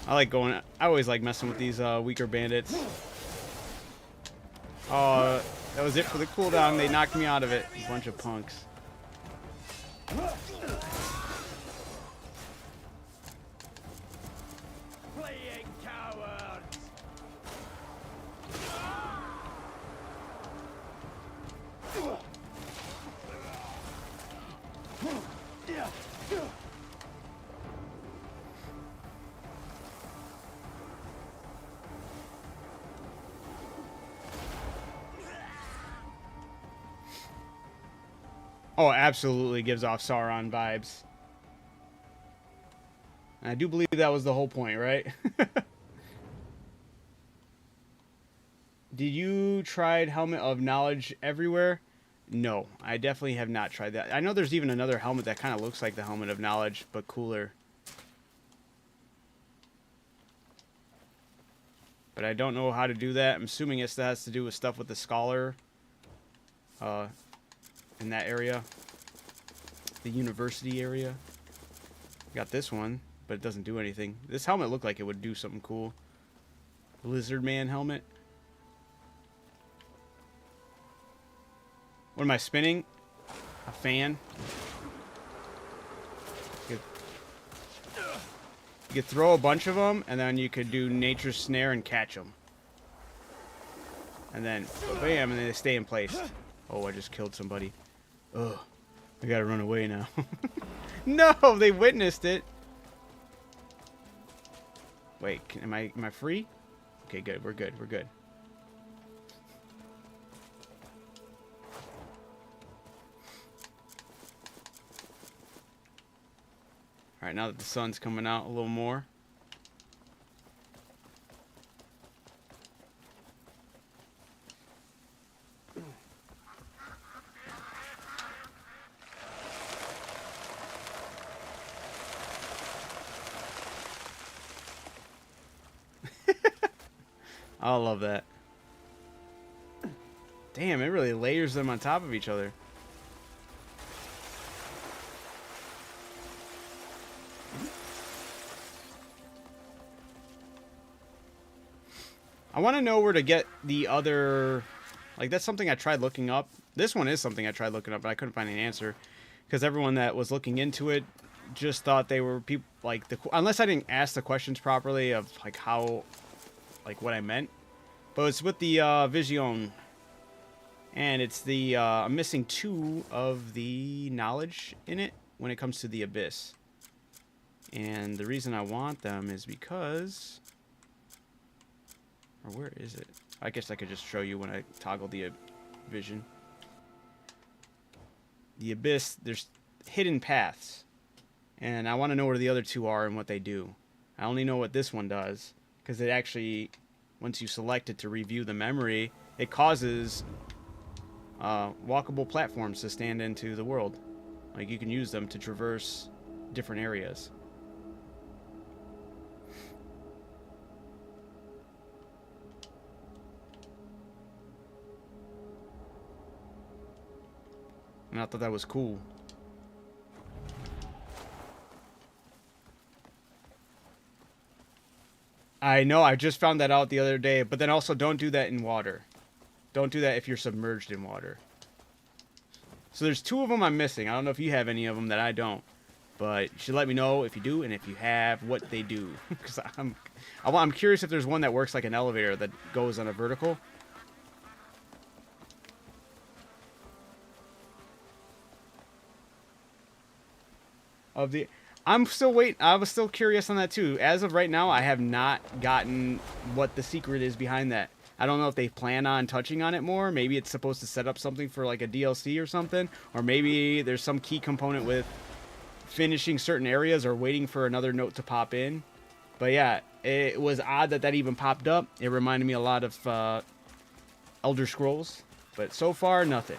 I always like messing with these weaker bandits. Oh, that was it for the cooldown. They knocked me out of it. A bunch of punks. Fleeing cowards! Oh, absolutely gives off Sauron vibes. And I do believe that was the whole point, right? Did you tried Helmet of Knowledge everywhere? No, I definitely have not tried that. I know there's even another helmet that kind of looks like the Helmet of Knowledge, but cooler. But I don't know how to do that. I'm assuming it has to do with stuff with the Scholar in that area. The university area. Got this one, but it doesn't do anything. This helmet looked like it would do something cool. Lizard Man helmet. What am I spinning? A fan. You could throw a bunch of them, and then you could do Nature's Snare and catch them. And then, bam, and then they stay in place. Oh, I just killed somebody. Ugh. I gotta run away now. No, they witnessed it. Wait, am I free? Okay, good. We're good. We're good. All right, now that the sun's coming out a little more. I love that. Damn, it really layers them on top of each other. I want to know where to get the other... Like, that's something I tried looking up. This one is something I tried looking up, but I couldn't find an answer. Because everyone that was looking into it just thought they were people... Like, unless I didn't ask the questions properly of, like, how... Like, what I meant. But it's with the Vision. And it's the... I'm missing 2 of the knowledge in it when it comes to the Abyss. And the reason I want them is because... Or where is it? I guess I could just show you when I toggle the vision. The Abyss, there's hidden paths. And I want to know where the other 2 are and what they do. I only know what this one does. Because it actually, once you select it to review the memory, it causes walkable platforms to stand into the world. Like, you can use them to traverse different areas. And I thought that was cool. I know, I just found that out the other day, but then also don't do that in water. Don't do that if you're submerged in water. So there's 2 of them I'm missing. I don't know if you have any of them that I don't. But you should let me know if you do, and if you have, what they do. Because I'm curious if there's one that works like an elevator that goes on a vertical. I'm still waiting. I was still curious on that too. As of right now, I have not gotten what the secret is behind that. I don't know if they plan on touching on it more. Maybe it's supposed to set up something for like a DLC or something. Or maybe there's some key component with finishing certain areas or waiting for another note to pop in. But yeah, it was odd that that even popped up. It reminded me a lot of Elder Scrolls. But so far, nothing.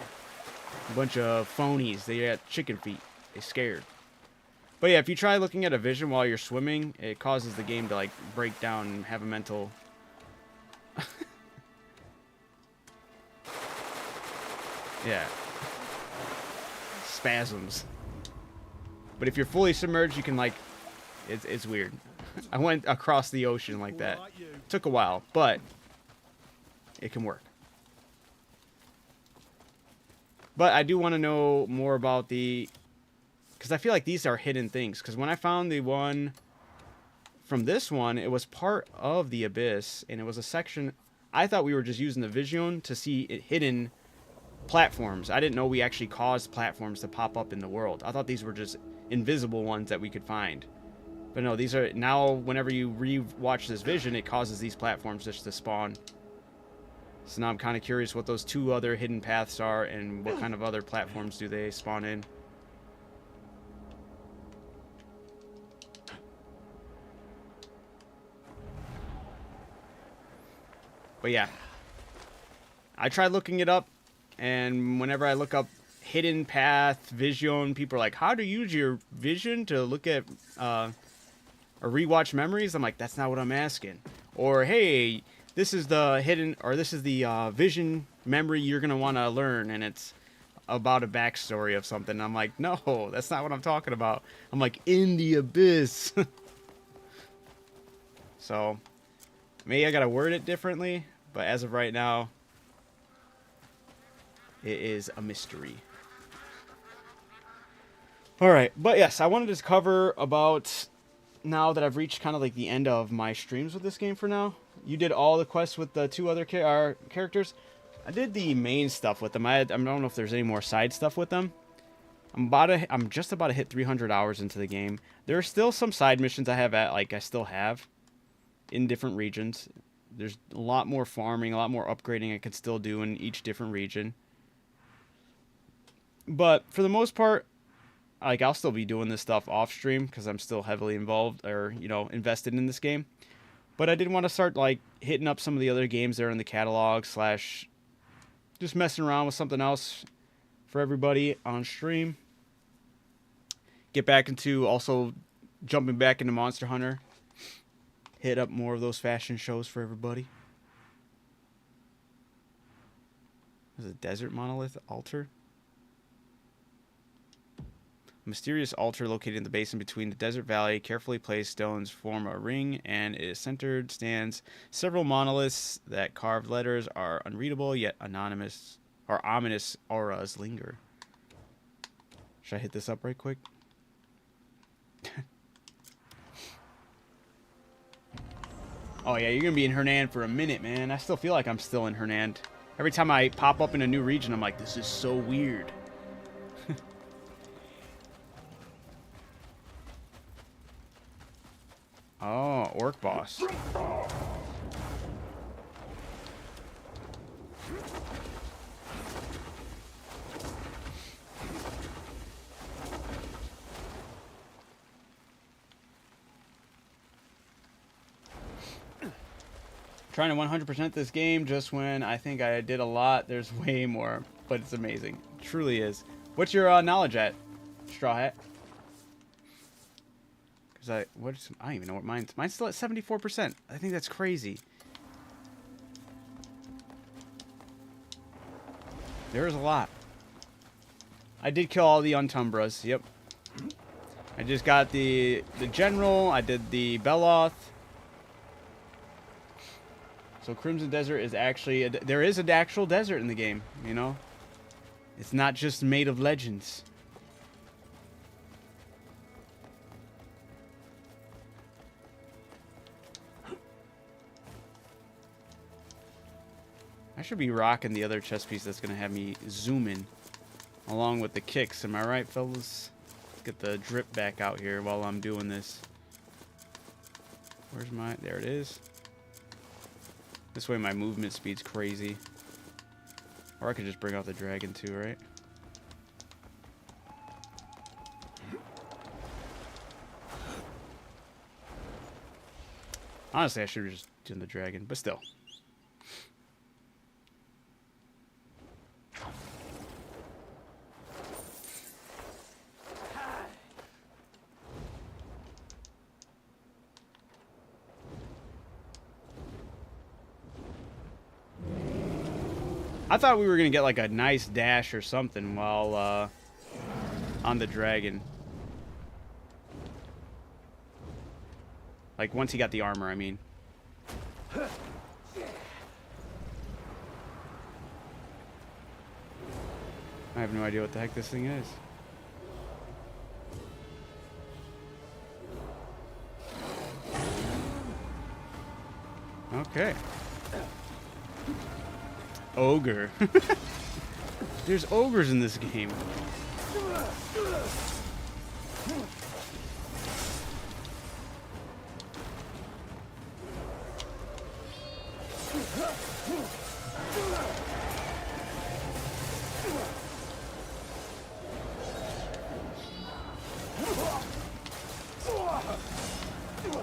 A bunch of phonies. They got chicken feet. They scared. But yeah, if you try looking at a vision while you're swimming, it causes the game to like break down and have a mental... yeah. Spasms. But if you're fully submerged, you can like... It's weird. I went across the ocean like that. Took a while, but it can work. But I do want to know more about the... Because I feel like these are hidden things. Because when I found the one from this one, it was part of the Abyss. And it was a section... I thought we were just using the Vision to see hidden platforms. I didn't know we actually caused platforms to pop up in the world. I thought these were just invisible ones that we could find. But no, these are... Now, whenever you re-watch this vision, it causes these platforms just to spawn. So now I'm kind of curious what those 2 other hidden paths are and what kind of other platforms do they spawn in. But yeah. I tried looking it up, and whenever I look up hidden path, vision, people are like, how to use your vision to look at or rewatch memories? I'm like, that's not what I'm asking. Or, hey, this is the hidden, or this is the vision memory you're going to want to learn, and it's about a backstory of something. I'm like, no, that's not what I'm talking about. I'm like, in the abyss. So, maybe I got to word it differently, but as of right now, it is a mystery. Alright, but yes, I wanted to cover about, now that I've reached kind of like the end of my streams with this game for now. You did all the quests with the two other characters. I did the main stuff with them. I don't know if there's any more side stuff with them. I'm just about to hit 300 hours into the game. There are still some side missions I still have in different regions. There's a lot more farming, a lot more upgrading I could still do in each different region. But for the most part, like, I'll still be doing this stuff off stream because I'm still heavily involved or, invested in this game. But I did want to start, like, hitting up some of the other games there in the catalog / just messing around with something else for everybody on stream. Get back into also jumping back into Monster Hunter. Hit up more of those fashion shows for everybody. There's a desert monolith altar. A mysterious altar located in the basin between the desert valley. Carefully placed stones form a ring, and it is centered stands several monoliths that carved letters are unreadable yet anonymous or ominous auras linger. Should I hit this up right quick? Oh yeah, you're gonna be in Hernand for a minute, man. I still feel like I'm still in Hernand. Every time I pop up in a new region, I'm like, this is so weird. Oh, orc boss. Trying to 100% this game just when I think I did a lot. There's way more, but it's amazing. It truly is. What's your knowledge at, Straw Hat? I don't even know what mine's still at 74%. I think that's crazy. There's a lot. I did kill all the Untumbras. Yep. I just got the general. I did the Beloth. So Crimson Desert is actually there is an actual desert in the game. It's not just made of legends. I should be rocking the other chest piece that's going to have me zoom in along with the kicks. Am I right, fellas? Let's get the drip back out here while I'm doing this. Where's my... There it is. This way my movement speed's crazy. Or I could just bring out the dragon too, right? Honestly, I should have just done the dragon, but still. I thought we were going to get like a nice dash or something while on the dragon. Like once he got the armor, I mean. I have no idea what the heck this thing is. Okay. Ogre. There's ogres in this game.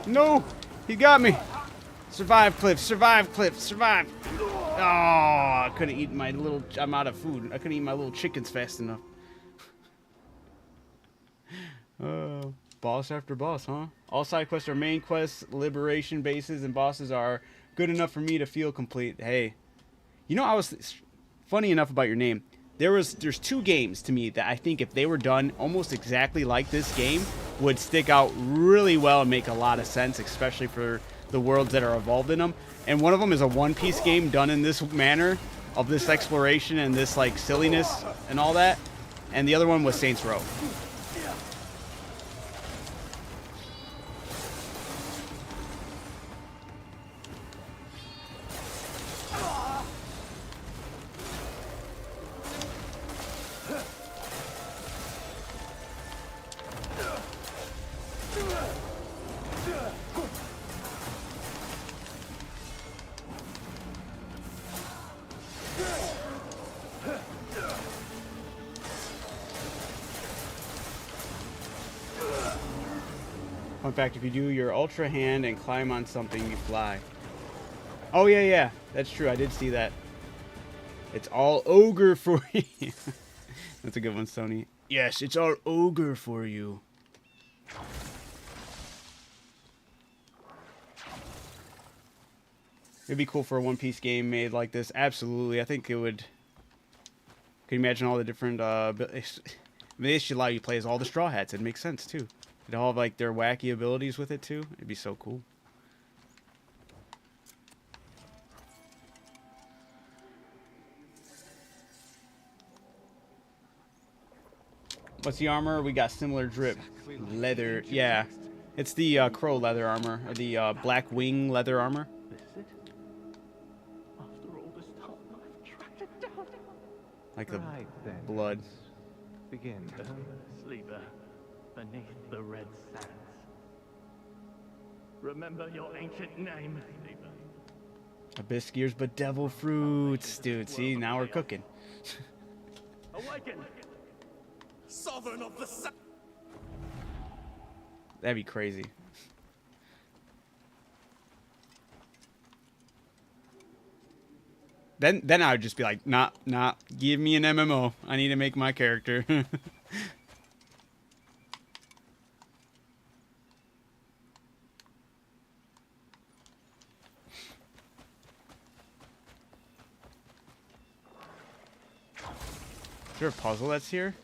No! He got me! Survive, Cliff. Survive, Cliff. Survive. Oh, I couldn't eat my little... I'm out of food. I couldn't eat my little chickens fast enough. Boss after boss, huh? All side quests are main quests, liberation bases, and bosses are good enough for me to feel complete. Hey. You know, I was... Funny enough about your name. There's 2 games to me that I think if they were done almost exactly like this game would stick out really well and make a lot of sense, especially for the worlds that are involved in them. And one of them is a One Piece game done in this manner of this exploration and this like silliness and all that. And the other one was Saints Row. Fun fact, if you do your ultra hand and climb on something, you fly. Oh, yeah. That's true. I did see that. It's all ogre for you. That's a good one, Sony. Yes, it's all ogre for you. It'd be cool for a One Piece game made like this. Absolutely. I think it would... Can you imagine all the different... they should allow you to play as all the Straw Hats. It makes sense, too. They'd all have, like, their wacky abilities with it, too. It'd be so cool. What's the armor? We got similar drip. Leather. Yeah. It's the crow leather armor. Or the black wing leather armor. This is it? After all this time, I've tracked it down. Like the Right then, blood. begin. Sleeper, beneath the red sands. Remember your ancient name, Sleeper. Abyss gears, but devil fruits. Dude, see, now we're cooking. Awaken! Sovereign of the sun! That'd be crazy. Then I would just be like, nah, give me an MMO. I need to make my character. Is there a puzzle that's here?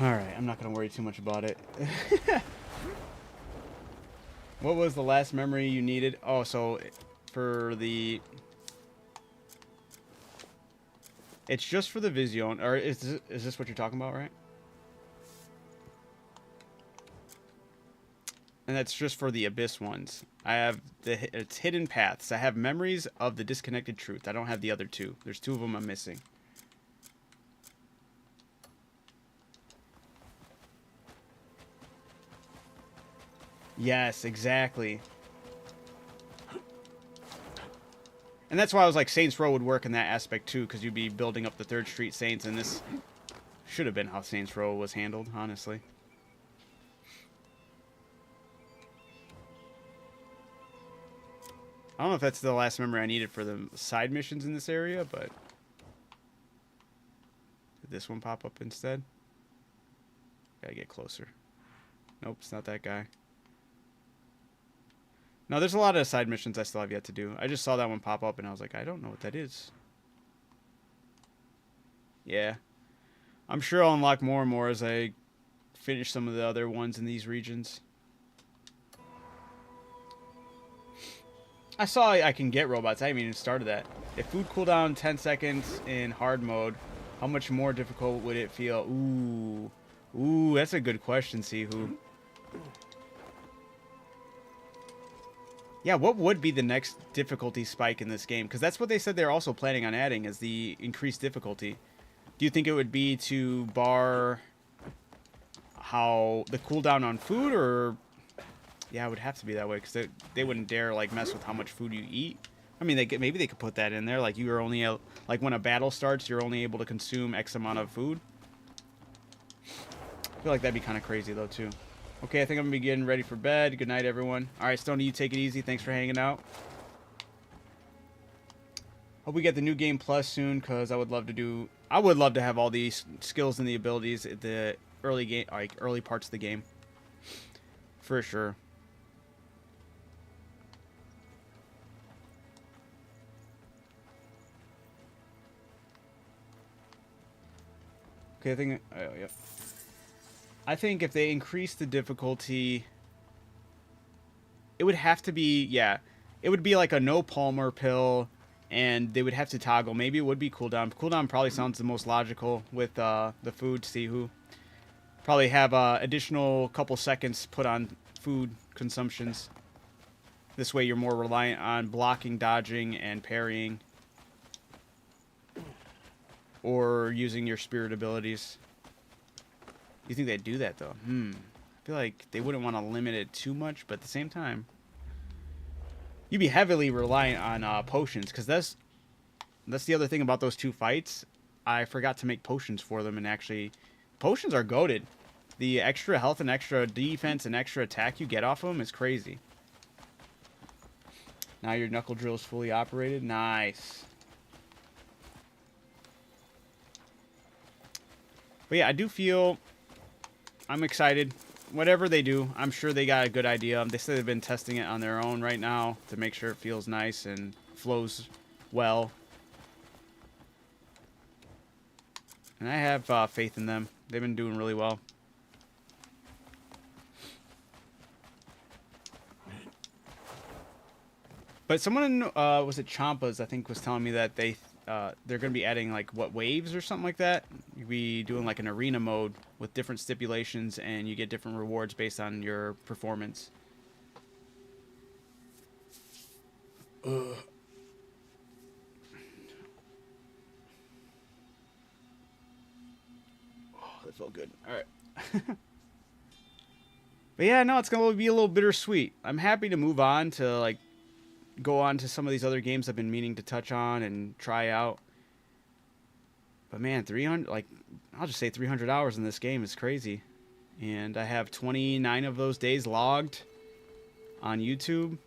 Alright, I'm not going to worry too much about it. What was the last memory you needed? Oh, so for the... It's just for the Vision. Or is this what you're talking about, right? And that's just for the Abyss ones. I have it's Hidden Paths. I have Memories of the Disconnected Truth. I don't have the other 2. There's 2 of them I'm missing. Yes, exactly. And that's why I was like, Saints Row would work in that aspect too, because you'd be building up the 3rd Street Saints, and this should have been how Saints Row was handled, honestly. I don't know if that's the last memory I needed for the side missions in this area, but... Did this one pop up instead? Gotta get closer. Nope, it's not that guy. No, there's a lot of side missions I still have yet to do. I just saw that one pop up and I was like, I don't know what that is. Yeah. I'm sure I'll unlock more and more as I finish some of the other ones in these regions. I saw I can get robots. I haven't even started that. If food cooldown 10 seconds in hard mode, how much more difficult would it feel? Ooh, that's a good question, Sihu. Yeah, what would be the next difficulty spike in this game? Because that's what they said they're also planning on adding as the increased difficulty. Do you think it would be to bar how the cooldown on food, or... Yeah, it would have to be that way, because they wouldn't dare, like, mess with how much food you eat. I mean, maybe they could put that in there. Like, you are only... like, when a battle starts, you're only able to consume X amount of food. I feel like that'd be kind of crazy, though, too. Okay, I think I'm going to be getting ready for bed. Good night, everyone. All right, Stoney, you take it easy. Thanks for hanging out. Hope we get the new game plus soon, because I would love to have all these skills and the abilities at the early game, like early parts of the game. For sure. Okay, I think... Oh, yeah. I think if they increase the difficulty... It would have to be... Yeah. It would be like a no Palmer pill, and they would have to toggle. Maybe it would be cooldown. Cooldown probably sounds the most logical with the food, Sihu. Probably have additional couple seconds put on food consumptions. This way you're more reliant on blocking, dodging, and parrying. Or using your spirit abilities. You think they'd do that, though? I feel like they wouldn't want to limit it too much, but at the same time, you'd be heavily reliant on potions, because that's the other thing about those two fights. I forgot to make potions for them, and actually, potions are goated. The extra health and extra defense and extra attack you get off of them is crazy. Now your knuckle drill is fully operated. Nice. But yeah, I do feel I'm excited. Whatever they do, I'm sure they got a good idea. They said they've been testing it on their own right now to make sure it feels nice and flows well. And I have faith in them. They've been doing really well. But someone, was it Champas, I think, was telling me that they're going to be adding, like, waves or something like that? You'll be doing, like, an arena mode with different stipulations, and you get different rewards based on your performance. Ugh. Oh, that felt good. All right. But yeah, no, it's going to be a little bittersweet. I'm happy to move on to, like, go on to some of these other games I've been meaning to touch on and try out. But man, 300, like, I'll just say 300 hours in this game is crazy. And I have 29 of those days logged on YouTube.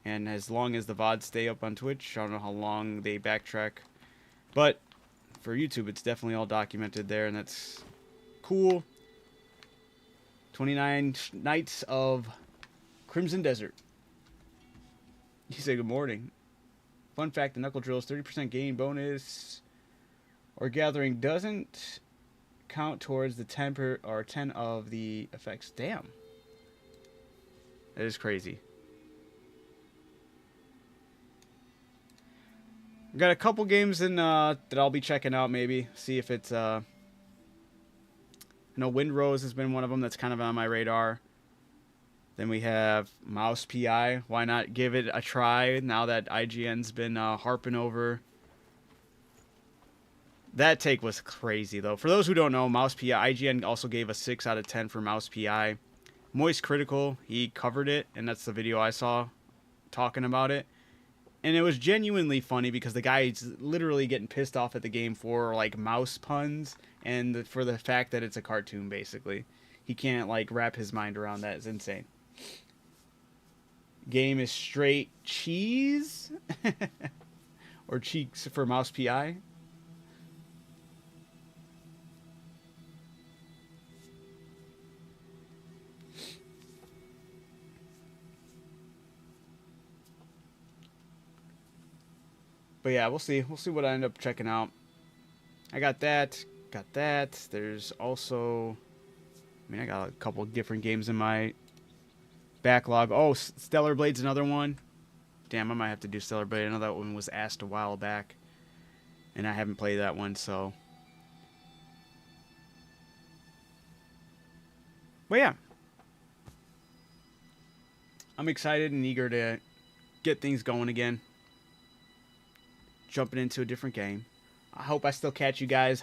And as long as the VODs stay up on Twitch, I don't know how long they backtrack. But for YouTube, it's definitely all documented there, and that's cool. 29 nights of Crimson Desert. He said good morning. Fun fact, the knuckle drill is 30% gain bonus or gathering doesn't count towards the 10 of the effects. Damn. That is crazy. Got a couple games in that I'll be checking out, maybe. See if it's I know Windrose has been one of them that's kind of on my radar. Then we have Mouse PI. Why not give it a try now that IGN's been harping over? That take was crazy, though. For those who don't know, Mouse PI, IGN also gave a 6 out of 10 for Mouse PI. Moist Critical, he covered it, and that's the video I saw talking about it. And it was genuinely funny because the guy is literally getting pissed off at the game for, like, mouse puns and for the fact that it's a cartoon, basically. He can't, like, wrap his mind around that. It's insane. Game is straight cheese? Or cheeks for Mouse PI? But yeah, we'll see. We'll see what I end up checking out. I got that. Got that. There's also... I mean, I got a couple different games in my backlog. Oh, Stellar Blade's another one. Damn, I might have to do Stellar Blade. I know that one was asked a while back. And I haven't played that one, so... But yeah. I'm excited and eager to get things going again. Jumping into a different game. I hope I still catch you guys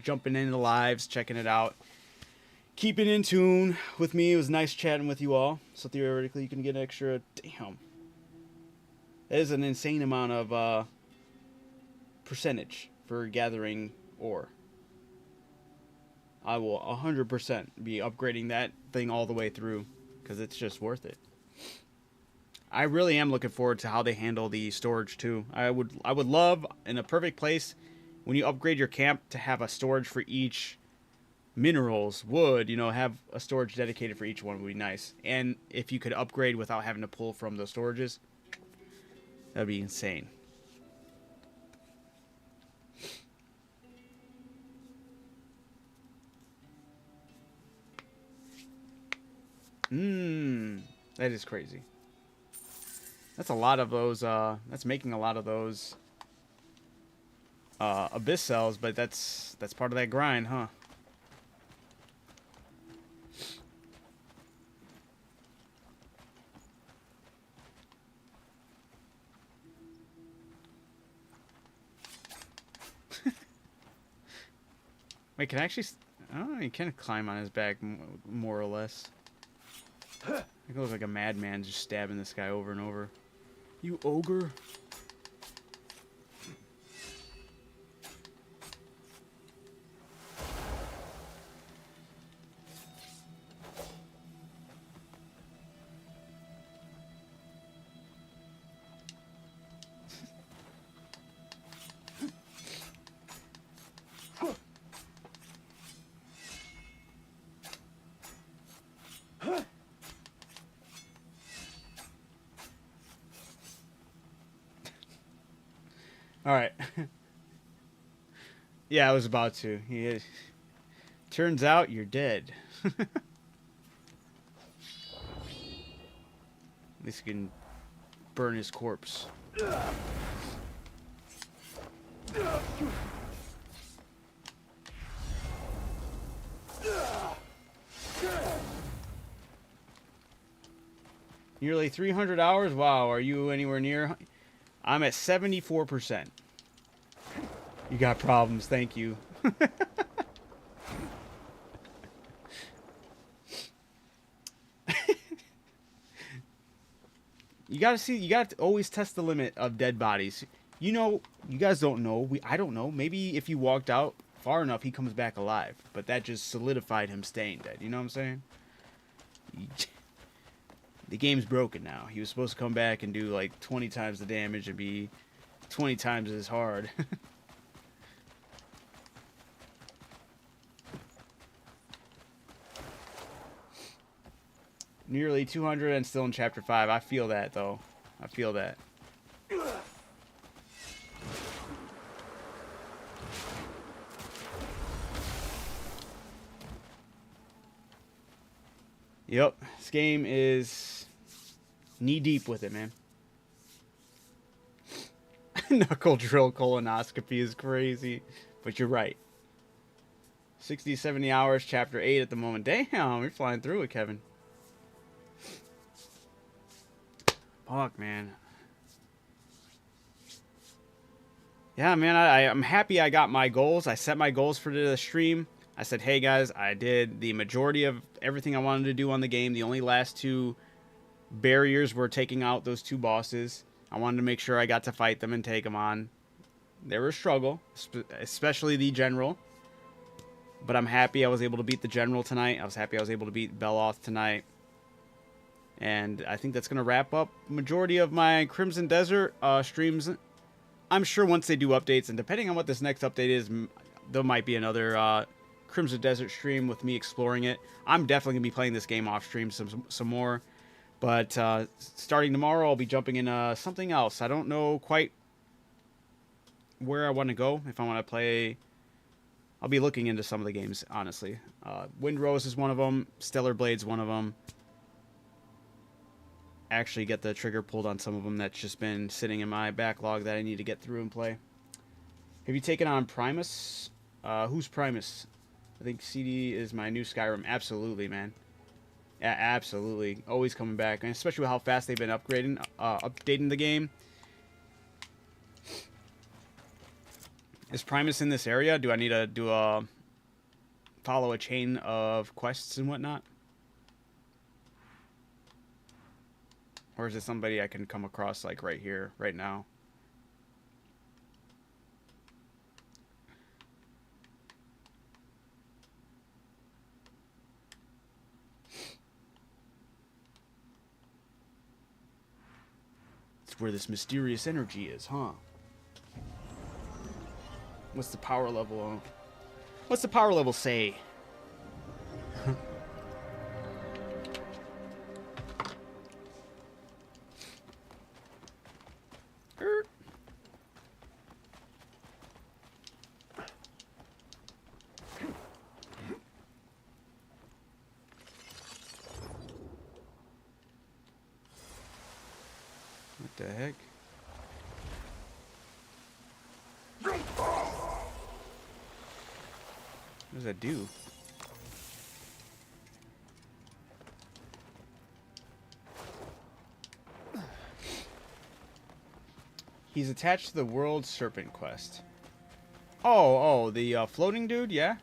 jumping into lives, checking it out. Keeping in tune with me. It was nice chatting with you all. So theoretically, you can get an extra... Damn. That is an insane amount of percentage for gathering ore. I will 100% be upgrading that thing all the way through because it's just worth it. I really am looking forward to how they handle the storage too. I would love, in a perfect place, when you upgrade your camp, to have a storage for each minerals, wood, you know, have a storage dedicated for each one would be nice. And if you could upgrade without having to pull from those storages, that'd be insane. That is crazy. That's a lot of those, that's making a lot of those abyss cells, but that's part of that grind, huh? Wait, can I actually... Oh, you can climb on his back, more or less. It looks like a madman just stabbing this guy over and over. You ogre. All right. Yeah, I was about to. Turns out you're dead. At least you can burn his corpse. Nearly 300 hours? Wow, are you anywhere near? I'm at 74%. You got problems, thank you. You gotta always test the limit of dead bodies. You know, you guys don't know. I don't know. Maybe if you walked out far enough, he comes back alive. But that just solidified him staying dead. You know what I'm saying? The game's broken now. He was supposed to come back and do like 20 times the damage and be 20 times as hard. Nearly 200 and still in chapter 5. I feel that though. I feel that. Yep, this game is knee deep with it, man. Knuckle drill colonoscopy is crazy, but you're right. 60, 70 hours, chapter 8 at the moment. Damn, you're flying through it, Kevin. Fuck, man. Yeah, man, I'm happy I got my goals. I set my goals for the stream. I said, hey, guys, I did the majority of everything I wanted to do on the game. The only last two barriers were taking out those two bosses. I wanted to make sure I got to fight them and take them on. They were a struggle, especially the general. But I'm happy I was able to beat the general tonight. I was happy I was able to beat Beloth tonight. And I think that's going to wrap up majority of my Crimson Desert streams. I'm sure once they do updates, and depending on what this next update is, there might be another Crimson Desert stream with me exploring it. I'm definitely going to be playing this game off stream some more. But starting tomorrow, I'll be jumping into something else. I don't know quite where I want to go. If I want to play... I'll be looking into some of the games, honestly. Windrose is one of them. Stellar Blade's one of them. Actually get the trigger pulled on some of them that's just been sitting in my backlog that I need to get through and play. Have you taken on Primus? Who's Primus? I think CD is my new Skyrim. Absolutely, man. Yeah, absolutely. Always coming back, and especially with how fast they've been updating the game. Is Primus in this area? Do I need to follow a chain of quests and whatnot? Or is it somebody I can come across like right here, right now? where this mysterious energy is, huh? What's the power level of? What's the power level say? What the heck? What does that do? He's attached to the World Serpent Quest. Oh, the floating dude, yeah?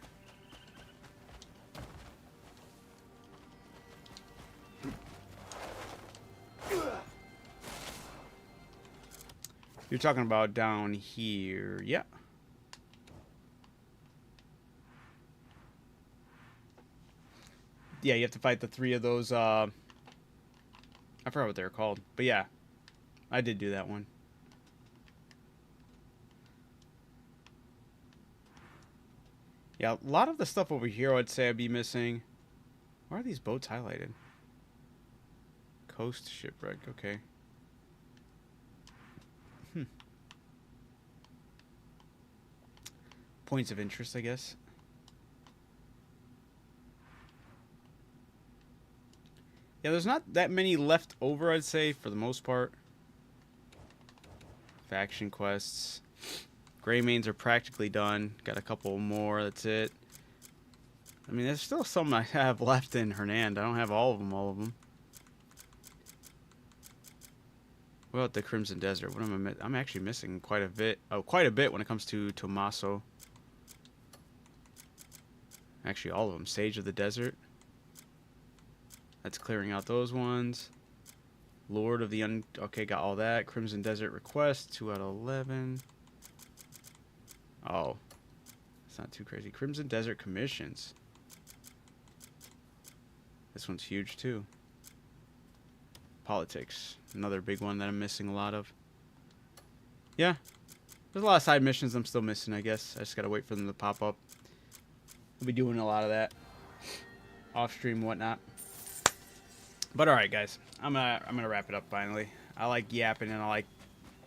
You're talking about down here, yeah. Yeah, you have to fight the 3 of those, I forgot what they were called. But yeah, I did do that one. Yeah, a lot of the stuff over here I'd say I'd be missing. Why are these boats highlighted? Coast shipwreck, okay. Points of interest, I guess. Yeah, there's not that many left over, I'd say, for the most part. Faction quests. Greymanes are practically done. Got a couple more, that's it. I mean, there's still some I have left in Hernand. I don't have all of them. What about the Crimson Desert? What am I'm actually missing quite a bit. Oh, quite a bit when it comes to Tommaso. Actually, all of them. Sage of the Desert. That's clearing out those ones. Lord of the Okay, got all that. Crimson Desert Request, 2 out of 11. Oh. It's not too crazy. Crimson Desert Commissions. This one's huge, too. Politics. Another big one that I'm missing a lot of. Yeah. There's a lot of side missions I'm still missing, I guess. I just gotta wait for them to pop up. We'll be doing a lot of that. Off stream, whatnot. But alright, guys. I'm gonna wrap it up finally. I like yapping and I like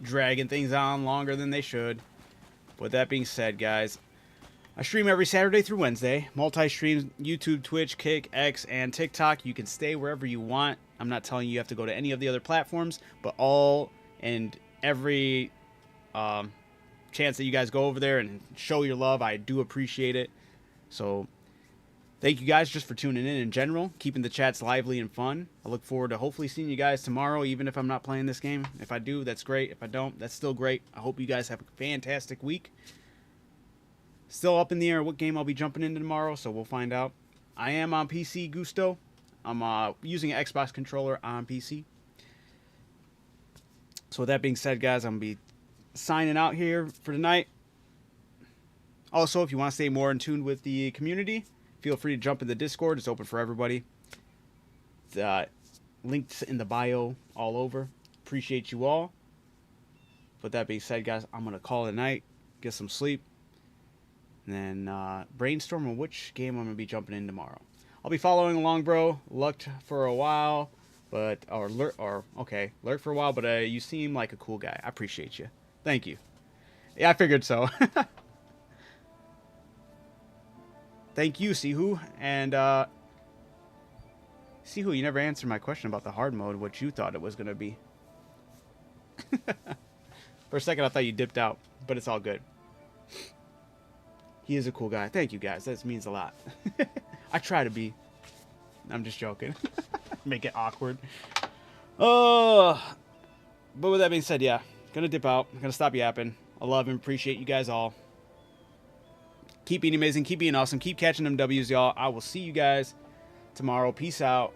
dragging things on longer than they should. But with that being said, guys, I stream every Saturday through Wednesday. Multi-streams, YouTube, Twitch, Kick, X, and TikTok. You can stay wherever you want. I'm not telling you have to go to any of the other platforms, but all and every chance that you guys go over there and show your love, I do appreciate it. So thank you guys just for tuning in general, keeping the chats lively and fun. I look forward to hopefully seeing you guys tomorrow, even if I'm not playing this game. If I do, that's great. If I don't, that's still great. I hope you guys have a fantastic week. Still up in the air what game I'll be jumping into tomorrow, so we'll find out. I am on PC, Gusto. I'm using an Xbox controller on PC. So with that being said, guys, I'm going to be signing out here for tonight. Also, if you want to stay more in tune with the community, feel free to jump in the Discord. It's open for everybody. Links in the bio all over. Appreciate you all. With that being said, guys, I'm going to call it a night. Get some sleep. And then brainstorm on which game I'm going to be jumping in tomorrow. I'll be following along, bro. Lurked for a while. Lurked for a while, but you seem like a cool guy. I appreciate you. Thank you. Yeah, I figured so. Thank you, Sihu. And, Sihu, you never answered my question about the hard mode, what you thought it was going to be. For a second, I thought you dipped out, but it's all good. He is a cool guy. Thank you, guys. That means a lot. I try to be. I'm just joking. Make it awkward. Oh. But with that being said, yeah. Gonna dip out. Gonna stop yapping. I love and appreciate you guys all. Keep being amazing. Keep being awesome. Keep catching them W's, y'all. I will see you guys tomorrow. Peace out.